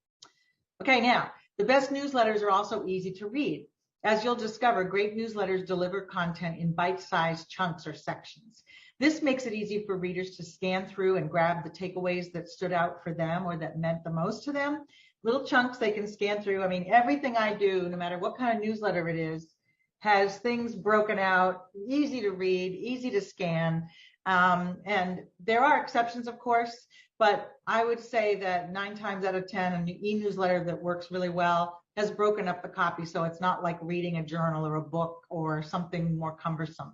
Okay, now, the best newsletters are also easy to read. As you'll discover, great newsletters deliver content in bite-sized chunks or sections. This makes it easy for readers to scan through and grab the takeaways that stood out for them or that meant the most to them. Little chunks they can scan through. Everything I do, no matter what kind of newsletter it is, has things broken out, easy to read, easy to scan. And there are exceptions, of course, but I would say that 9 times out of 10, an e-newsletter that works really well has broken up the copy so it's not like reading a journal or a book or something more cumbersome.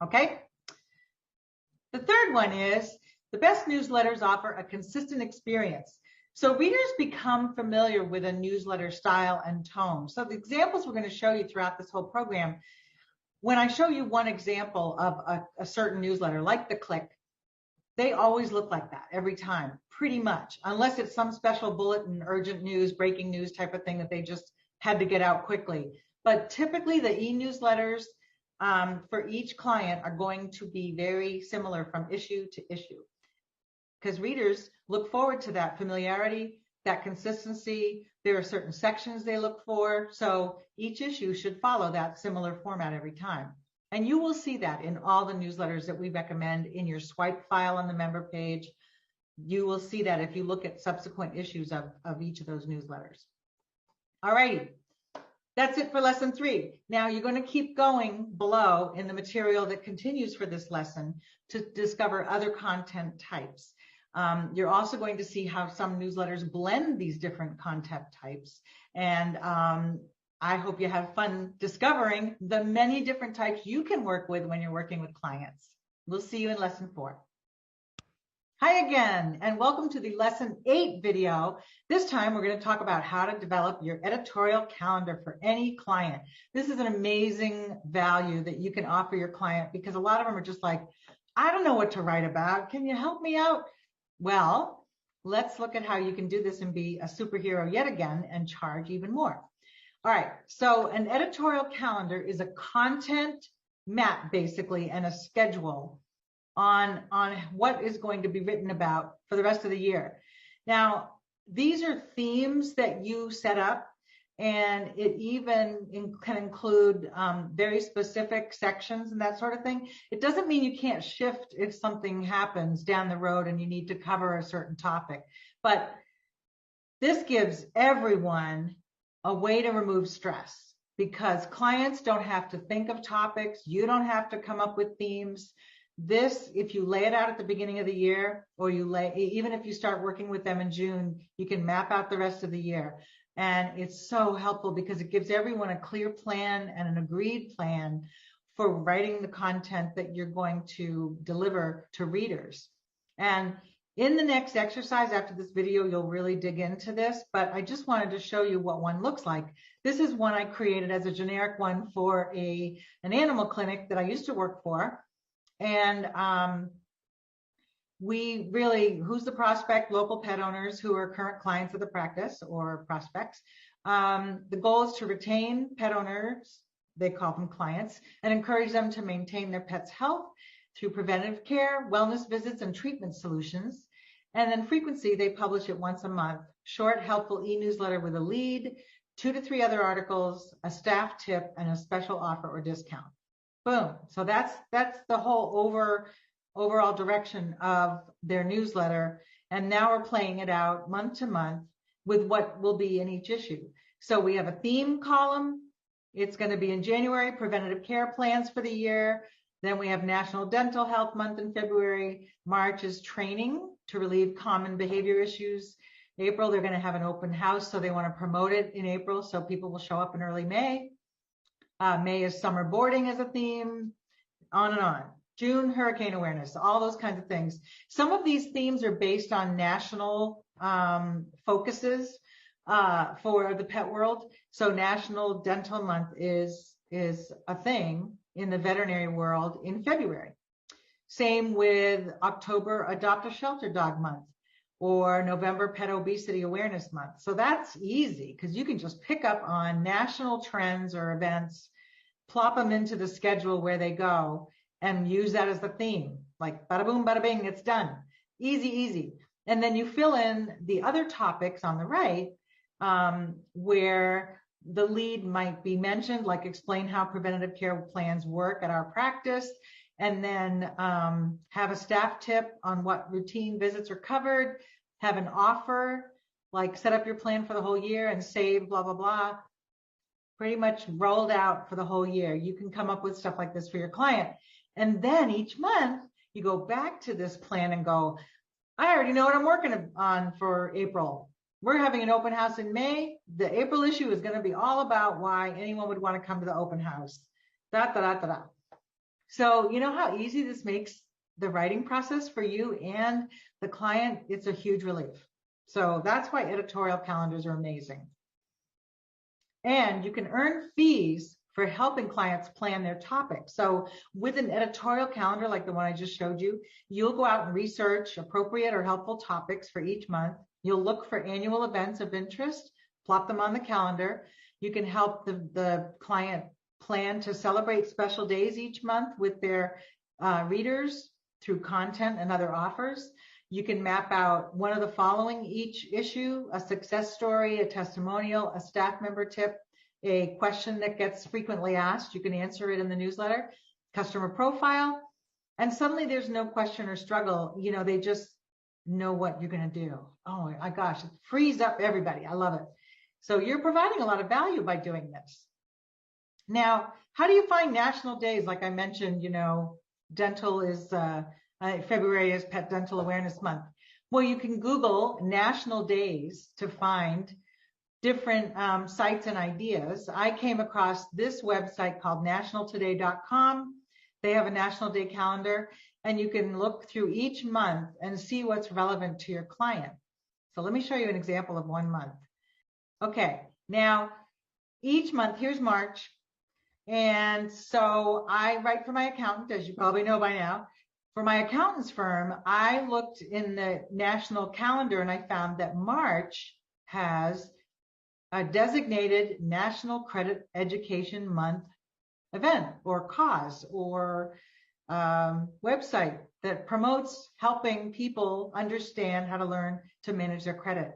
Okay? The third one is the best newsletters offer a consistent experience. So readers become familiar with a newsletter style and tone. So the examples we're going to show you throughout this whole program, when I show you one example of a certain newsletter, like the Click, they always look like that every time, pretty much, unless it's some special bulletin, urgent news, breaking news type of thing that they just had to get out quickly. But typically the e-newsletters for each client are going to be very similar from issue to issue, because readers look forward to that familiarity, that consistency. There are certain sections they look for, so each issue should follow that similar format every time. And you will see that in all the newsletters that we recommend in your swipe file on the member page. You will see that if you look at subsequent issues of each of those newsletters. All righty, that's it for lesson 3. Now you're going to keep going below in the material that continues for this lesson to discover other content types. You're also going to see how some newsletters blend these different content types. And I hope you have fun discovering the many different types you can work with when you're working with clients. We'll see you in lesson 4. Hi again, and welcome to the lesson 8 video. This time we're going to talk about how to develop your editorial calendar for any client. This is an amazing value that you can offer your client, because a lot of them are just like, I don't know what to write about. Can you help me out? Well, let's look at how you can do this and be a superhero yet again and charge even more. All right, so an editorial calendar is a content map basically and a schedule on what is going to be written about for the rest of the year. Now, these are themes that you set up, and it even can include very specific sections and that sort of thing. It doesn't mean you can't shift if something happens down the road and you need to cover a certain topic, but this gives everyone a way to remove stress, because clients don't have to think of topics. You don't have to come up with themes. This, if you lay it out at the beginning of the year, or even if you start working with them in June, you can map out the rest of the year. And it's so helpful because it gives everyone a clear plan and an agreed plan for writing the content that you're going to deliver to readers. And in the next exercise after this video, you'll really dig into this, but I just wanted to show you what one looks like. This is one I created as a generic one for an animal clinic that I used to work for. And we really, who's the prospect? Local pet owners who are current clients of the practice or prospects. The goal is to retain pet owners, they call them clients, and encourage them to maintain their pet's health through preventative care, wellness visits, and treatment solutions. And then frequency, they publish it once a month. Short, helpful e-newsletter with a lead, 2 to 3 other articles, a staff tip, and a special offer or discount. Boom. So that's the whole overall direction of their newsletter. And now we're playing it out month to month with what will be in each issue. So we have a theme column. It's going to be in January, preventative care plans for the year. Then we have National Dental Health Month in February. March is training to relieve common behavior issues. April, they're going to have an open house, so they want to promote it in April, so people will show up in early May. May is summer boarding as a theme, on and on. June, hurricane awareness, all those kinds of things. Some of these themes are based on national focuses for the pet world. So National Dental Month is a thing in the veterinary world in February. Same with October, Adopt a Shelter Dog Month, or November, Pet Obesity Awareness Month. So that's easy because you can just pick up on national trends or events, plop them into the schedule where they go, and use that as the theme. Like bada boom, bada bing, it's done. Easy, easy. And then you fill in the other topics on the right where the lead might be mentioned, like explain how preventative care plans work at our practice, and then have a staff tip on what routine visits are covered, have an offer, like set up your plan for the whole year and save blah, blah, blah. Pretty much rolled out for the whole year. You can come up with stuff like this for your client. And then each month you go back to this plan and go, I already know what I'm working on for April. we're having an open house in May. The April issue is going to be all about why anyone would want to come to the open house. Da, da, da, da, da. So you know how easy this makes the writing process for you and the client? It's a huge relief. So that's why editorial calendars are amazing. And you can earn fees for helping clients plan their topics. So with an editorial calendar like the one I just showed you, you'll go out and research appropriate or helpful topics for each month. You'll look for annual events of interest, plop them on the calendar. You can help the client plan to celebrate special days each month with their readers through content and other offers. You can map out one of the following each issue: a success story, a testimonial, a staff member tip, a question that gets frequently asked. You can answer it in the newsletter, customer profile, and suddenly there's no question or struggle. You know, they just know what you're going to do. Oh my gosh, it frees up everybody. I love it. So you're providing a lot of value by doing this. Now, how do you find national days? Like I mentioned, you know, dental is, February is Pet Dental Awareness Month. Well, you can Google national days to find different sites and ideas. I came across this website called nationaltoday.com. They have a National Day calendar, and you can look through each month and see what's relevant to your client. So let me show you an example of one month. Okay, now each month, here's March. And so I write for my accountant, as you probably know by now. For my accountant's firm, I looked in the national calendar and I found that March has a designated National Credit Education Month event or cause or website that promotes helping people understand how to learn to manage their credit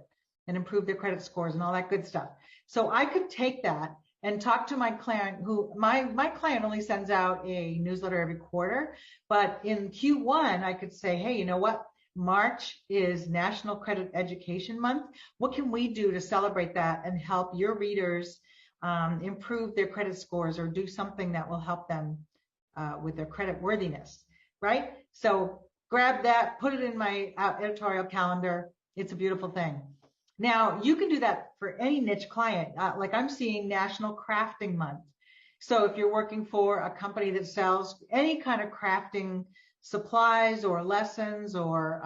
and improve their credit scores and all that good stuff. So I could take that and talk to my client, who my client only sends out a newsletter every quarter, but in Q1 I could say, hey, you know what? March is National Credit Education Month. What can we do to celebrate that and help your readers improve their credit scores or do something that will help them with their credit worthiness, right? So grab that, put it in my editorial calendar. It's a beautiful thing. Now, you can do that for any niche client. Like I'm seeing National Crafting Month. So if you're working for a company that sells any kind of crafting supplies or lessons, or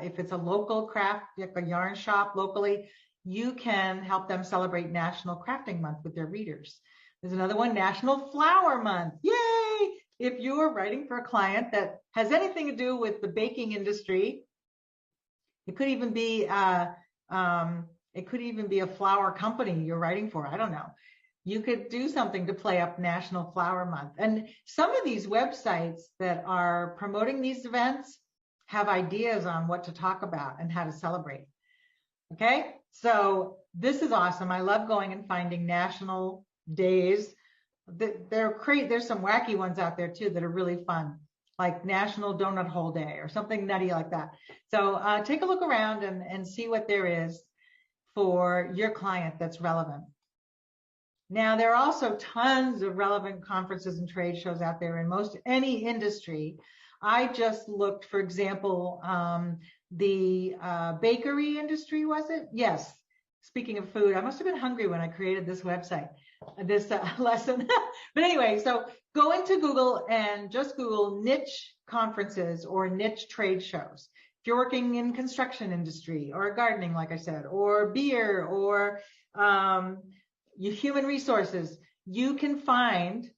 if it's a local craft, like a yarn shop locally, you can help them celebrate National Crafting Month with their readers. There's another one, National Flower Month. Yay! If you're writing for a client that has anything to do with the baking industry, it could even be a flower company you're writing for. I don't know. You could do something to play up National Flower Month. And some of these websites that are promoting these events have ideas on what to talk about and how to celebrate. Okay, so this is awesome. I love going and finding national days. There's some wacky ones out there too that are really fun, like National Donut Hole Day or something nutty like that. So take a look around and see what there is for your client that's relevant. Now, there are also tons of relevant conferences and trade shows out there in most any industry. I just looked, for example, the bakery industry, was it? Yes. Speaking of food, I must have been hungry when I created this website, this lesson. But anyway, so go into Google and just Google niche conferences or niche trade shows. If you're working in construction industry or gardening, like I said, or beer or human resources, you can find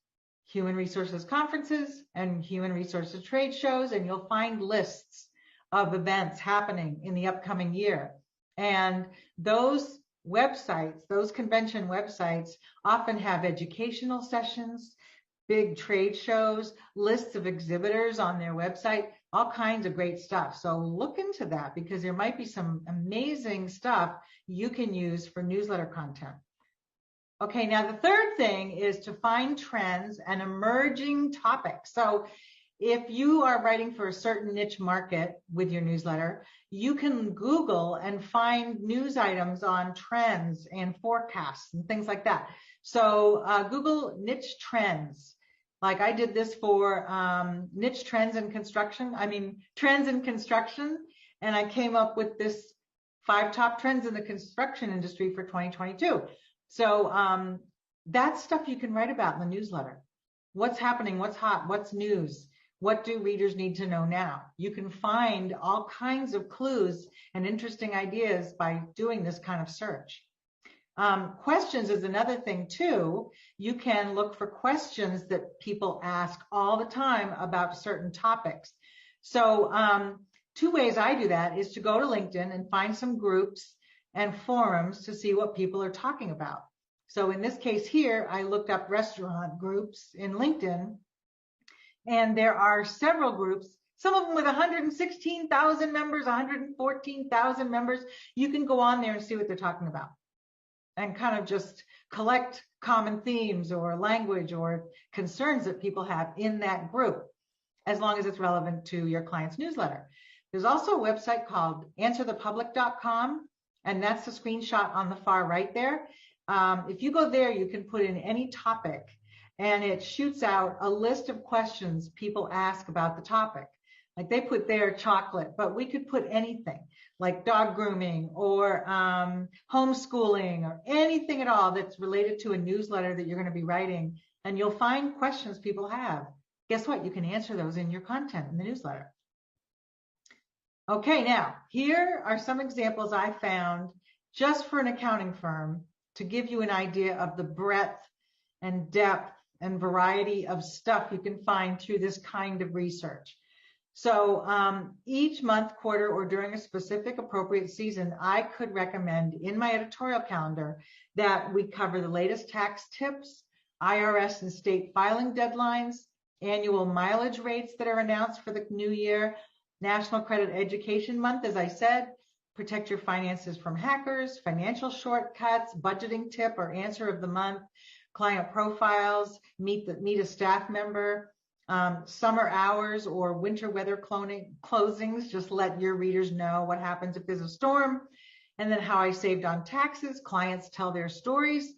human resources conferences and human resources trade shows, and you'll find lists of events happening in the upcoming year. And those websites, those convention websites, often have educational sessions, big trade shows, lists of exhibitors on their website, all kinds of great stuff. So look into that, because there might be some amazing stuff you can use for newsletter content. Okay, now the third thing is to find trends and emerging topics. So if you are writing for a certain niche market with your newsletter, you can Google and find news items on trends and forecasts and things like that. So Google niche trends. Like I did this for niche trends in construction. Trends in construction. And I came up with this 5 top trends in the construction industry for 2022. So that's stuff you can write about in the newsletter. What's happening? What's hot? What's news? What do readers need to know now? You can find all kinds of clues and interesting ideas by doing this kind of search. Questions is another thing too. You can look for questions that people ask all the time about certain topics. So 2 ways I do that is to go to LinkedIn and find some groups and forums to see what people are talking about. So in this case here, I looked up restaurant groups in LinkedIn, and there are several groups, some of them with 116,000 members, 114,000 members. You can go on there and see what they're talking about and kind of just collect common themes or language or concerns that people have in that group, as long as it's relevant to your client's newsletter. There's also a website called answerthepublic.com, and that's the screenshot on the far right there. If you go there, you can put in any topic, and it shoots out a list of questions people ask about the topic. Like they put there chocolate, but we could put anything like dog grooming or homeschooling or anything at all that's related to a newsletter that you're going to be writing, and you'll find questions people have. Guess what? You can answer those in your content in the newsletter. Okay, now here are some examples I found just for an accounting firm to give you an idea of the breadth and depth and variety of stuff you can find through this kind of research. So each month, quarter, or during a specific appropriate season, I could recommend in my editorial calendar that we cover the latest tax tips, IRS and state filing deadlines, annual mileage rates that are announced for the new year, National Credit Education Month, as I said, protect your finances from hackers, financial shortcuts, budgeting tip or answer of the month, client profiles, meet a staff member, summer hours or winter weather closings, just let your readers know what happens if there's a storm, and then how I saved on taxes, clients tell their stories.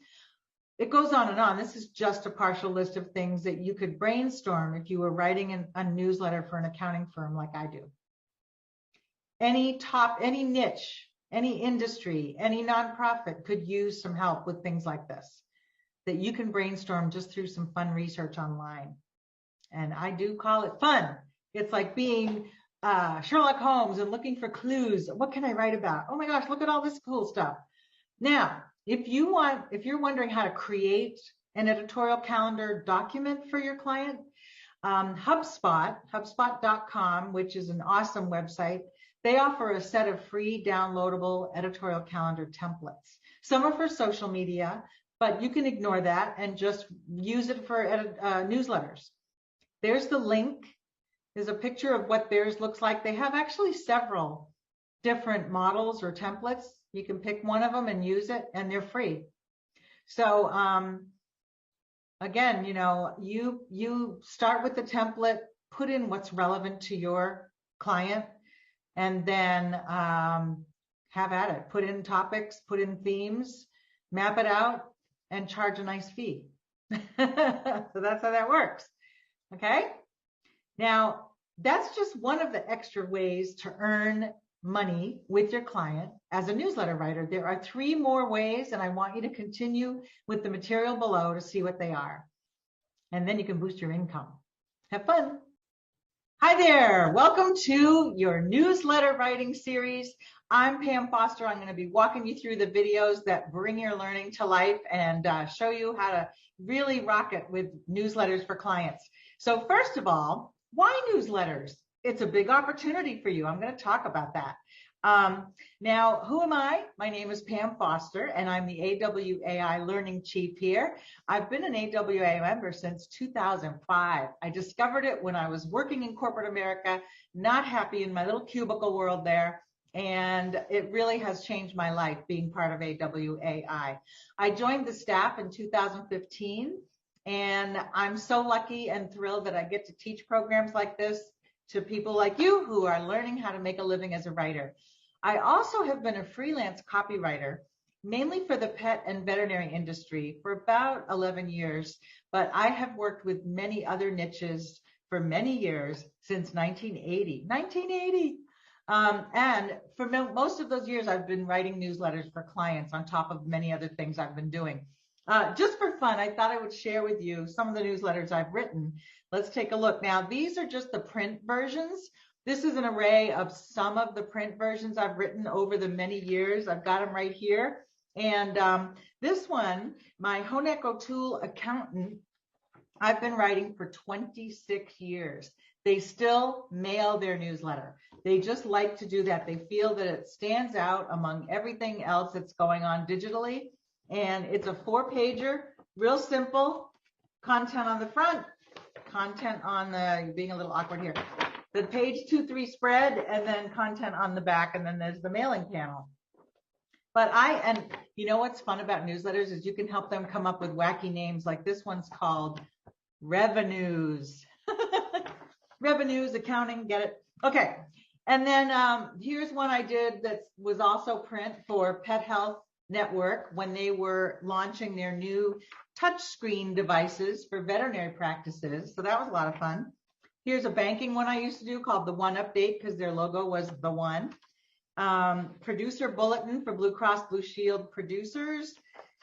It goes on and on. This is just a partial list of things that you could brainstorm if you were writing a newsletter for an accounting firm like I do. Any niche, any industry, any nonprofit could use some help with things like this that you can brainstorm just through some fun research online. And I do call it fun. It's like being Sherlock Holmes and looking for clues. What can I write about? Oh my gosh, look at all this cool stuff. Now, if you're wondering how to create an editorial calendar document for your client, HubSpot.com, which is an awesome website, they offer a set of free downloadable editorial calendar templates. Some are for social media, but you can ignore that and just use it for newsletters. There's the link. There's a picture of what theirs looks like. They have actually several different models or templates. You can pick one of them and use it, and they're free. So again, you start with the template, put in what's relevant to your client, and then have at it. Put in topics, put in themes, map it out, and charge a nice fee. So that's how that works. Okay? Now, that's just one of the extra ways to earn money with your client as a newsletter writer. There are 3 more ways, and I want you to continue with the material below to see what they are. And then you can boost your income. Have fun. Hi there. Welcome to your newsletter writing series. I'm Pam Foster. I'm going to be walking you through the videos that bring your learning to life and show you how to really rock it with newsletters for clients. So first of all, why newsletters? It's a big opportunity for you. I'm going to talk about that. Now, who am I? My name is Pam Foster, and I'm the AWAI Learning Chief here. I've been an AWAI member since 2005. I discovered it when I was working in corporate America, not happy in my little cubicle world there, and it really has changed my life being part of AWAI. I joined the staff in 2015, and I'm so lucky and thrilled that I get to teach programs like this to people like you who are learning how to make a living as a writer. I also have been a freelance copywriter, mainly for the pet and veterinary industry for about 11 years, but I have worked with many other niches for many years since 1980. 1980! And for most of those years, I've been writing newsletters for clients on top of many other things I've been doing. Just for fun, I thought I would share with you some of the newsletters I've written. Let's take a look. Now, these are just the print versions. This is an array of some of the print versions I've written over the many years. I've got them right here. And this one, my Honeck O'Toole accountant, I've been writing for 26 years. They still mail their newsletter. They just like to do that. They feel that it stands out among everything else that's going on digitally. And it's a 4-pager, real simple, content on the front, content on the, being a little awkward here, the page 2-3 spread, and then content on the back, and then there's the mailing panel. But and you know what's fun about newsletters is you can help them come up with wacky names, like this one's called Revenues. Revenues, accounting, get it? Okay. And then here's one I did that was also print for Pet Health Network when they were launching their new touchscreen devices for veterinary practices. So that was a lot of fun. Here's a banking one I used to do called the One Update because their logo was the one. Producer bulletin for Blue Cross Blue Shield producers.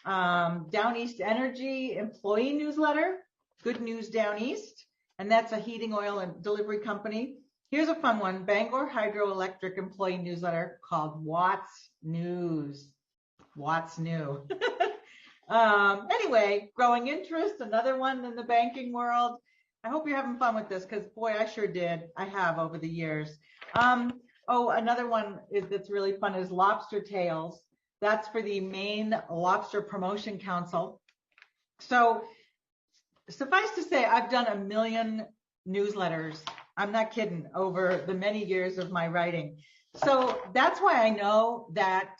Down East Energy employee newsletter, Good News Down East, and that's a heating oil and delivery company. Here's a fun one, Bangor Hydroelectric employee newsletter called Watts News. Watts New. Anyway, growing interest, another one in the banking world. I hope you're having fun with this because, boy, I sure did. I have over the years. Oh, another one that's really fun is Lobster Tales. That's for the Maine Lobster Promotion Council. So suffice to say, I've done 1 million newsletters. I'm not kidding, over the many years of my writing. So that's why I know that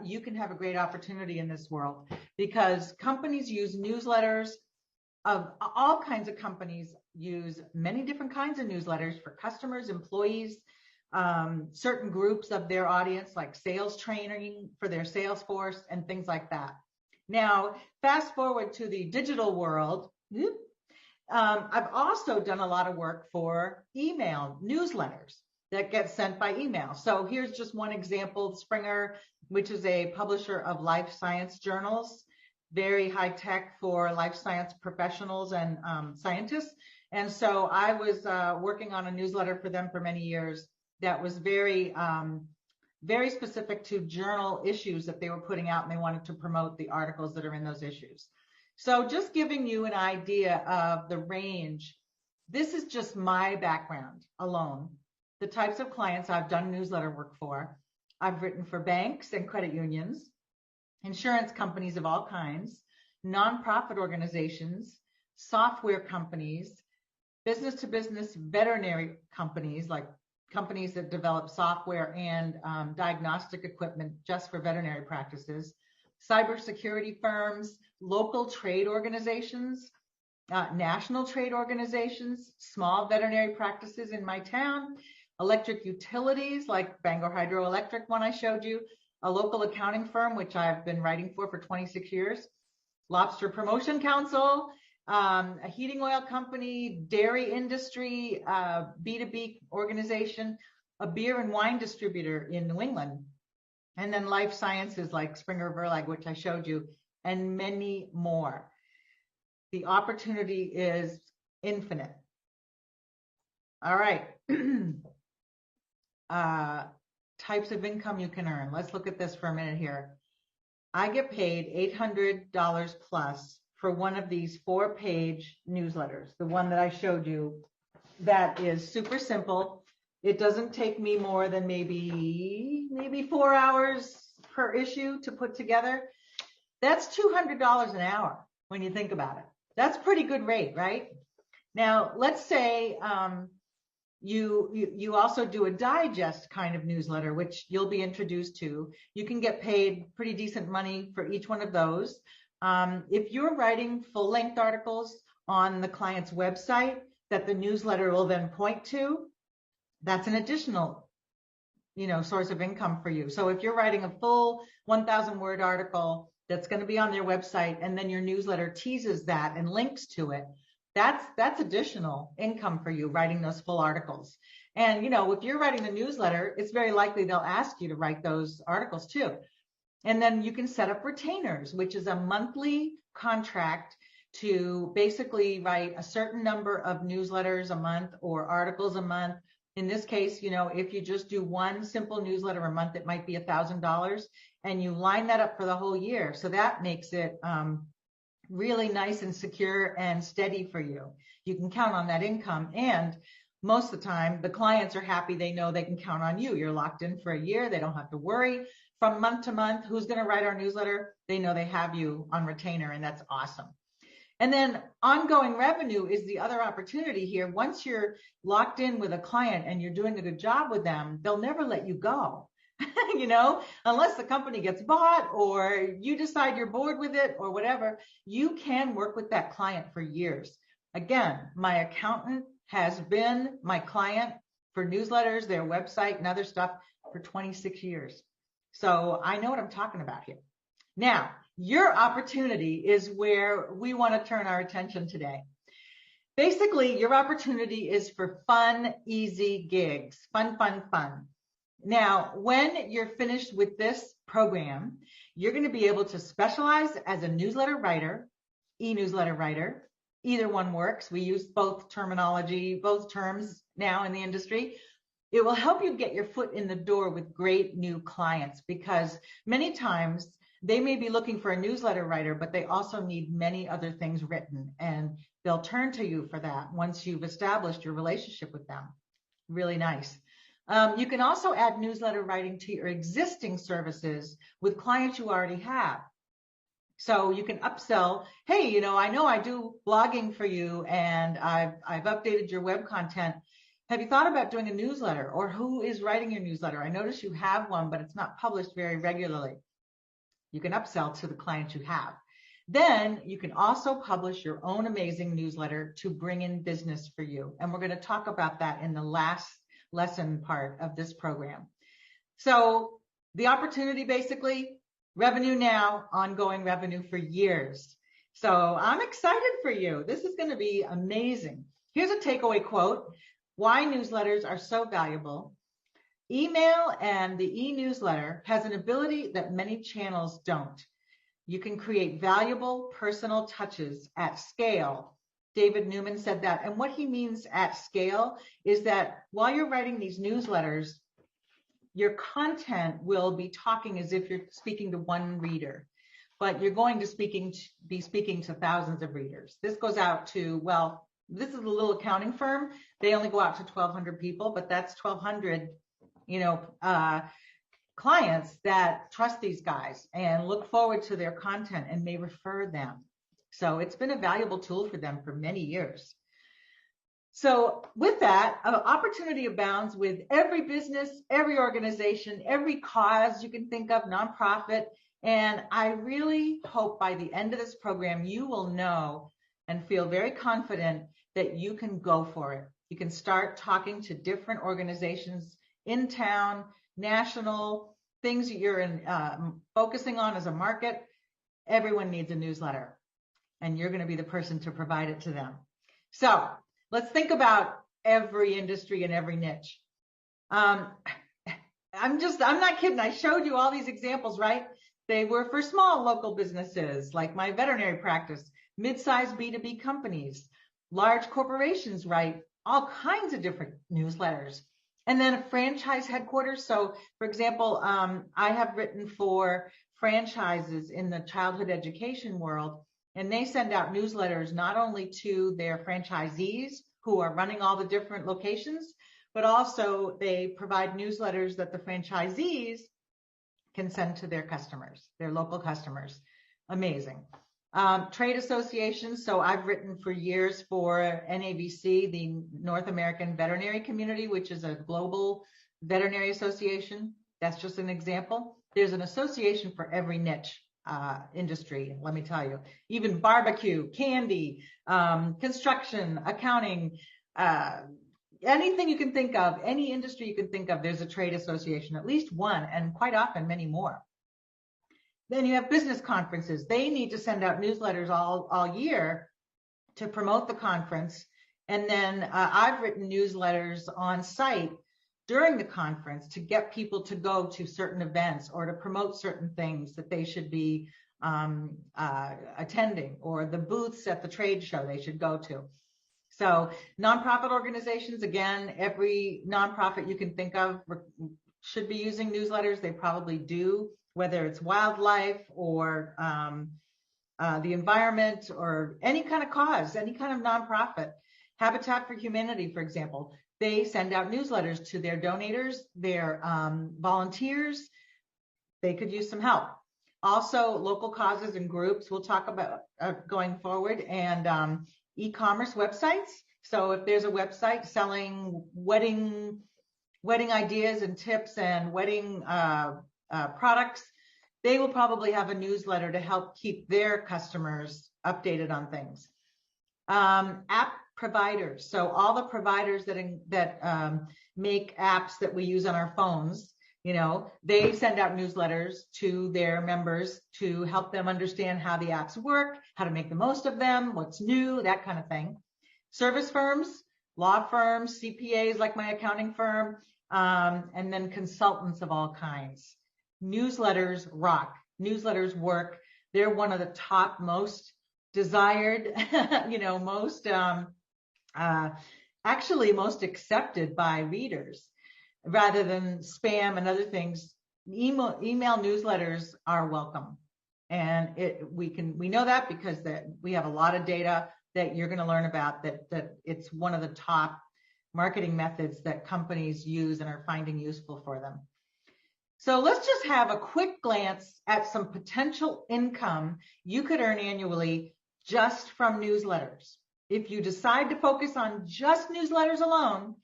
you can have a great opportunity in this world, because companies use newsletters. Of all kinds of companies use many different kinds of newsletters for customers, employees, certain groups of their audience, like sales training for their sales force and things like that. Now, fast forward to the digital world. I've also done a lot of work for email newsletters that get sent by email. So here's just one example, Springer, which is a publisher of life science journals, very high tech for life science professionals and scientists. And so I was working on a newsletter for them for many years that was very, very specific to journal issues that they were putting out, and they wanted to promote the articles that are in those issues. So just giving you an idea of the range, this is just my background alone. The types of clients I've done newsletter work for. I've written for banks and credit unions, insurance companies of all kinds, nonprofit organizations, software companies, business-to-business veterinary companies, like companies that develop software and diagnostic equipment just for veterinary practices, cybersecurity firms, local trade organizations, national trade organizations, small veterinary practices in my town, electric utilities like Bangor Hydroelectric one I showed you, a local accounting firm, which I've been writing for 26 years, Lobster Promotion Council, a heating oil company, dairy industry, B2B organization, a beer and wine distributor in New England, and then life sciences like Springer Verlag, which I showed you, and many more. The opportunity is infinite. All right. Types of income you can earn. Let's look at this for a minute here. I get paid $800 plus for one of these 4-page newsletters, the one that I showed you, that is super simple. It doesn't take me more than maybe 4 hours per issue to put together. That's $200 an hour when you think about it. That's pretty good rate, right? Now, let's say you also do a digest kind of newsletter, which you'll be introduced to. You can get paid pretty decent money for each one of those. If you're writing full-length articles on the client's website that the newsletter will then point to, that's an additional, source of income for you. So if you're writing a full 1,000-word article that's going to be on their website, and then your newsletter teases that and links to it, that's additional income for you, writing those full articles. And, you know, if you're writing the newsletter, it's very likely they'll ask you to write those articles too. And then you can set up retainers, which is a monthly contract to basically write a certain number of newsletters a month or articles a month. In this case, you know, if you just do one simple newsletter a month, it might be $1,000, and you line that up for the whole year. So that makes it really nice and secure and steady for you. You can count on that income, and most of the time the clients are happy. They know they can count on you. You're locked in for a year. They don't have to worry from month to month who's going to write our newsletter. They know they have you on retainer, and that's awesome. And then ongoing revenue is the other opportunity here. Once you're locked in with a client and you're doing a good job with them, they'll never let you go. You know, unless the company gets bought or you decide you're bored with it or whatever, you can work with that client for years. Again, my accountant has been my client for newsletters, their website, and other stuff for 26 years. So I know what I'm talking about here. Now, your opportunity is where we want to turn our attention today. Basically, your opportunity is for fun, easy gigs. Fun, fun, fun. Now, when you're finished with this program, you're going to be able to specialize as a newsletter writer, e-newsletter writer. Either one works. We use both terminology, both terms now in the industry. It will help you get your foot in the door with great new clients, because many times they may be looking for a newsletter writer, but they also need many other things written, and they'll turn to you for that once you've established your relationship with them. Really nice. You can also add newsletter writing to your existing services with clients you already have. So you can upsell, hey, you know I do blogging for you, and I've updated your web content. Have you thought about doing a newsletter? Or who is writing your newsletter? I notice you have one, but it's not published very regularly. You can upsell to the clients you have. Then you can also publish your own amazing newsletter to bring in business for you. And we're going to talk about that in the last lesson part of this program. So the opportunity, basically, revenue now, ongoing revenue for years. So I'm excited for you. This is going to be amazing. Here's a takeaway quote: why newsletters are so valuable. Email and the e-newsletter has an ability that many channels don't. You can create valuable personal touches at scale. David Newman said that. And what he means at scale is that while you're writing these newsletters, your content will be talking as if you're speaking to one reader, but you're going to be speaking to thousands of readers. This goes out to, well, this is a little accounting firm. They only go out to 1,200 people, but that's 1,200, clients that trust these guys and look forward to their content and may refer them. So it's been a valuable tool for them for many years. So with that, opportunity abounds with every business, every organization, every cause you can think of, nonprofit. And I really hope by the end of this program, you will know and feel very confident that you can go for it. You can start talking to different organizations in town, national, things that you're focusing on as a market. Everyone needs a newsletter, and you're going to be the person to provide it to them. So let's think about every industry and every niche. I'm not kidding. I showed you all these examples, right? They were for small local businesses like my veterinary practice, mid-sized B2B companies, large corporations write all kinds of different newsletters. And then a franchise headquarters. So for example, I have written for franchises in the childhood education world, and they send out newsletters not only to their franchisees who are running all the different locations, but also they provide newsletters that the franchisees can send to their customers, their local customers. Amazing. Trade associations. So I've written for years for NAVC, the North American Veterinary Community, which is a global veterinary association. That's just an example. There's an association for every niche industry, let me tell you. Even barbecue, candy, construction, accounting, anything you can think of, any industry you can think of, there's a trade association, at least one, and quite often many more. Then you have business conferences. They need to send out newsletters all year to promote the conference. And then I've written newsletters on site during the conference to get people to go to certain events or to promote certain things that they should be attending, or the booths at the trade show they should go to. So nonprofit organizations, again, every nonprofit you can think of should be using newsletters. They probably do, whether it's wildlife or the environment or any kind of cause, any kind of nonprofit. Habitat for Humanity, for example, they send out newsletters to their donors, their volunteers. They could use some help. Also, local causes and groups we'll talk about going forward, and e-commerce websites. So if there's a website selling wedding ideas and tips and wedding products, they will probably have a newsletter to help keep their customers updated on things. App providers, so all the providers that make apps that we use on our phones, they send out newsletters to their members to help them understand how the apps work, how to make the most of them, what's new, that kind of thing. Service firms, law firms, CPAs like my accounting firm, and then consultants of all kinds. Newsletters rock. Newsletters work. They're one of the top most desired, actually most accepted by readers, rather than spam and other things. Email newsletters are welcome, and we know that because we have a lot of data that you're going to learn about, that it's one of the top marketing methods that companies use and are finding useful for them. So let's just have a quick glance at some potential income you could earn annually just from newsletters. If you decide to focus on just newsletters alone,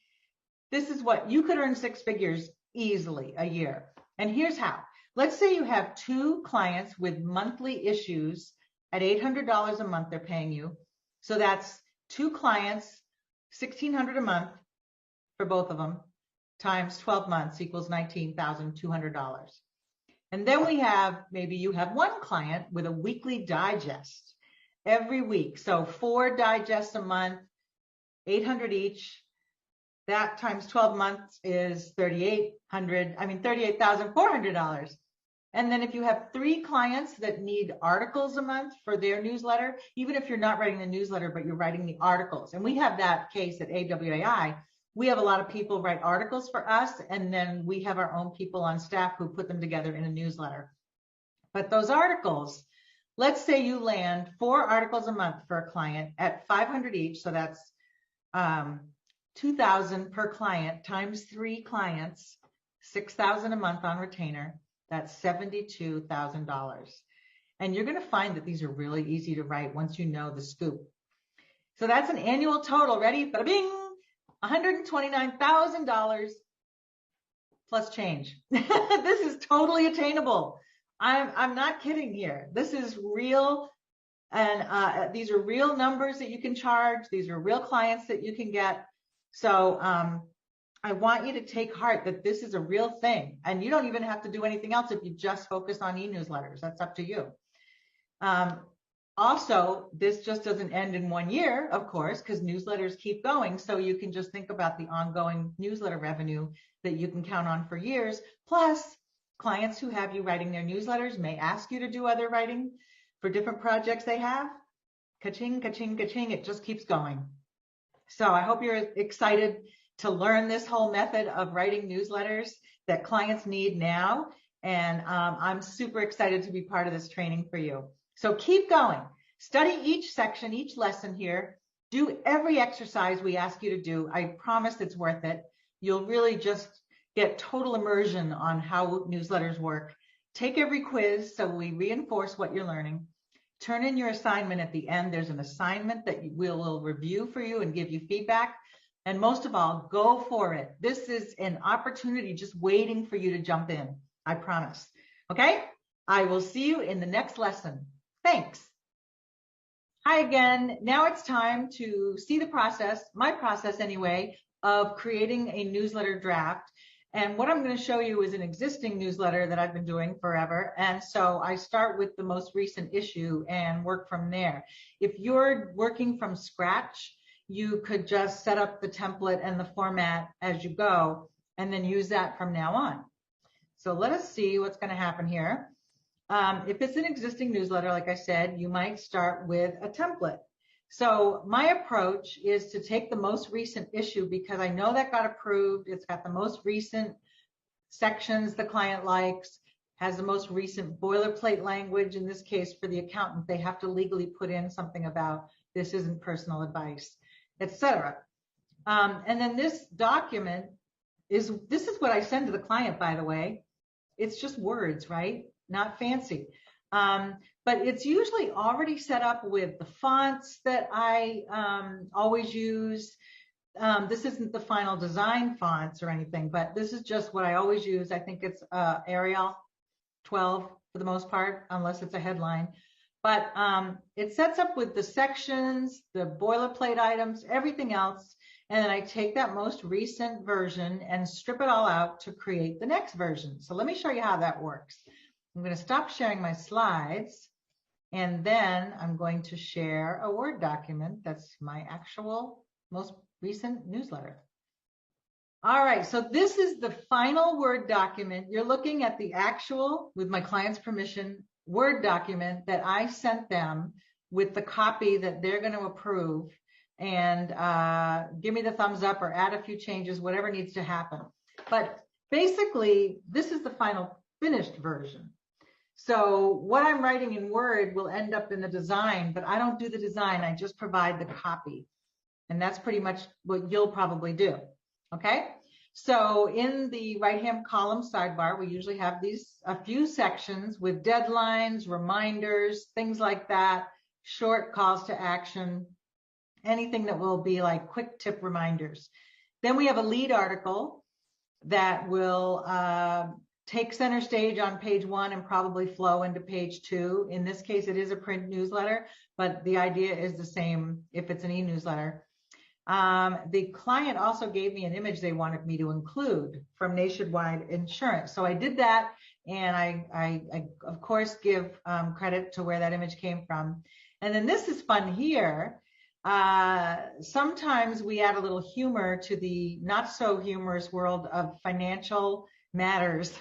this is what you could earn 6 figures easily a year. And here's how. Let's say you have 2 clients with monthly issues at $800 a month they're paying you. So that's 2 clients, $1,600 a month for both of them, times 12 months equals $19,200. And then maybe you have 1 client with a weekly digest every week. So 4 digests a month, 800 each. That times 12 months is $38,400. And then if you have 3 clients that need articles a month for their newsletter, even if you're not writing the newsletter, but you're writing the articles, and we have that case at AWAI, we have a lot of people write articles for us, and then we have our own people on staff who put them together in a newsletter. But those articles, let's say you land 4 articles a month for a client at $500 each, so that's $2,000 per client times 3 clients, $6,000 a month on retainer. That's $72,000. And you're going to find that these are really easy to write once you know the scoop. So that's an annual total. Ready? Bada bing! $129,000 plus change. This is totally attainable. I'm not kidding here. This is real. And these are real numbers that you can charge. These are real clients that you can get. So I want you to take heart that this is a real thing, and you don't even have to do anything else if you just focus on e-newsletters. That's up to you. Also, this just doesn't end in 1 year, of course, because newsletters keep going. So you can just think about the ongoing newsletter revenue that you can count on for years. Plus, clients who have you writing their newsletters may ask you to do other writing for different projects they have. Ka-ching, ka-ching, ka-ching, it just keeps going. So I hope you're excited to learn this whole method of writing newsletters that clients need now. And I'm super excited to be part of this training for you. So keep going. Study each section, each lesson here. Do every exercise we ask you to do. I promise it's worth it. You'll really just get total immersion on how newsletters work. Take every quiz so we reinforce what you're learning. Turn in your assignment at the end. There's an assignment that we'll review for you and give you feedback. And most of all, go for it. This is an opportunity just waiting for you to jump in. I promise. Okay? I will see you in the next lesson. Thanks. Hi again. Now it's time to see the process, my process anyway, of creating a newsletter draft. And what I'm going to show you is an existing newsletter that I've been doing forever. And so I start with the most recent issue and work from there. If you're working from scratch, you could just set up the template and the format as you go, and then use that from now on. So let us see what's going to happen here. If it's an existing newsletter, like I said, you might start with a template. So my approach is to take the most recent issue because I know that got approved. It's got the most recent sections the client likes, has the most recent boilerplate language. In this case, for the accountant, they have to legally put in something about this isn't personal advice, etc. And then this document this is what I send to the client, by the way. It's just words, right? Not fancy. But it's usually already set up with the fonts that I always use. This isn't the final design fonts or anything, but this is just what I always use. I think it's Arial 12 for the most part, unless it's a headline. But it sets up with the sections, the boilerplate items, everything else. And then I take that most recent version and strip it all out to create the next version. So let me show you how that works. I'm going to stop sharing my slides, and then I'm going to share a Word document that's my actual most recent newsletter. All right, so this is the final Word document. You're looking at the actual, with my client's permission, Word document that I sent them with the copy that they're going to approve and give me the thumbs up or add a few changes, whatever needs to happen. But basically, this is the final finished version. So what I'm writing in Word will end up in the design, but I don't do the design. I just provide the copy. And that's pretty much what you'll probably do. Okay? So in the right-hand column sidebar, we usually have a few sections with deadlines, reminders, things like that, short calls to action, anything that will be like quick tip reminders. Then we have a lead article that will take center stage on page 1 and probably flow into page 2. In this case, it is a print newsletter, but the idea is the same if it's an e-newsletter. The client also gave me an image they wanted me to include from Nationwide Insurance. So I did that, and I of course give credit to where that image came from. And then this is fun here. Sometimes we add a little humor to the not so humorous world of financial matters.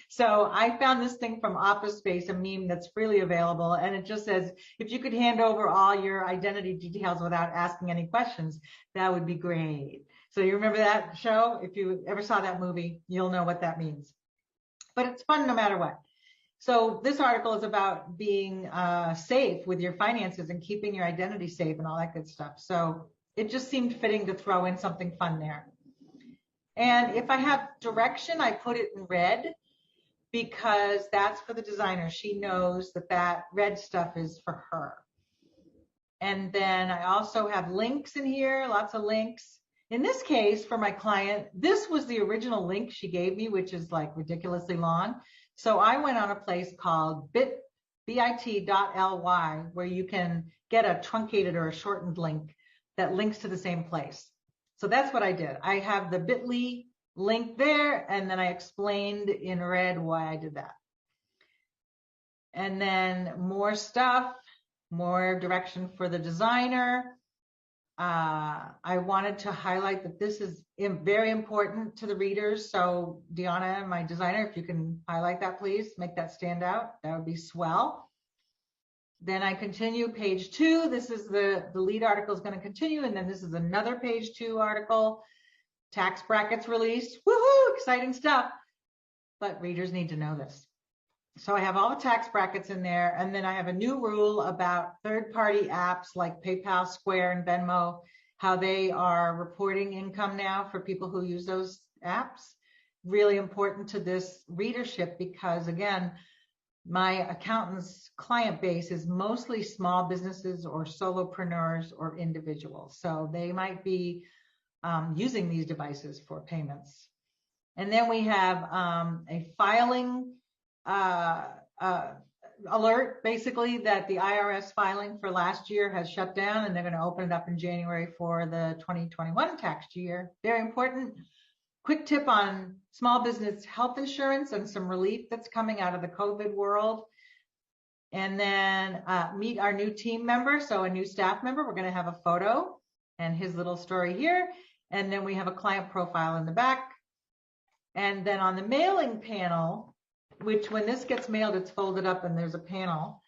So I found this thing from Office Space, a meme that's freely available, and it just says, if you could hand over all your identity details without asking any questions, that would be great. So you remember that show? If you ever saw that movie, you'll know what that means. But it's fun no matter what. So this article is about being safe with your finances and keeping your identity safe and all that good stuff. So it just seemed fitting to throw in something fun there. And if I have direction, I put it in red because that's for the designer. She knows that that red stuff is for her. And then I also have links in here, lots of links. In this case, for my client, this was the original link she gave me, which is like ridiculously long. So I went on a place called bit.ly where you can get a truncated or a shortened link that links to the same place. So that's what I did. I have the bit.ly link there, and then I explained in red why I did that. And then more stuff, more direction for the designer. I wanted to highlight that this is very important to the readers. So Deanna, my designer, if you can highlight that, please, make that stand out. That would be swell. Then I continue page 2. This is the lead article is going to continue. And then this is another page 2 article. Tax brackets released. Woohoo! Exciting stuff. But readers need to know this. So I have all the tax brackets in there. And then I have a new rule about third-party apps like PayPal, Square, and Venmo, how they are reporting income now for people who use those apps. Really important to this readership because, again, my accountant's client base is mostly small businesses or solopreneurs or individuals. So they might be using these devices for payments. And then we have a filing alert, basically, that the IRS filing for last year has shut down and they're going to open it up in January for the 2021 tax year. Very important. quick tip on small business health insurance and some relief that's coming out of the COVID world. And then meet our new team member, so a new staff member. We're going to have a photo and his little story here. And then we have a client profile in the back. And then on the mailing panel, which when this gets mailed, it's folded up and there's a panel.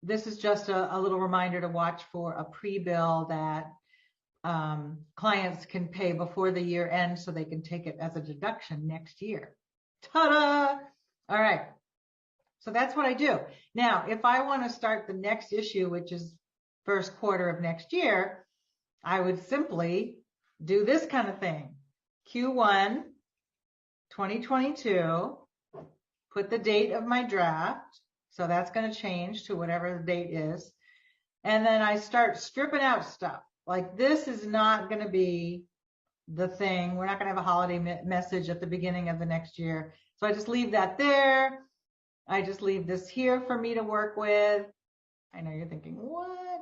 This is just a little reminder to watch for a pre-bill that clients can pay before the year ends so they can take it as a deduction next year. Ta-da! All right. So that's what I do. Now, if I want to start the next issue, which is first quarter of next year, I would simply do this kind of thing. Q1 2022, put the date of my draft. So that's going to change to whatever the date is. And then I start stripping out stuff. Like this is not going to be the thing. We're not going to have a holiday message at the beginning of the next year. So I just leave that there. I just leave this here for me to work with. I know you're thinking, what?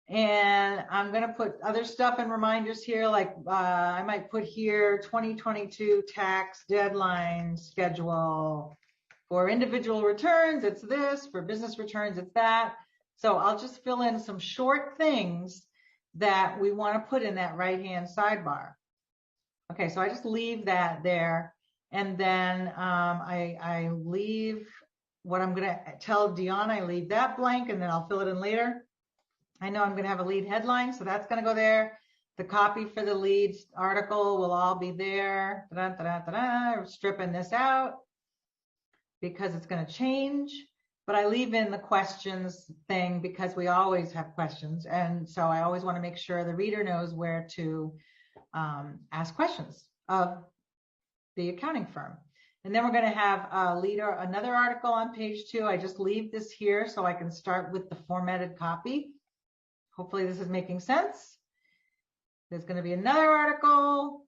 And I'm going to put other stuff and reminders here, like I might put here 2022 tax deadline schedule. For individual returns, it's this. For business returns, it's that. So I'll just fill in some short things that we want to put in that right-hand sidebar. Okay, so I just leave that there. And then I leave what I'm going to tell Deanna, I leave that blank, and then I'll fill it in later. I know I'm going to have a lead headline, so that's going to go there. The copy for the lead article will all be there. We're stripping this out because it's going to change. But I leave in the questions thing because we always have questions. And so I always want to make sure the reader knows where to ask questions of the accounting firm. And then we're going to have another article on page 2. I just leave this here so I can start with the formatted copy. Hopefully this is making sense. There's going to be another article.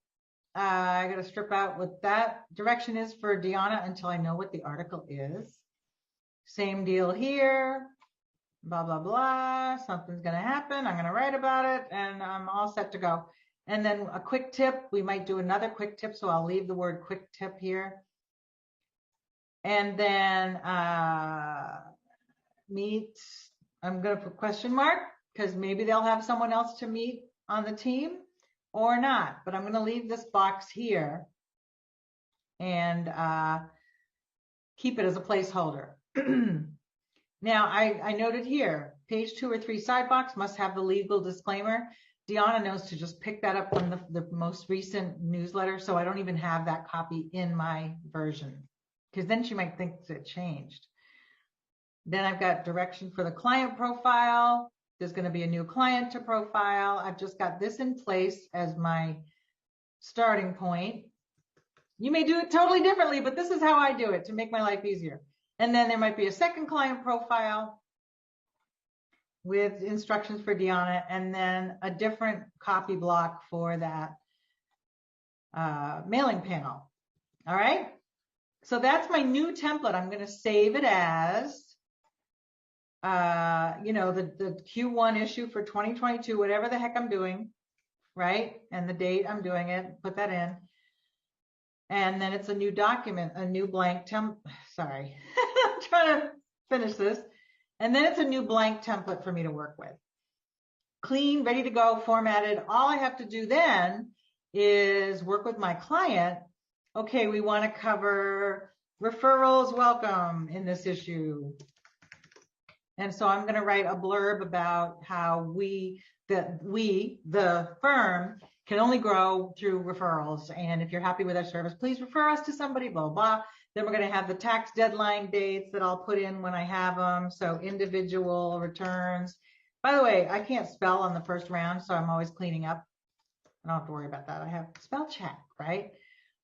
I got to strip out what that direction is for Deanna until I know what the article is. Same deal here. Blah, blah, blah. Something's going to happen. I'm going to write about it and I'm all set to go. And then a quick tip, we might do another quick tip, so I'll leave the word quick tip here. And then meet, I'm going to put question mark because maybe they'll have someone else to meet on the team or not. But I'm going to leave this box here and keep it as a placeholder. Now, I noted here, page 2 or 3 side box must have the legal disclaimer. Deanna knows to just pick that up from the most recent newsletter, so I don't even have that copy in my version, because then she might think it changed. Then I've got direction for the client profile. There's going to be a new client to profile. I've just got this in place as my starting point. You may do it totally differently, but this is how I do it to make my life easier. And then there might be a second client profile with instructions for Deanna, and then a different copy block for that mailing panel. All right. So that's my new template. I'm going to save it as, the Q1 issue for 2022, whatever the heck I'm doing, right? And the date I'm doing it, put that in. And then it's a new document, a new blank sorry, I'm trying to finish this. And then it's a new blank template for me to work with. Clean, ready to go, formatted. All I have to do then is work with my client. Okay, we want to cover referrals welcome in this issue. And so I'm going to write a blurb about how the firm, can only grow through referrals. And if you're happy with our service, please refer us to somebody, blah, blah. Then we're going to have the tax deadline dates that I'll put in when I have them. So individual returns. By the way, I can't spell on the first round, so I'm always cleaning up. I don't have to worry about that. I have spell check, right?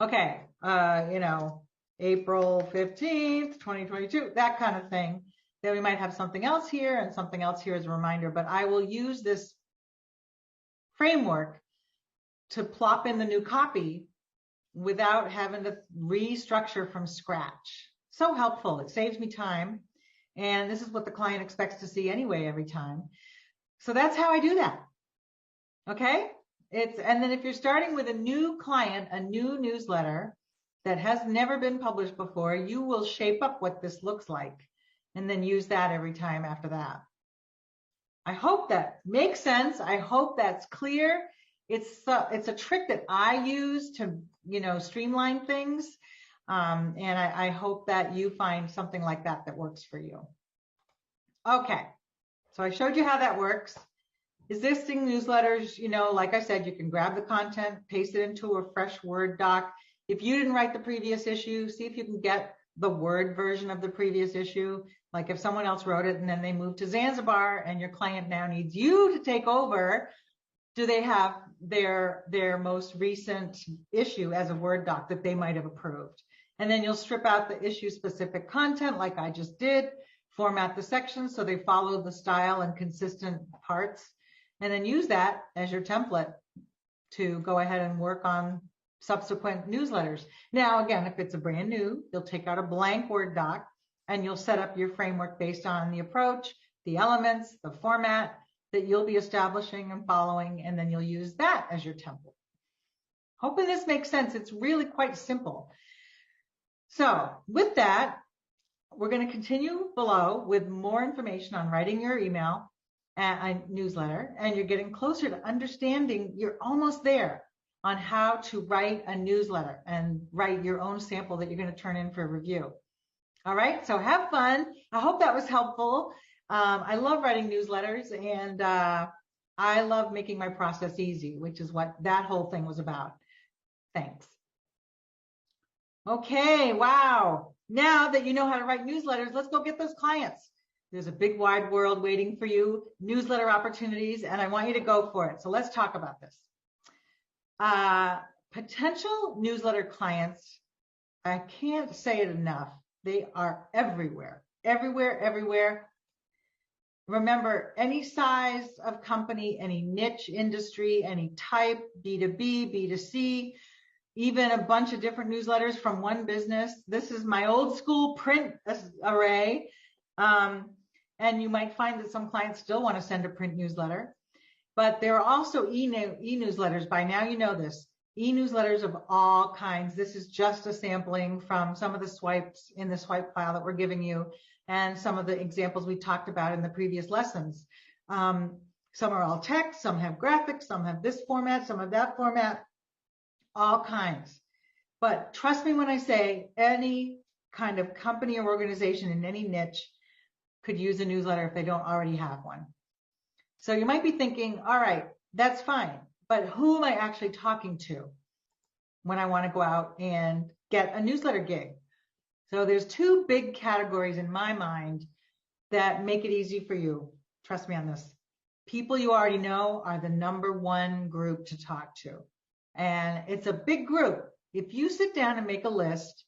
Okay, April 15th, 2022, that kind of thing. Then we might have something else here and something else here as a reminder, but I will use this framework to plop in the new copy without having to restructure from scratch. So helpful. It saves me time. And this is what the client expects to see anyway every time. So that's how I do that. Okay? And then if you're starting with a new client, a new newsletter that has never been published before, you will shape up what this looks like and then use that every time after that. I hope that makes sense. I hope that's clear. It's a trick that I use to, streamline things. And I hope that you find something like that that works for you. Okay, so I showed you how that works. Existing newsletters, like I said, you can grab the content, paste it into a fresh Word doc. If you didn't write the previous issue, see if you can get the Word version of the previous issue. Like if someone else wrote it and then they moved to Zanzibar and your client now needs you to take over, do they have their most recent issue as a Word doc that they might have approved? And then you'll strip out the issue specific content like I just did, format the sections so they follow the style and consistent parts, and then use that as your template to go ahead and work on subsequent newsletters. Now, again, if it's a brand new, you'll take out a blank Word doc and you'll set up your framework based on the approach, the elements, the format that you'll be establishing and following, and then you'll use that as your template. Hoping this makes sense. It's really quite simple. So with that, we're going to continue below with more information on writing your email and newsletter, and you're getting closer to understanding, you're almost there on how to write a newsletter and write your own sample that you're going to turn in for review. All right, so have fun. I hope that was helpful. I love writing newsletters, and I love making my process easy, which is what that whole thing was about. Thanks. Okay, wow. Now that you know how to write newsletters, let's go get those clients. There's a big wide world waiting for you, newsletter opportunities, and I want you to go for it. So let's talk about this. Potential newsletter clients, I can't say it enough. They are everywhere, everywhere, everywhere. Remember, any size of company, any niche industry, any type, B2B, B2C, even a bunch of different newsletters from one business. This is my old school print array. And you might find that some clients still want to send a print newsletter, but there are also e-newsletters. By now, you know this. E-newsletters of all kinds. This is just a sampling from some of the swipes in the swipe file that we're giving you and some of the examples we talked about in the previous lessons. Some are all text, some have graphics, some have this format, some have that format, all kinds. But trust me when I say any kind of company or organization in any niche could use a newsletter if they don't already have one. So you might be thinking, all right, that's fine, but who am I actually talking to when I want to go out and get a newsletter gig? So there's two big categories in my mind that make it easy for you. Trust me on this. People you already know are the #1 group to talk to. And it's a big group. If you sit down and make a list,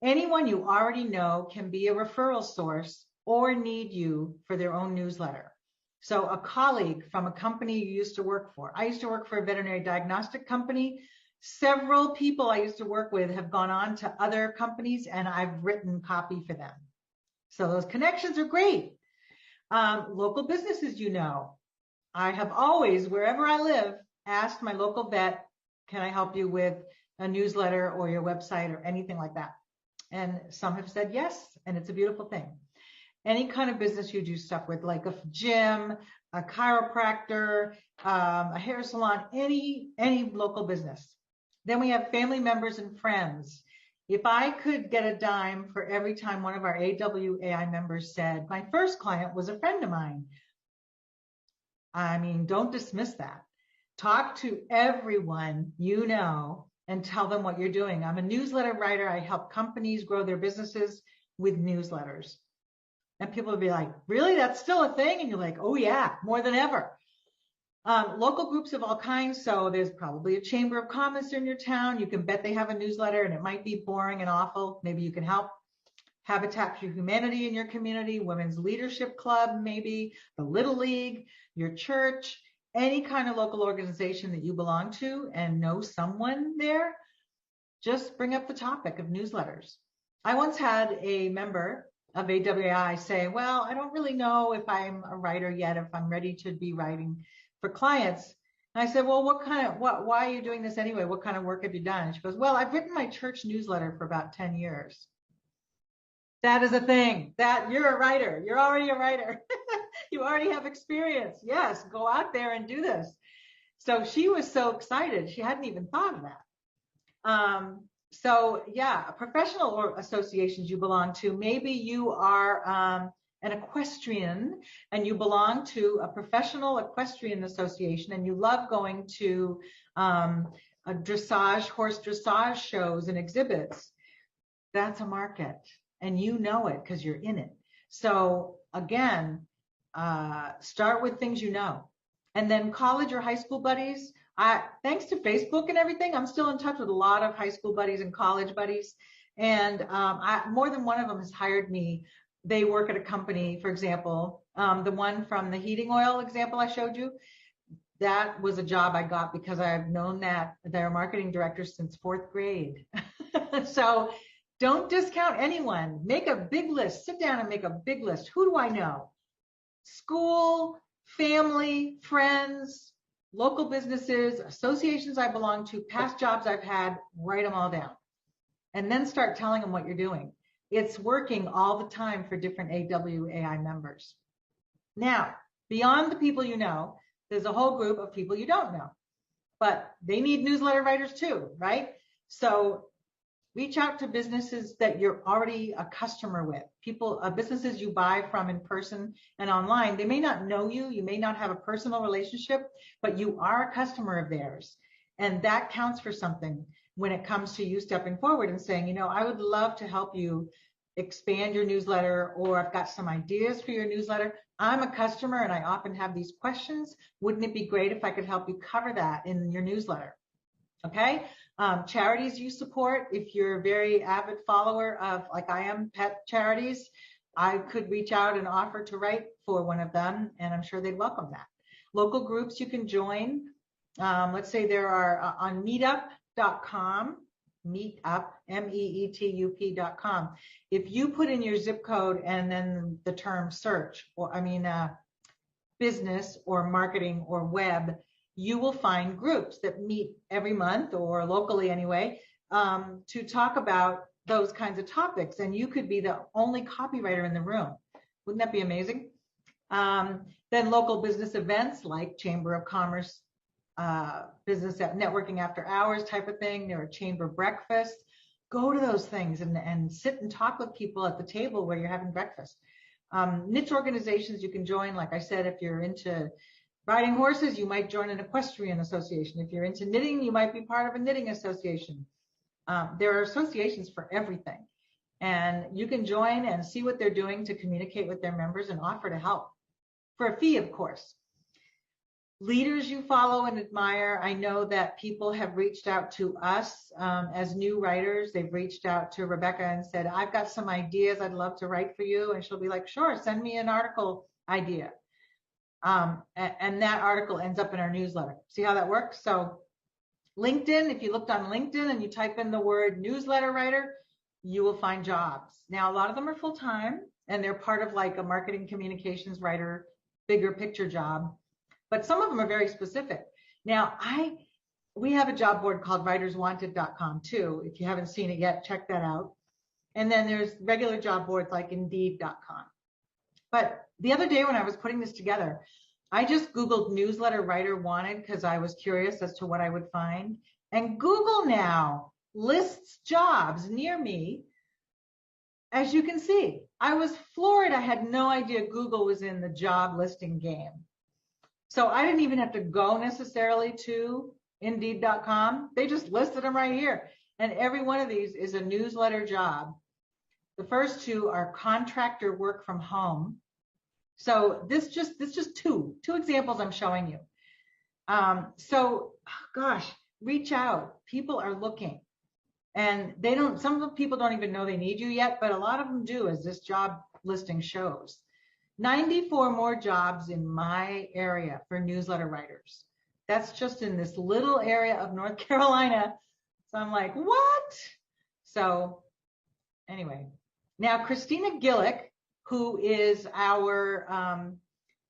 anyone you already know can be a referral source or need you for their own newsletter. So a colleague from a company you used to work for. I used to work for a veterinary diagnostic company. Several people I used to work with have gone on to other companies, and I've written copy for them. So those connections are great. Local businesses, you know. I have always, wherever I live, asked my local vet, can I help you with a newsletter or your website or anything like that? And some have said yes, and it's a beautiful thing. Any kind of business you do stuff with, like a gym, a chiropractor, a hair salon, any local business. Then we have family members and friends. If I could get a dime for every time one of our AWAI members said, my first client was a friend of mine. I mean, don't dismiss that. Talk to everyone you know and tell them what you're doing. I'm a newsletter writer. I help companies grow their businesses with newsletters. And people will be like, really? That's still a thing? And you're like, oh yeah, more than ever. Local groups of all kinds. So there's probably a chamber of commerce in your town. You can bet they have a newsletter, and it might be boring and awful. Maybe you can help. Habitat for Humanity in your community, Women's Leadership Club, maybe the Little League, your church, any kind of local organization that you belong to and know someone there. Just bring up the topic of newsletters. I once had a member of AWAI say, well, I don't really know if I'm a writer yet, if I'm ready to be writing for clients. And I said, well, why are you doing this anyway? What kind of work have you done? And she goes, well, I've written my church newsletter for about 10 years. That is a thing. That you're a writer. You're already a writer. You already have experience. Yes, go out there and do this. So she was so excited. She hadn't even thought of that. So yeah, professional or associations you belong to. Maybe you are an equestrian and you belong to a professional equestrian association and you love going to a horse dressage shows and exhibits. That's a market and you know it because you're in it. So again, start with things you know. And then college or high school buddies, thanks to Facebook and everything, I'm still in touch with a lot of high school buddies and college buddies. And more than one of them has hired me. They work at a company, for example, the one from the heating oil example I showed you, that was a job I got because I've known their marketing director since 4th grade. So don't discount anyone. Make a big list. Sit down and make a big list. Who do I know? School, family, friends, local businesses, associations I belong to, past jobs I've had, write them all down. And then start telling them what you're doing. It's working all the time for different AWAI members. Now, beyond the people you know, there's a whole group of people you don't know. But they need newsletter writers too, right? So reach out to businesses that you're already a customer with. Businesses you buy from in person and online. They may not know you. You may not have a personal relationship, but you are a customer of theirs. And that counts for something when it comes to you stepping forward and saying, I would love to help you expand your newsletter, or I've got some ideas for your newsletter. I'm a customer and I often have these questions. Wouldn't it be great if I could help you cover that in your newsletter? Okay. Charities you support, if you're a very avid follower of, like I am, pet charities, I could reach out and offer to write for one of them, and I'm sure they'd welcome that. Local groups you can join. Let's say there are on meetup.com, meetup, MEETUP.com. If you put in your zip code and then the term search, business or marketing or web, you will find groups that meet every month or locally anyway, to talk about those kinds of topics. And you could be the only copywriter in the room. Wouldn't that be amazing? Then local business events like Chamber of Commerce, business networking after hours type of thing. There are chamber breakfasts. Go to those things and sit and talk with people at the table where you're having breakfast. Niche organizations you can join. Like I said, if you're into riding horses, you might join an equestrian association. If you're into knitting, you might be part of a knitting association. There are associations for everything. And you can join and see what they're doing to communicate with their members and offer to help. For a fee, of course. Leaders you follow and admire. I know that people have reached out to us as new writers. They've reached out to Rebecca and said, I've got some ideas I'd love to write for you. And she'll be like, sure, send me an article idea. And that article ends up in our newsletter. See how that works? So LinkedIn, if you looked on LinkedIn and you type in the word newsletter writer, you will find jobs. Now, a lot of them are full-time and they're part of like a marketing communications writer, bigger picture job, but some of them are very specific. Now, we have a job board called writerswanted.com too. If you haven't seen it yet, check that out. And then there's regular job boards like indeed.com. But the other day when I was putting this together, I just Googled newsletter writer wanted because I was curious as to what I would find. And Google now lists jobs near me. As you can see, I was floored. I had no idea Google was in the job listing game. So I didn't even have to go necessarily to indeed.com. They just listed them right here. And every one of these is a newsletter job. The first two are contractor work from home. So this just two examples I'm showing you. Gosh, reach out. People are looking. And some people don't even know they need you yet, but a lot of them do, as this job listing shows. 94 more jobs in my area for newsletter writers. That's just in this little area of North Carolina. So I'm like, what? So anyway, now Christina Gillick, who is our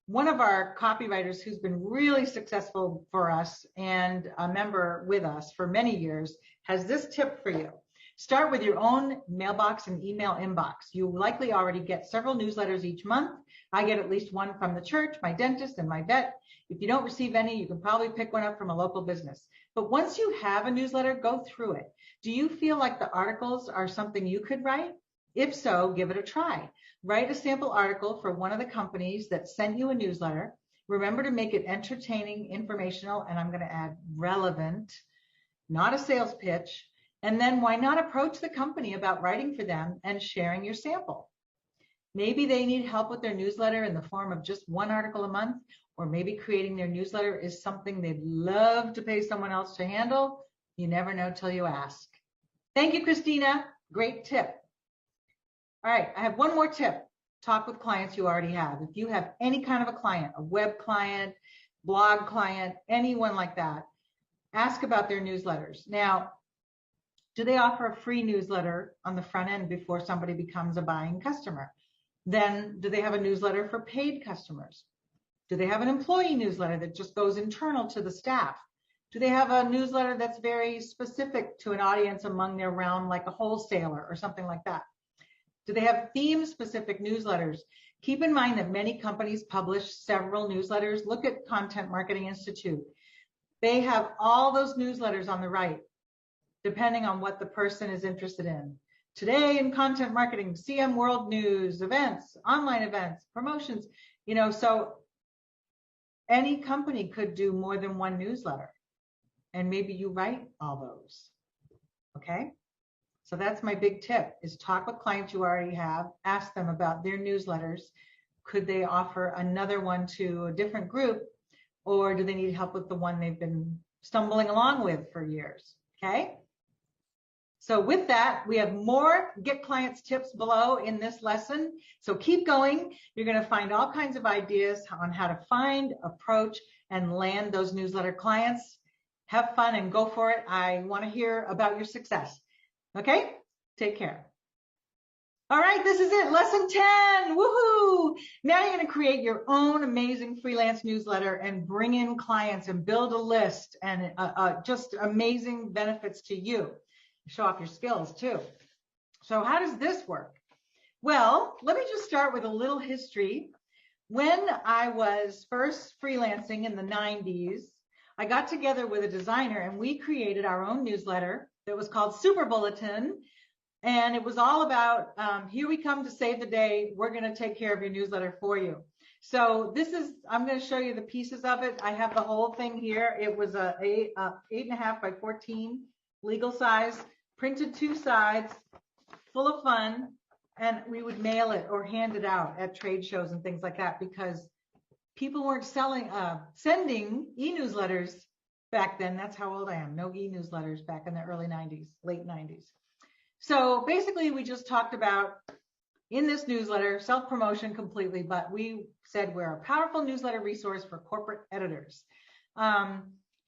one of our copywriters who's been really successful for us and a member with us for many years has this tip for you. Start with your own mailbox and email inbox. You likely already get several newsletters each month. I get at least one from the church, my dentist, and my vet. If you don't receive any, you can probably pick one up from a local business. But once you have a newsletter, go through it. Do you feel like the articles are something you could write? If so, give it a try. Write a sample article for one of the companies that sent you a newsletter. Remember to make it entertaining, informational, and I'm going to add relevant, not a sales pitch. And then why not approach the company about writing for them and sharing your sample? Maybe they need help with their newsletter in the form of just one article a month, or maybe creating their newsletter is something they'd love to pay someone else to handle. You never know till you ask. Thank you, Christina. Great tip. All right, I have one more tip. Talk with clients you already have. If you have any kind of a client, a web client, blog client, anyone like that, ask about their newsletters. Now, do they offer a free newsletter on the front end before somebody becomes a buying customer? Then do they have a newsletter for paid customers? Do they have an employee newsletter that just goes internal to the staff? Do they have a newsletter that's very specific to an audience among their realm, like a wholesaler or something like that? Do they have theme-specific newsletters? Keep in mind that many companies publish several newsletters. Look at Content Marketing Institute. They have all those newsletters on the right, depending on what the person is interested in. Today in content marketing, CM World News, events, online events, promotions, so any company could do more than one newsletter. And maybe you write all those, okay? So that's my big tip, is talk with clients you already have, ask them about their newsletters. Could they offer another one to a different group, or do they need help with the one they've been stumbling along with for years, okay? So with that, we have more Get Clients tips below in this lesson. So keep going. You're going to find all kinds of ideas on how to find, approach, and land those newsletter clients. Have fun and go for it. I want to hear about your success. Okay? Take care. All right, this is it. Lesson 10. Woohoo! Now you're going to create your own amazing freelance newsletter and bring in clients and build a list and just amazing benefits to you. Show off your skills too. So how does this work? Well, let me just start with a little history. When I was first freelancing in the 90s, I got together with a designer and we created our own newsletter that was called Super Bulletin. And it was all about, here we come to save the day. We're going to take care of your newsletter for you. So this is, I'm going to show you the pieces of it. I have the whole thing here. It was a 8.5 by 14 legal size, printed 2 sides, full of fun, and we would mail it or hand it out at trade shows and things like that because people weren't sending e-newsletters back then. That's how old I am. No e-newsletters back in the early 90s, late 90s. So basically we just talked about in this newsletter, self-promotion completely, but we said we're a powerful newsletter resource for corporate editors.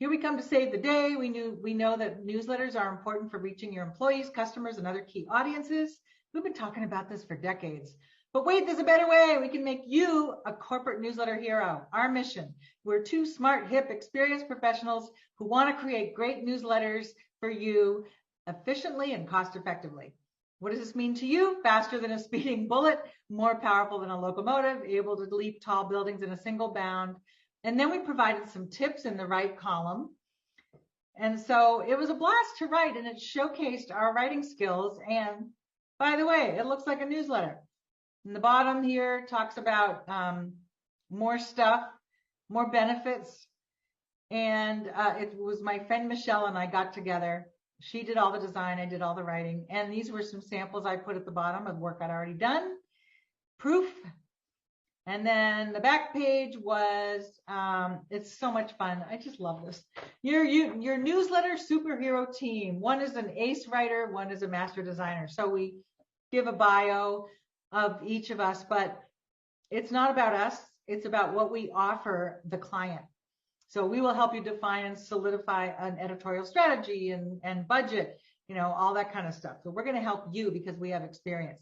Here we come to save the day. We know that newsletters are important for reaching your employees, customers, and other key audiences. We've been talking about this for decades. But wait, there's a better way. We can make you a corporate newsletter hero. Our mission. We're 2 smart, hip, experienced professionals who want to create great newsletters for you efficiently and cost effectively. What does this mean to you? Faster than a speeding bullet, more powerful than a locomotive, able to leap tall buildings in a single bound. And then we provided some tips in the right column. And so it was a blast to write, and it showcased our writing skills. And by the way, it looks like a newsletter. In the bottom here talks about more stuff, more benefits. And it was my friend Michelle and I got together. She did all the design, I did all the writing. And these were some samples I put at the bottom of work I'd already done. Proof. And then the back page was, it's so much fun. I just love this. Your newsletter superhero team. One is an ace writer, one is a master designer. So we give a bio of each of us, but it's not about us. It's about what we offer the client. So we will help you define and solidify an editorial strategy and budget, all that kind of stuff. So we're going to help you because we have experience.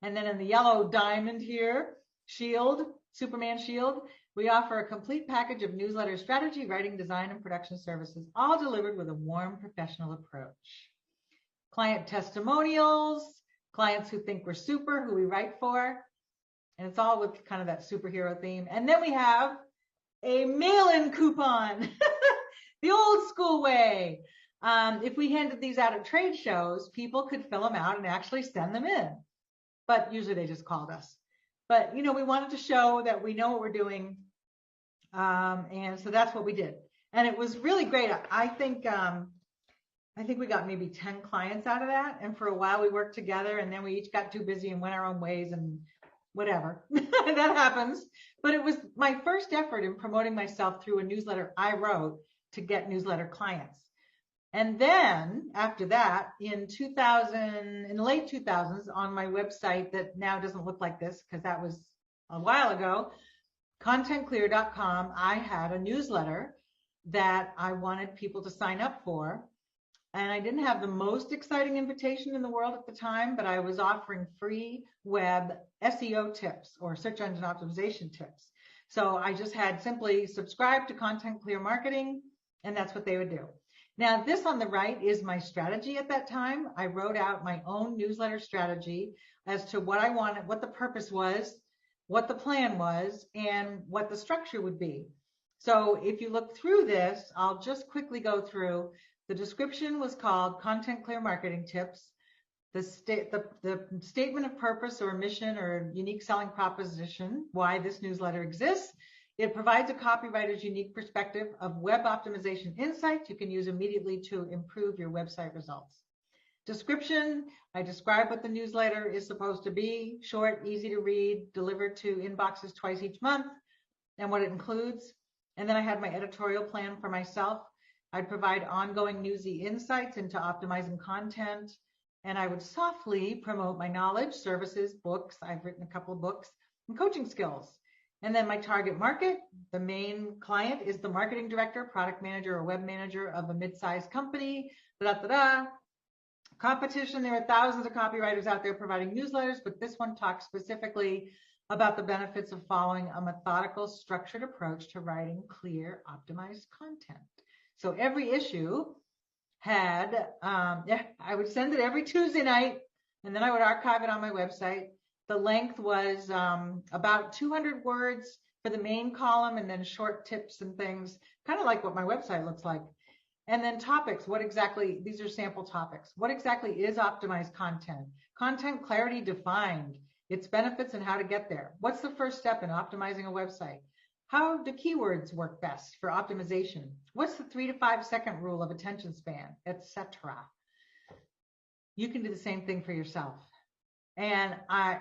And then in the yellow diamond here, shield, Superman shield, We offer a complete package of newsletter strategy, writing, design, and production services, all delivered with a warm, professional approach. Client testimonials, clients who think we're super, who we write for, and it's all with kind of that superhero theme. And then we have a mail-in coupon, the old school way. If we handed these out at trade shows, people could fill them out and actually send them in. But usually they just called us. But, you know, we wanted to show that we know what we're doing. And so that's what we did. And it was really great. I think we got maybe 10 clients out of that. And for a while we worked together, and then we each got too busy and went our own ways and whatever. That happens. But it was my first effort in promoting myself through a newsletter I wrote to get newsletter clients. And then after that, in the late 2000s, on my website that now doesn't look like this because that was a while ago, contentclear.com, I had a newsletter that I wanted people to sign up for. And I didn't have the most exciting invitation in the world at the time, but I was offering free web SEO tips or search engine optimization tips. So I just had simply subscribe to Content Clear Marketing, and that's what they would do. Now, this on the right is my strategy at that time. I wrote out my own newsletter strategy as to what I wanted, what the purpose was, what the plan was, and what the structure would be. So if you look through this, I'll just quickly go through. The description was called Content Clear Marketing Tips. The statement of purpose or mission or unique selling proposition, why this newsletter exists. It provides a copywriter's unique perspective of web optimization insights you can use immediately to improve your website results. Description, I describe what the newsletter is supposed to be, short, easy to read, delivered to inboxes twice each month, and what it includes. And then I had my editorial plan for myself. I'd provide ongoing newsy insights into optimizing content, and I would softly promote my knowledge, services, books. I've written a couple of books, and coaching skills. And then my target market, the main client is the marketing director, product manager, or web manager of a mid-sized company. Competition, there are thousands of copywriters out there providing newsletters, but this one talks specifically about the benefits of following a methodical, structured approach to writing clear, optimized content. So every issue had, I would send it every Tuesday night, and then I would archive it on my website. The length was about 200 words for the main column, and then short tips and things, kind of like what my website looks like. And then topics, what exactly, these are sample topics. What exactly is optimized content? Content clarity defined, its benefits and how to get there. What's the first step in optimizing a website? How do keywords work best for optimization? What's the 3 to 5 second rule of attention span, etc.? You can do the same thing for yourself. And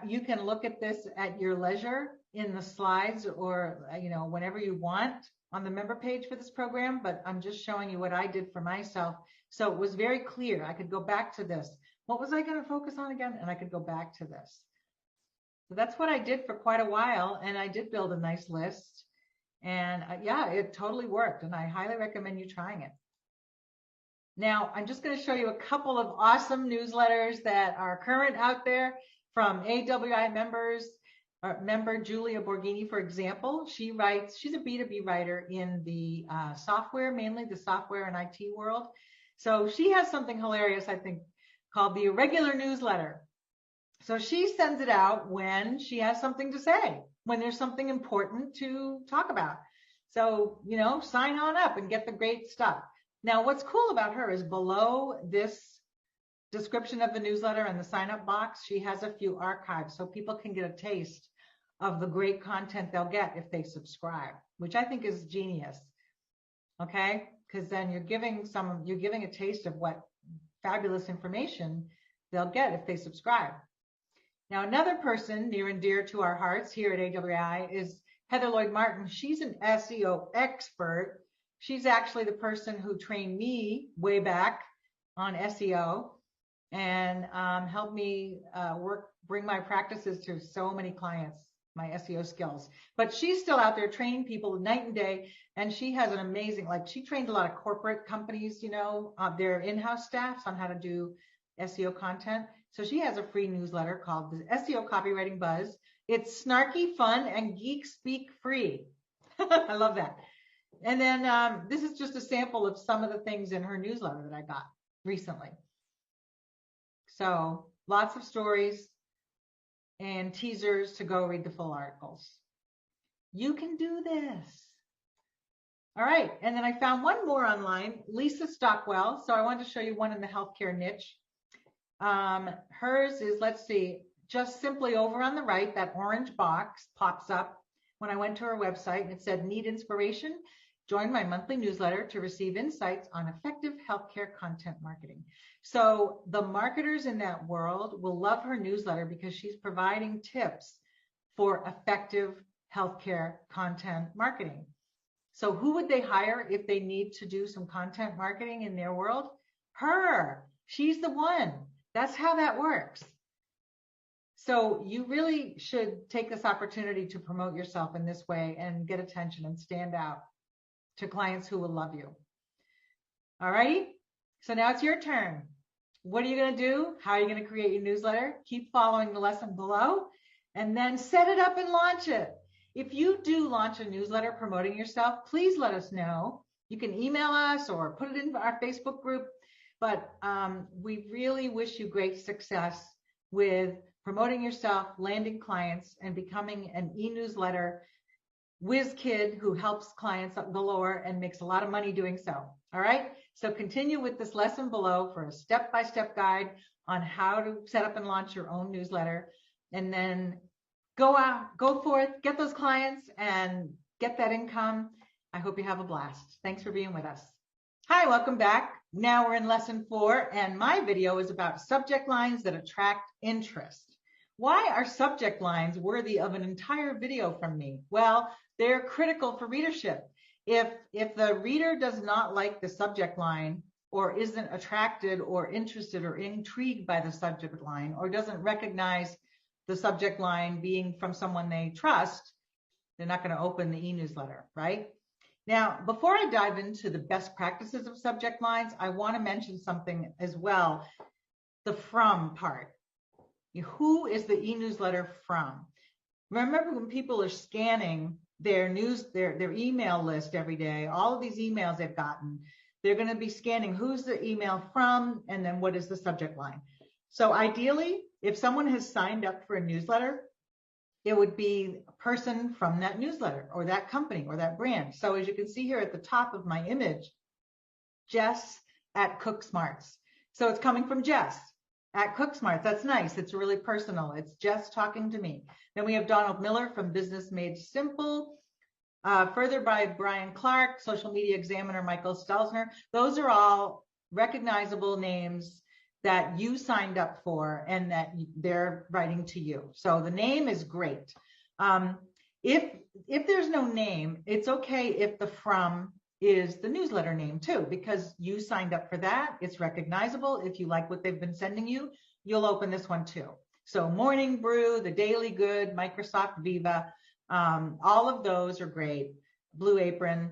you can look at this at your leisure in the slides or, you know, whenever you want on the member page for this program, but I'm just showing you what I did for myself. So it was very clear. I could go back to this. What was I going to focus on again? And I could go back to this. So that's what I did for quite a while. And I did build a nice list. And yeah, it totally worked. And I highly recommend you trying it. Now, I'm just going to show you a couple of awesome newsletters that are current out there from AWI members. Member Julia Borghini, for example, she's a B2B writer in the software, mainly the software and IT world. So she has something hilarious, I think, called the Irregular Newsletter. So she sends it out when she has something to say, when there's something important to talk about. So, you know, sign on up and get the great stuff. Now, what's cool about her is below this description of the newsletter and the sign up box, she has a few archives so people can get a taste of the great content they'll get if they subscribe, which I think is genius. Okay, because then you're giving a taste of what fabulous information they'll get if they subscribe. Now, another person near and dear to our hearts here at AWI is Heather Lloyd Martin. She's an SEO expert. She's actually the person who trained me way back on SEO and helped me bring my practices to so many clients, my SEO skills. But she's still out there training people night and day, and she has an amazing, she trained a lot of corporate companies, you know, their in-house staffs on how to do SEO content. So she has a free newsletter called the SEO Copywriting Buzz. It's snarky, fun, and geek speak free. I love that. And then this is just a sample of some of the things in her newsletter that I got recently. So lots of stories and teasers to go read the full articles. You can do this. All right, and then I found one more online, Lisa Stockwell. So I wanted to show you one in the healthcare niche. Hers is, let's see, just simply over on the right, that orange box pops up when I went to her website, and it said, need inspiration? Join my monthly newsletter to receive insights on effective healthcare content marketing. So the marketers in that world will love her newsletter because she's providing tips for effective healthcare content marketing. So who would they hire if they need to do some content marketing in their world? Her. She's the one. That's how that works. So you really should take this opportunity to promote yourself in this way and get attention and stand out to clients who will love you. All right. So now it's your turn. What are you going to do? How are you going to create your newsletter? Keep following the lesson below and then set it up and launch it. If you do launch a newsletter promoting yourself, please let us know. You can email us or put it in our Facebook group. But we really wish you great success with promoting yourself, landing clients, and becoming an e-newsletter whiz kid who helps clients galore and makes a lot of money doing so. All right. So continue with this lesson below for a step-by-step guide on how to set up and launch your own newsletter, and then go out, go forth, get those clients and get that income. I hope you have a blast. Thanks for being with us. Hi, welcome back. Now we're in lesson 4, and my video is about subject lines that attract interest. Why are subject lines worthy of an entire video from me? Well, they're critical for readership. If the reader does not like the subject line, or isn't attracted or interested or intrigued by the subject line, or doesn't recognize the subject line being from someone they trust, they're not going to open the e-newsletter, right? Now, before I dive into the best practices of subject lines, I want to mention something as well, the from part. Who is the e-newsletter from? Remember when people are scanning their email list every day, all of these emails they've gotten, they're going to be scanning who's the email from and then what is the subject line. So ideally, if someone has signed up for a newsletter, it would be a person from that newsletter or that company or that brand. So as you can see here at the top of my image, Jess at Cook Smarts. So it's coming from Jess at Cook Smarts. That's nice. It's really personal. It's Jess talking to me. Then we have Donald Miller from Business Made Simple. Further by Brian Clark, Social Media Examiner Michael Stelzner. Those are all recognizable names that you signed up for and that they're writing to you. So the name is great. If there's no name, it's okay if the from is the newsletter name too, because you signed up for that. It's recognizable. If you like what they've been sending you, you'll open this one too. So Morning Brew, The Daily Good, Microsoft Viva, all of those are great. Blue Apron.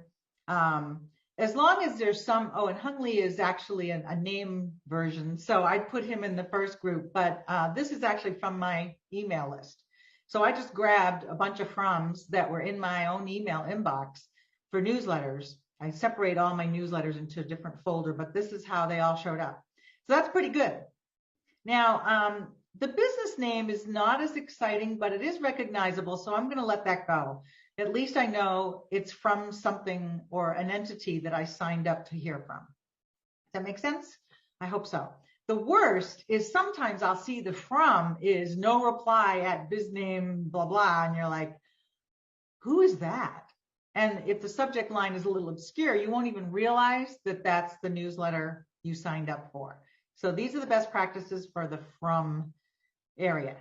As long as there's some, and Hung Lee is actually a name version, so I'd put him in the first group, but this is actually from my email list. So I just grabbed a bunch of froms that were in my own email inbox for newsletters. I separate all my newsletters into a different folder, but this is how they all showed up. So that's pretty good. Now, the business name is not as exciting, but it is recognizable, so I'm going to let that go. At least I know it's from something or an entity that I signed up to hear from. Does that make sense? I hope so. The worst is sometimes I'll see the from is no reply at bizname, blah, blah, and you're like, who is that? And if the subject line is a little obscure, you won't even realize that that's the newsletter you signed up for. So these are the best practices for the from area.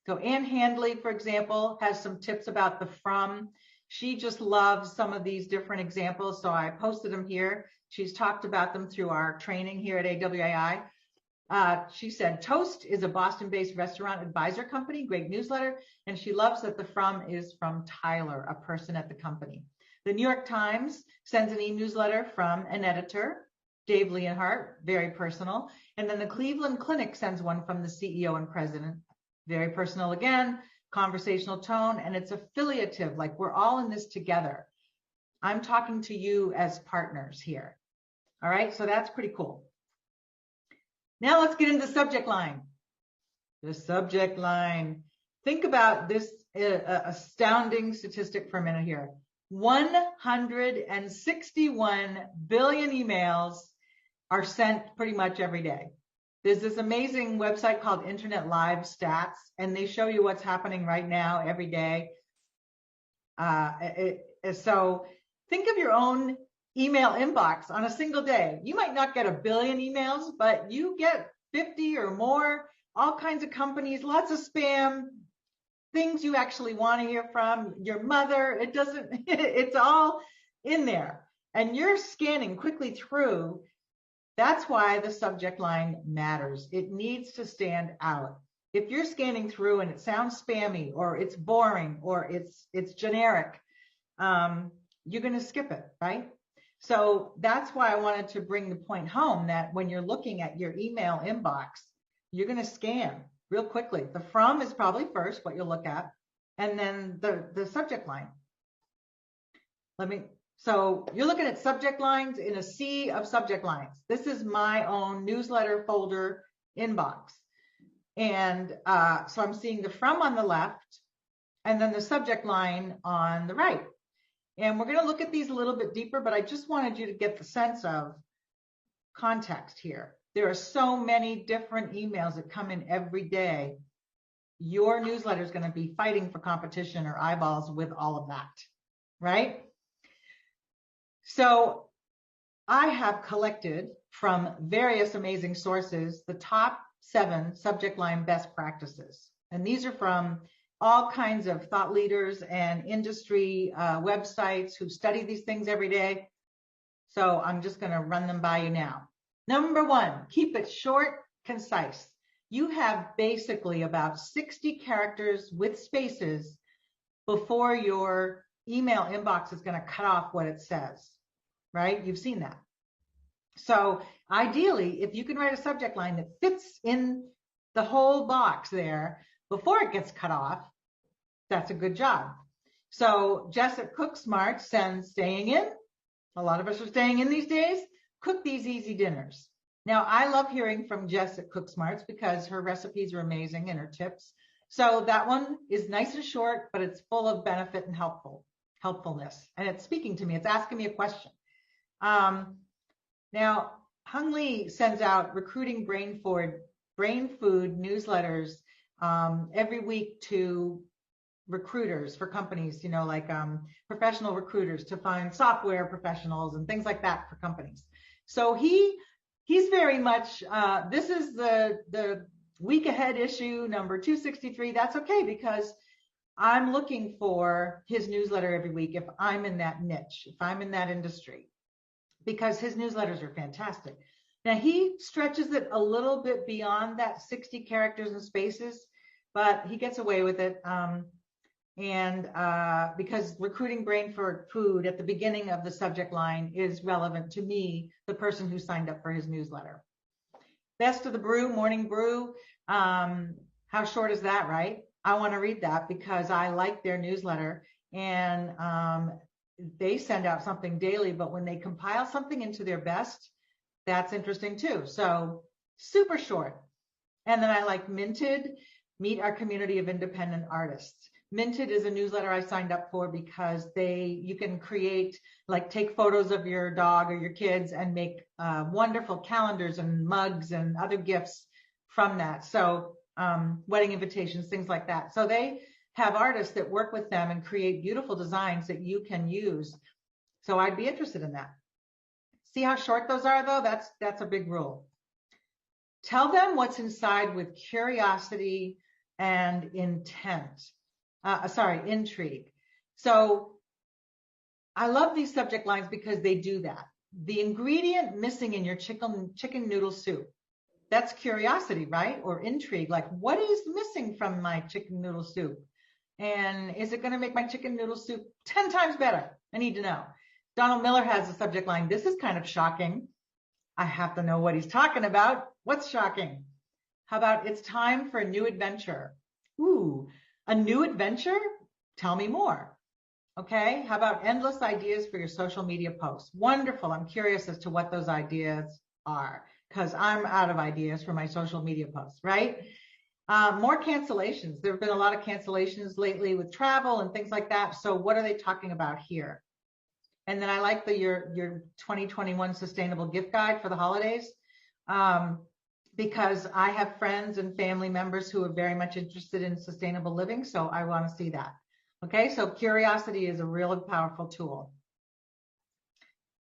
So Ann Handley, for example, has some tips about the from. She just loves some of these different examples, so I posted them here. She's talked about them through our training here at AWAI. She said, Toast is a Boston-based restaurant advisor company, great newsletter, and she loves that the from is from Tyler, a person at the company. The New York Times sends an e-newsletter from an editor, Dave Leonhardt, very personal, and then the Cleveland Clinic sends one from the CEO and president, very personal again. conversational tone, and it's affiliative, like we're all in this together. I'm talking to you as partners here. All right, so that's pretty cool. Now let's get into the subject line. The subject line. Think about this astounding statistic for a minute here. 161 billion emails are sent pretty much every day. There's this amazing website called Internet Live Stats, and they show you what's happening right now every day. So think of your own email inbox on a single day. You might not get a billion emails, but you get 50 or more, all kinds of companies, lots of spam, things you actually want to hear from, your mother. It doesn't, it's all in there. And you're scanning quickly through. That's why the subject line matters. It needs to stand out. If you're scanning through and it sounds spammy or it's boring or it's generic, you're going to skip it, right? So that's why I wanted to bring the point home that when you're looking at your email inbox, you're going to scan real quickly. The from is probably first, what you'll look at, and then the subject line. So you're looking at subject lines in a sea of subject lines. This is my own newsletter folder inbox. And so I'm seeing the from on the left and then the subject line on the right. And we're going to look at these a little bit deeper, but I just wanted you to get the sense of context here. There are so many different emails that come in every day. Your newsletter is going to be fighting for competition or eyeballs with all of that, right? So I have collected from various amazing sources the top 7 subject line best practices. And these are from all kinds of thought leaders and industry websites who study these things every day. So I'm just going to run them by you now. Number 1, keep it short, concise. You have basically about 60 characters with spaces before your email inbox is going to cut off what it says, right? You've seen that. So ideally, if you can write a subject line that fits in the whole box there before it gets cut off, that's a good job. So Jess at Cook Smart sends staying in. A lot of us are staying in these days. Cook these easy dinners. Now, I love hearing from Jess at Cook Smarts because her recipes are amazing and her tips. So that one is nice and short, but it's full of benefit and helpfulness. And it's speaking to me. It's asking me a question. Now, Hung Lee sends out recruiting brain food newsletters every week to recruiters for companies, you know, like professional recruiters to find software professionals and things like that for companies. So he's very much, this is the week ahead issue number 263. That's okay because I'm looking for his newsletter every week if I'm in that niche, if I'm in that industry, because his newsletters are fantastic. Now he stretches it a little bit beyond that 60 characters and spaces, but he gets away with it. Because recruiting brain for food at the beginning of the subject line is relevant to me, the person who signed up for his newsletter. Best of the brew, morning brew. How short is that, right? I want to read that because I like their newsletter and they send out something daily, but when they compile something into their best, that's interesting too. So super short. And then I like Minted, meet our community of independent artists. Minted is a newsletter I signed up for because you can create, like take photos of your dog or your kids and make wonderful calendars and mugs and other gifts from that. So wedding invitations, things like that. So they have artists that work with them and create beautiful designs that you can use. So I'd be interested in that. See how short those are though? That's a big rule. Tell them what's inside with curiosity and intent. Intrigue. So I love these subject lines because they do that. The ingredient missing in your chicken noodle soup. That's curiosity, right? Or intrigue. Like, what is missing from my chicken noodle soup? And is it going to make my chicken noodle soup 10 times better? I need to know. Donald Miller has a subject line. This is kind of shocking. I have to know what he's talking about. What's shocking? How about it's time for a new adventure? Ooh. A new adventure? Tell me more. Okay, how about endless ideas for your social media posts? Wonderful. I'm curious as to what those ideas are, because I'm out of ideas for my social media posts, right? More cancellations. There have been a lot of cancellations lately with travel and things like that. So what are they talking about here? And then I like your 2021 sustainable gift guide for the holidays, because I have friends and family members who are very much interested in sustainable living. So I want to see that. Okay, so curiosity is a really powerful tool.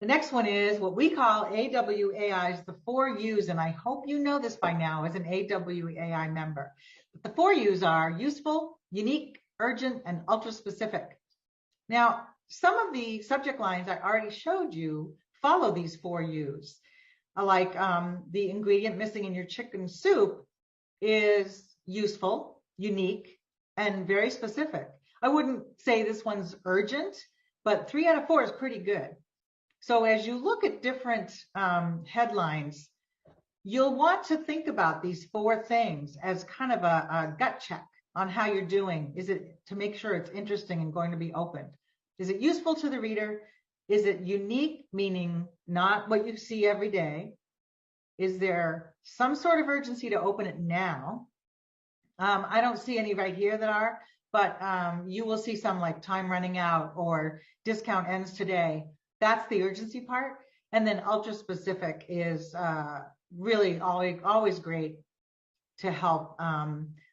The next one is what we call AWAI's, the 4 U's, and I hope you know this by now as an AWAI member. But the 4 U's are useful, unique, urgent, and ultra specific. Now, some of the subject lines I already showed you follow these 4 U's. Like the ingredient missing in your chicken soup is useful, unique, and very specific. I wouldn't say this one's urgent, but 3 out of 4 is pretty good. So as you look at different headlines, you'll want to think about these 4 things as kind of a gut check on how you're doing. Is it to make sure it's interesting and going to be opened? Is it useful to the reader? Is it unique, meaning not what you see every day? Is there some sort of urgency to open it now? I don't see any right here that are, but you will see some like time running out or discount ends today. That's the urgency part. And then ultra specific is really always great to help.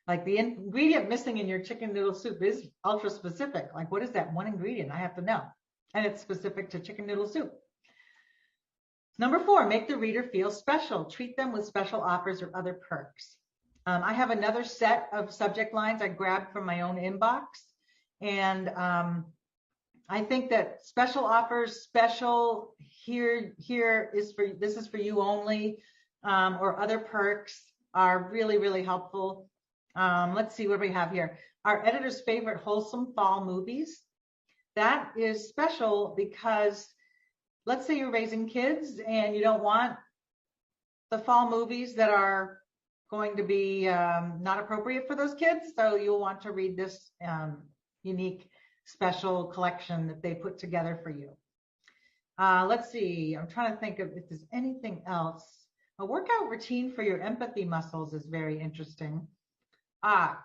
Like the ingredient missing in your chicken noodle soup is ultra specific. Like, what is that one ingredient? I have to know. And it's specific to chicken noodle soup. Number 4, make the reader feel special. Treat them with special offers or other perks. I have another set of subject lines I grabbed from my own inbox. And I think that special offers, special here is for, this is for you only, or other perks are really, really helpful. Let's see what we have here. Our editor's favorite wholesome fall movies. That is special because let's say you're raising kids and you don't want the fall movies that are going to be not appropriate for those kids. So you'll want to read this unique special collection that they put together for you. Let's see, I'm trying to think of if there's anything else. A workout routine for your empathy muscles is very interesting.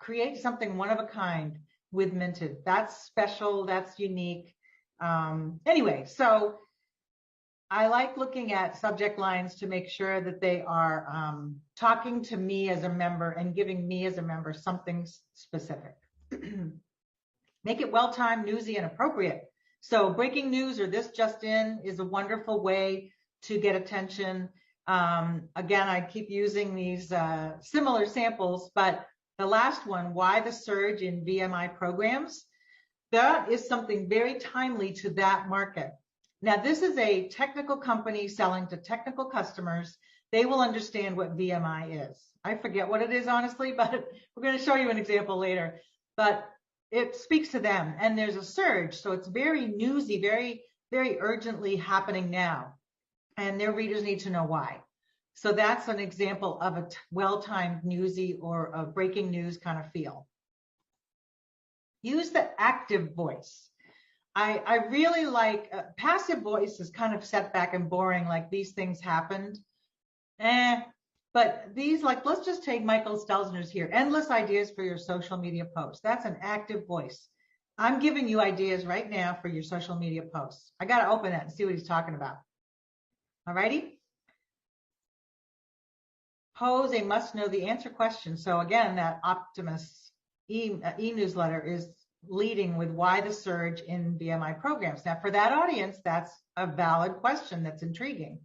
Create something one of a kind with Minted. That's special, that's unique. Anyway, so I like looking at subject lines to make sure that they are talking to me as a member and giving me as a member something specific. Make it well-timed, newsy, and appropriate. So breaking news or this just in is a wonderful way to get attention. Again, I keep using these similar samples, but the last one, why the surge in VMI programs, that is something very timely to that market. Now, this is a technical company selling to technical customers. They will understand what VMI is. I forget what it is, honestly, but we're going to show you an example later. But it speaks to them, and there's a surge. So it's very newsy, very, very urgently happening now. And their readers need to know why. So that's an example of a well-timed newsy or a breaking news kind of feel. Use the active voice. I really like passive voice is kind of set back and boring, like these things happened. But these, like, let's just take Michael Stelzner's here. Endless ideas for your social media posts. That's an active voice. I'm giving you ideas right now for your social media posts. I got to open that and see what he's talking about. All righty. Pose a must know the answer question. So again, that Optimus e-newsletter is leading with why the surge in VMI programs. Now for that audience, that's a valid question that's intriguing.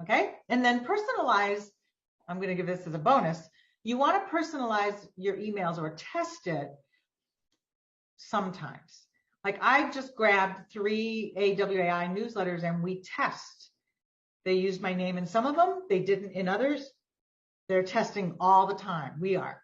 Okay, and then personalize. I'm going to give this as a bonus. You want to personalize your emails or test it sometimes. Like I just grabbed 3 AWAI newsletters and we test. They used my name in some of them. They didn't in others. They're testing all the time. We are.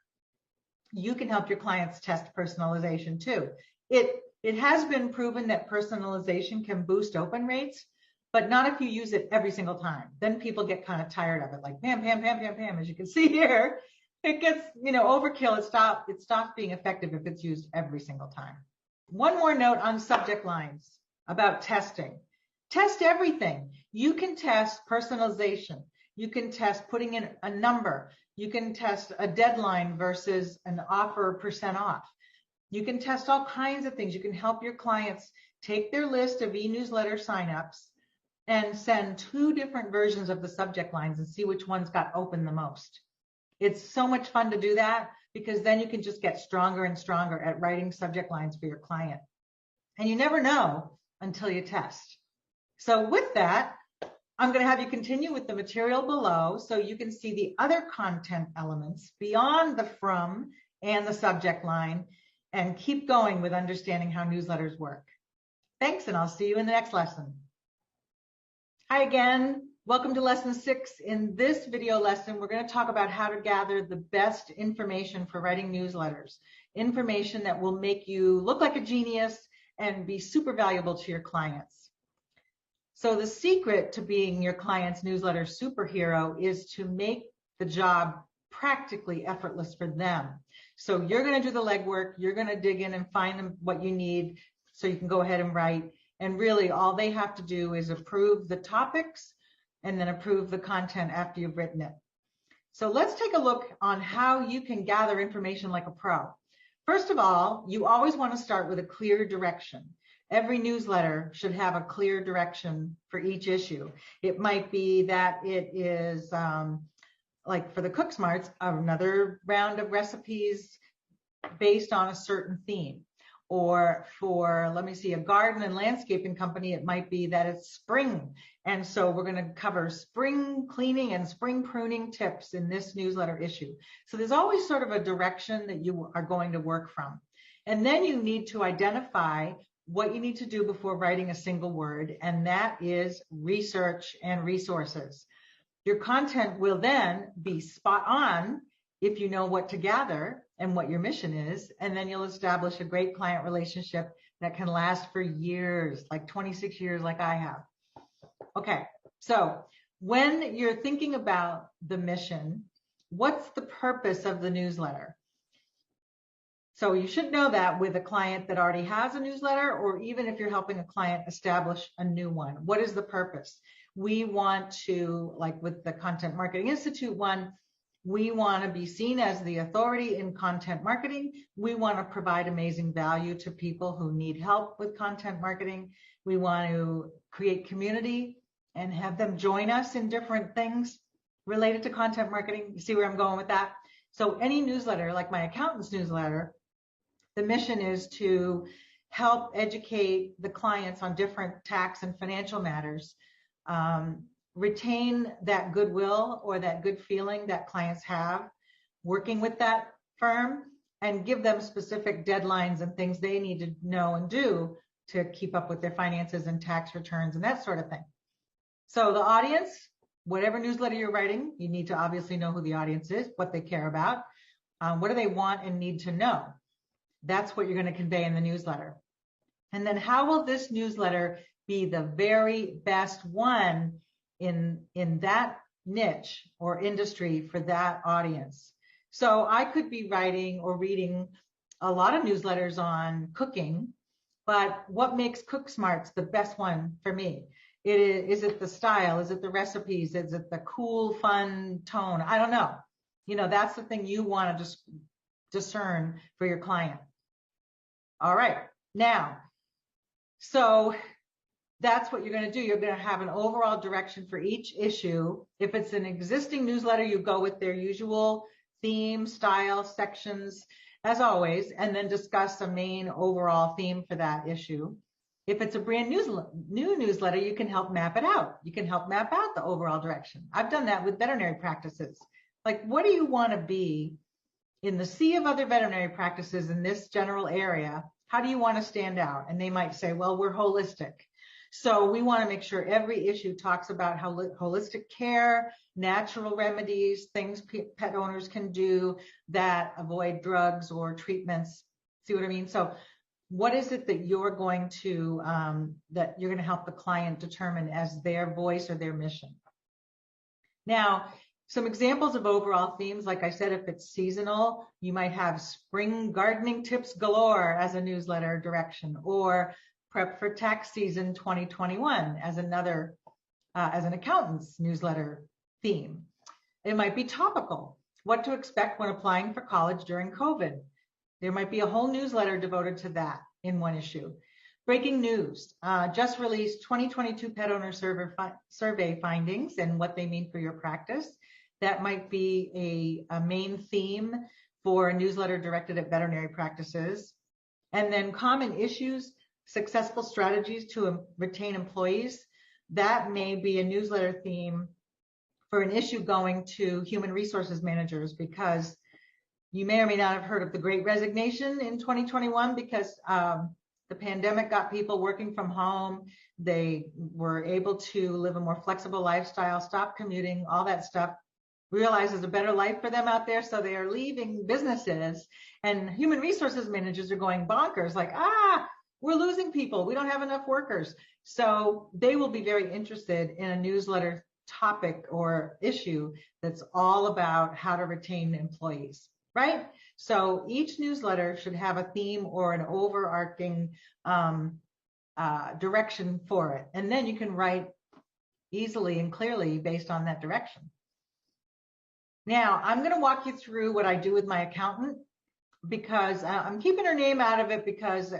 You can help your clients test personalization too. It has been proven that personalization can boost open rates, but not if you use it every single time. Then people get kind of tired of it, like pam, pam, pam, pam, pam, as you can see here. it gets, overkill. It stops being effective if it's used every single time. One more note on subject lines about testing. Test everything. You can test personalization. You can test putting in a number. You can test a deadline versus an offer % off. You can test all kinds of things. You can help your clients take their list of e-newsletter signups and send 2 different versions of the subject lines and see which ones got open the most. It's so much fun to do that because then you can just get stronger and stronger at writing subject lines for your client. And you never know until you test. So with that, I'm going to have you continue with the material below so you can see the other content elements beyond the from and the subject line and keep going with understanding how newsletters work. Thanks, and I'll see you in the next lesson. Hi again. Welcome to lesson 6. In this video lesson, we're going to talk about how to gather the best information for writing newsletters, information that will make you look like a genius and be super valuable to your clients. So the secret to being your client's newsletter superhero is to make the job practically effortless for them. So you're going to do the legwork, you're going to dig in and find what you need so you can go ahead and write. And really all they have to do is approve the topics and then approve the content after you've written it. So let's take a look on how you can gather information like a pro. First of all, you always want to start with a clear direction. Every newsletter should have a clear direction for each issue. It might be that it is, like for the Cook Smarts, another round of recipes based on a certain theme. Or for, let me see, a garden and landscaping company, it might be that it's spring. And so we're going to cover spring cleaning and spring pruning tips in this newsletter issue. So there's always sort of a direction that you are going to work from. And then you need to identify what you need to do before writing a single word, and that is research and resources. Your content will then be spot on if you know what to gather and what your mission is, and then you'll establish a great client relationship that can last for years, like 26 years like I have. Okay, so when you're thinking about the mission, what's the purpose of the newsletter? So you should know that with a client that already has a newsletter, or even if you're helping a client establish a new one. What is the purpose? We want to, like with the Content Marketing Institute one, we want to be seen as the authority in content marketing. We want to provide amazing value to people who need help with content marketing. We want to create community and have them join us in different things related to content marketing. You see where I'm going with that? So any newsletter, like my accountant's newsletter, the mission is to help educate the clients on different tax and financial matters, retain that goodwill or that good feeling that clients have working with that firm, and give them specific deadlines and things they need to know and do to keep up with their finances and tax returns and that sort of thing. So the audience, whatever newsletter you're writing, you need to obviously know who the audience is, what they care about, what do they want and need to know. That's what you're going to convey in the newsletter. And then how will this newsletter be the very best one in that niche or industry for that audience? So I could be writing or reading a lot of newsletters on cooking, but what makes Cook Smarts the best one for me? Is it the style? Is it the recipes? Is it the cool, fun tone? I don't know. That's the thing you want to just discern for your client. All right. Now, so that's what you're going to do. You're going to have an overall direction for each issue. If it's an existing newsletter, you go with their usual theme, style, sections, as always, and then discuss a main overall theme for that issue. If it's a brand new newsletter, you can help map it out. You can help map out the overall direction. I've done that with veterinary practices. Like, what do you want to be in the sea of other veterinary practices in this general area? How do you want to stand out? And they might say, well, we're holistic. So we want to make sure every issue talks about how holistic care, natural remedies, things pet owners can do that avoid drugs or treatments. See what I mean? So what is it that you're going to help the client determine as their voice or their mission? Now, Some examples of overall themes, like I said, if it's seasonal, you might have spring gardening tips galore as a newsletter direction, or prep for tax season 2021 as another, as an accountant's newsletter theme. It might be topical, what to expect when applying for college during COVID. There might be a whole newsletter devoted to that in one issue. Breaking news, just released 2022 pet owner survey findings and what they mean for your practice. That might be a main theme for a newsletter directed at veterinary practices. And then common issues, successful strategies to retain employees. That may be a newsletter theme for an issue going to human resources managers, because you may or may not have heard of the Great Resignation in 2021, because the pandemic got people working from home. They were able to live a more flexible lifestyle, stop commuting, all that stuff. Realize there's a better life for them out there, so they are leaving businesses, and human resources managers are going bonkers, like, we're losing people, we don't have enough workers. So they will be very interested in a newsletter topic or issue that's all about how to retain employees, right? So each newsletter should have a theme or an overarching direction for it, and then you can write easily and clearly based on that direction. Now, I'm going to walk you through what I do with my accountant, because I'm keeping her name out of it, because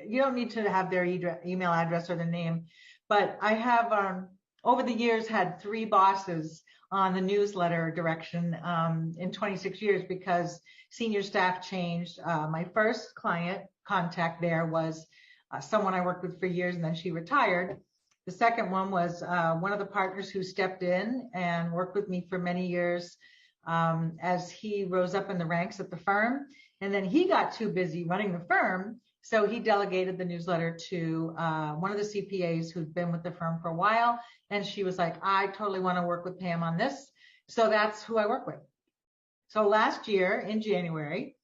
you don't need to have their email address or the name. But I have, over the years, had 3 bosses on the newsletter direction in 26 years, because senior staff changed. My first client contact there was someone I worked with for years, and then she retired. The second one was one of the partners who stepped in and worked with me for many years as he rose up in the ranks at the firm. And then he got too busy running the firm, so he delegated the newsletter to one of the CPAs who'd been with the firm for a while. And she was like, I totally want to work with Pam on this. So that's who I work with. So last year in January,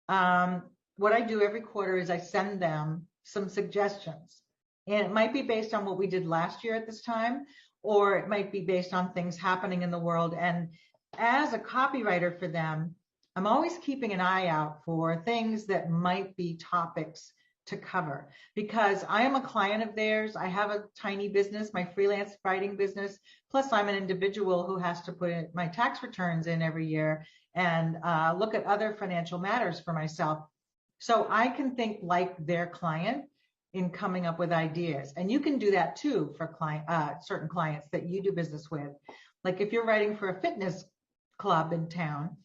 what I do every quarter is I send them some suggestions. And it might be based on what we did last year at this time, or it might be based on things happening in the world. And as a copywriter for them, I'm always keeping an eye out for things that might be topics to cover, because I am a client of theirs. I have a tiny business, my freelance writing business. Plus, I'm an individual who has to put my tax returns in every year and look at other financial matters for myself. So I can think like their client in coming up with ideas. And you can do that too for certain clients that you do business with. Like if you're writing for a fitness club in town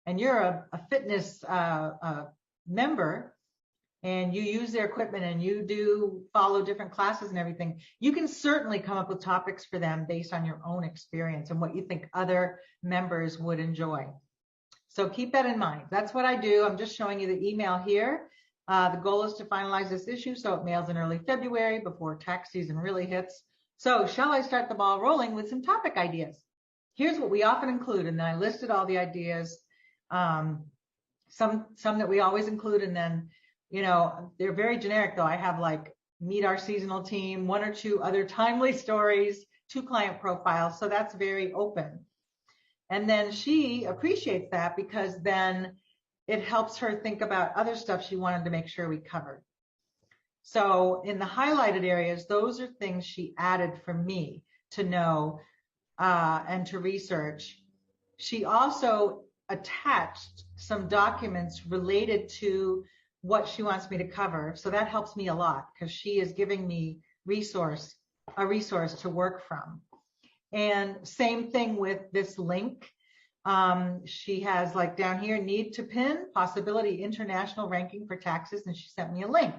and you're a fitness member and you use their equipment and you do follow different classes and everything, you can certainly come up with topics for them based on your own experience and what you think other members would enjoy. So keep that in mind. That's what I do. I'm just showing you the email here. The goal is to finalize this issue so it mails in early February before tax season really hits. So shall I start the ball rolling with some topic ideas? Here's what we often include, and then I listed all the ideas, some that we always include, and then, you know, they're very generic though. I have like meet our seasonal team, 1 or 2 other timely stories, 2 client profiles, so that's very open. And then she appreciates that, because then it helps her think about other stuff she wanted to make sure we covered. So in the highlighted areas, those are things she added for me to know and to research. She also attached some documents related to what she wants me to cover. So that helps me a lot, because she is giving me a resource to work from. And same thing with this link. She has like down here, need to pin, possibility international ranking for taxes, and she sent me a link.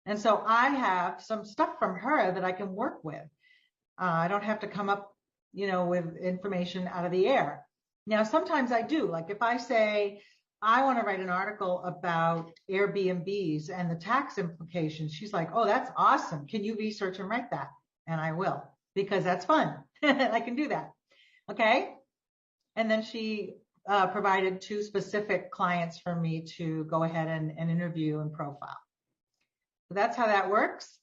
And so I have some stuff from her that I can work with. I don't have to come up, you know, with information out of the air. Now, sometimes I do, like if I say, I want to write an article about Airbnbs and the tax implications, she's like, oh, that's awesome. Can you research and write that? And I will, because that's fun. I can do that. Okay. And then she provided 2 specific clients for me to go ahead and interview and profile. So that's how that works.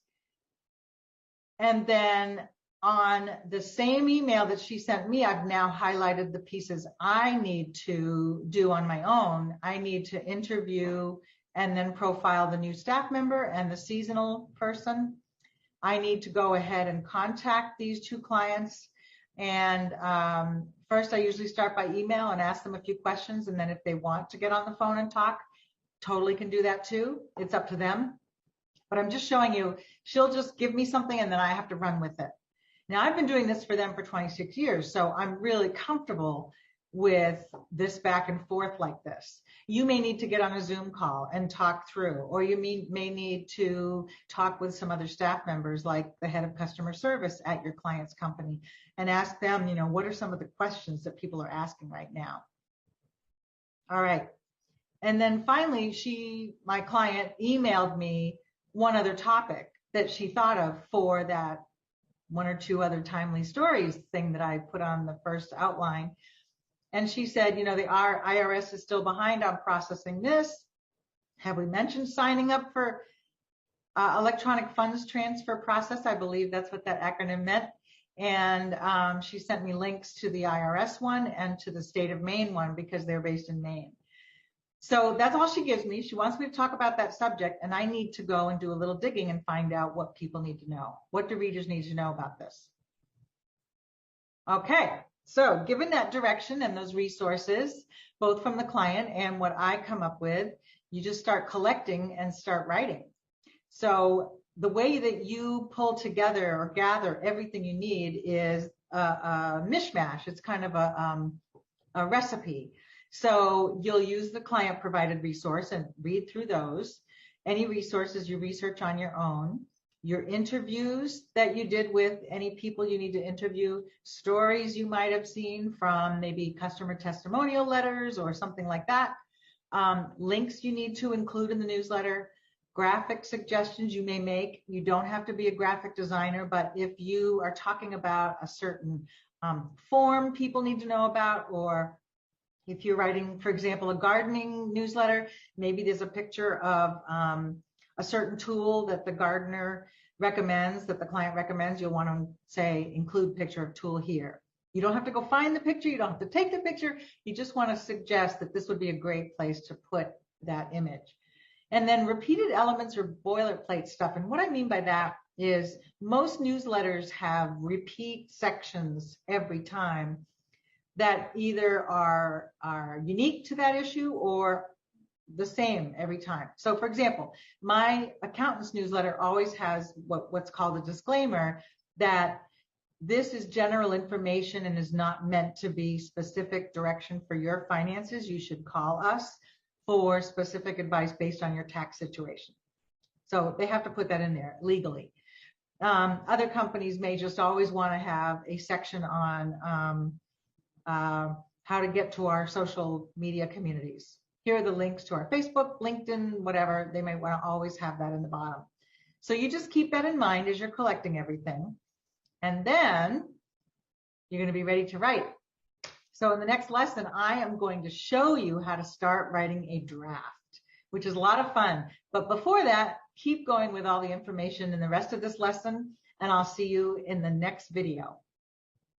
And then on the same email that she sent me, I've now highlighted the pieces I need to do on my own. I need to interview and then profile the new staff member and the seasonal person. I need to go ahead and contact these two clients. And first, I usually start by email and ask them a few questions. And then if they want to get on the phone and talk, totally can do that too. It's up to them. But I'm just showing you, she'll just give me something and then I have to run with it. Now, I've been doing this for them for 26 years, so I'm really comfortable with this back and forth like this. You may need to get on a Zoom call and talk through, or you may need to talk with some other staff members like the head of customer service at your client's company and ask them, you know, what are some of the questions that people are asking right now? All right. And then finally, my client emailed me one other topic that she thought of for that one or two other timely stories thing that I put on the first outline. And she said, you know, the IRS is still behind on processing this. Have we mentioned signing up for electronic funds transfer process? I believe that's what that acronym meant. And she sent me links to the IRS one and to the state of Maine one because they're based in Maine. So that's all she gives me. She wants me to talk about that subject, and I need to go and do a little digging and find out what people need to know. What do readers need to know about this? Okay, so given that direction and those resources, both from the client and what I come up with, you just start collecting and start writing. So the way that you pull together or gather everything you need is a mishmash. It's kind of a recipe. So you'll use the client provided resource and read through those. Any resources you research on your own, your interviews that you did with any people you need to interview, stories you might have seen from maybe customer testimonial letters or something like that, links you need to include in the newsletter, graphic suggestions you may make. You don't have to be a graphic designer, but if you are talking about a certain form people need to know about, or if you're writing, for example, a gardening newsletter, maybe there's a picture of a certain tool that the gardener recommends, that the client recommends, you'll want to say, include picture of tool here. You don't have to go find the picture. You don't have to take the picture. You just want to suggest that this would be a great place to put that image. And then repeated elements or boilerplate stuff. And what I mean by that is most newsletters have repeat sections every time that either are unique to that issue or the same every time. So for example, my accountant's newsletter always has what's called a disclaimer that this is general information and is not meant to be specific direction for your finances. You should call us for specific advice based on your tax situation. So they have to put that in there legally. Other companies may just always want to have a section on how to get to our social media communities. Here are the links to our Facebook, LinkedIn, whatever. They might want to always have that in the bottom. So you just keep that in mind as you're collecting everything. And then you're going to be ready to write. So in the next lesson, I am going to show you how to start writing a draft, which is a lot of fun. But before that, keep going with all the information in the rest of this lesson, and I'll see you in the next video.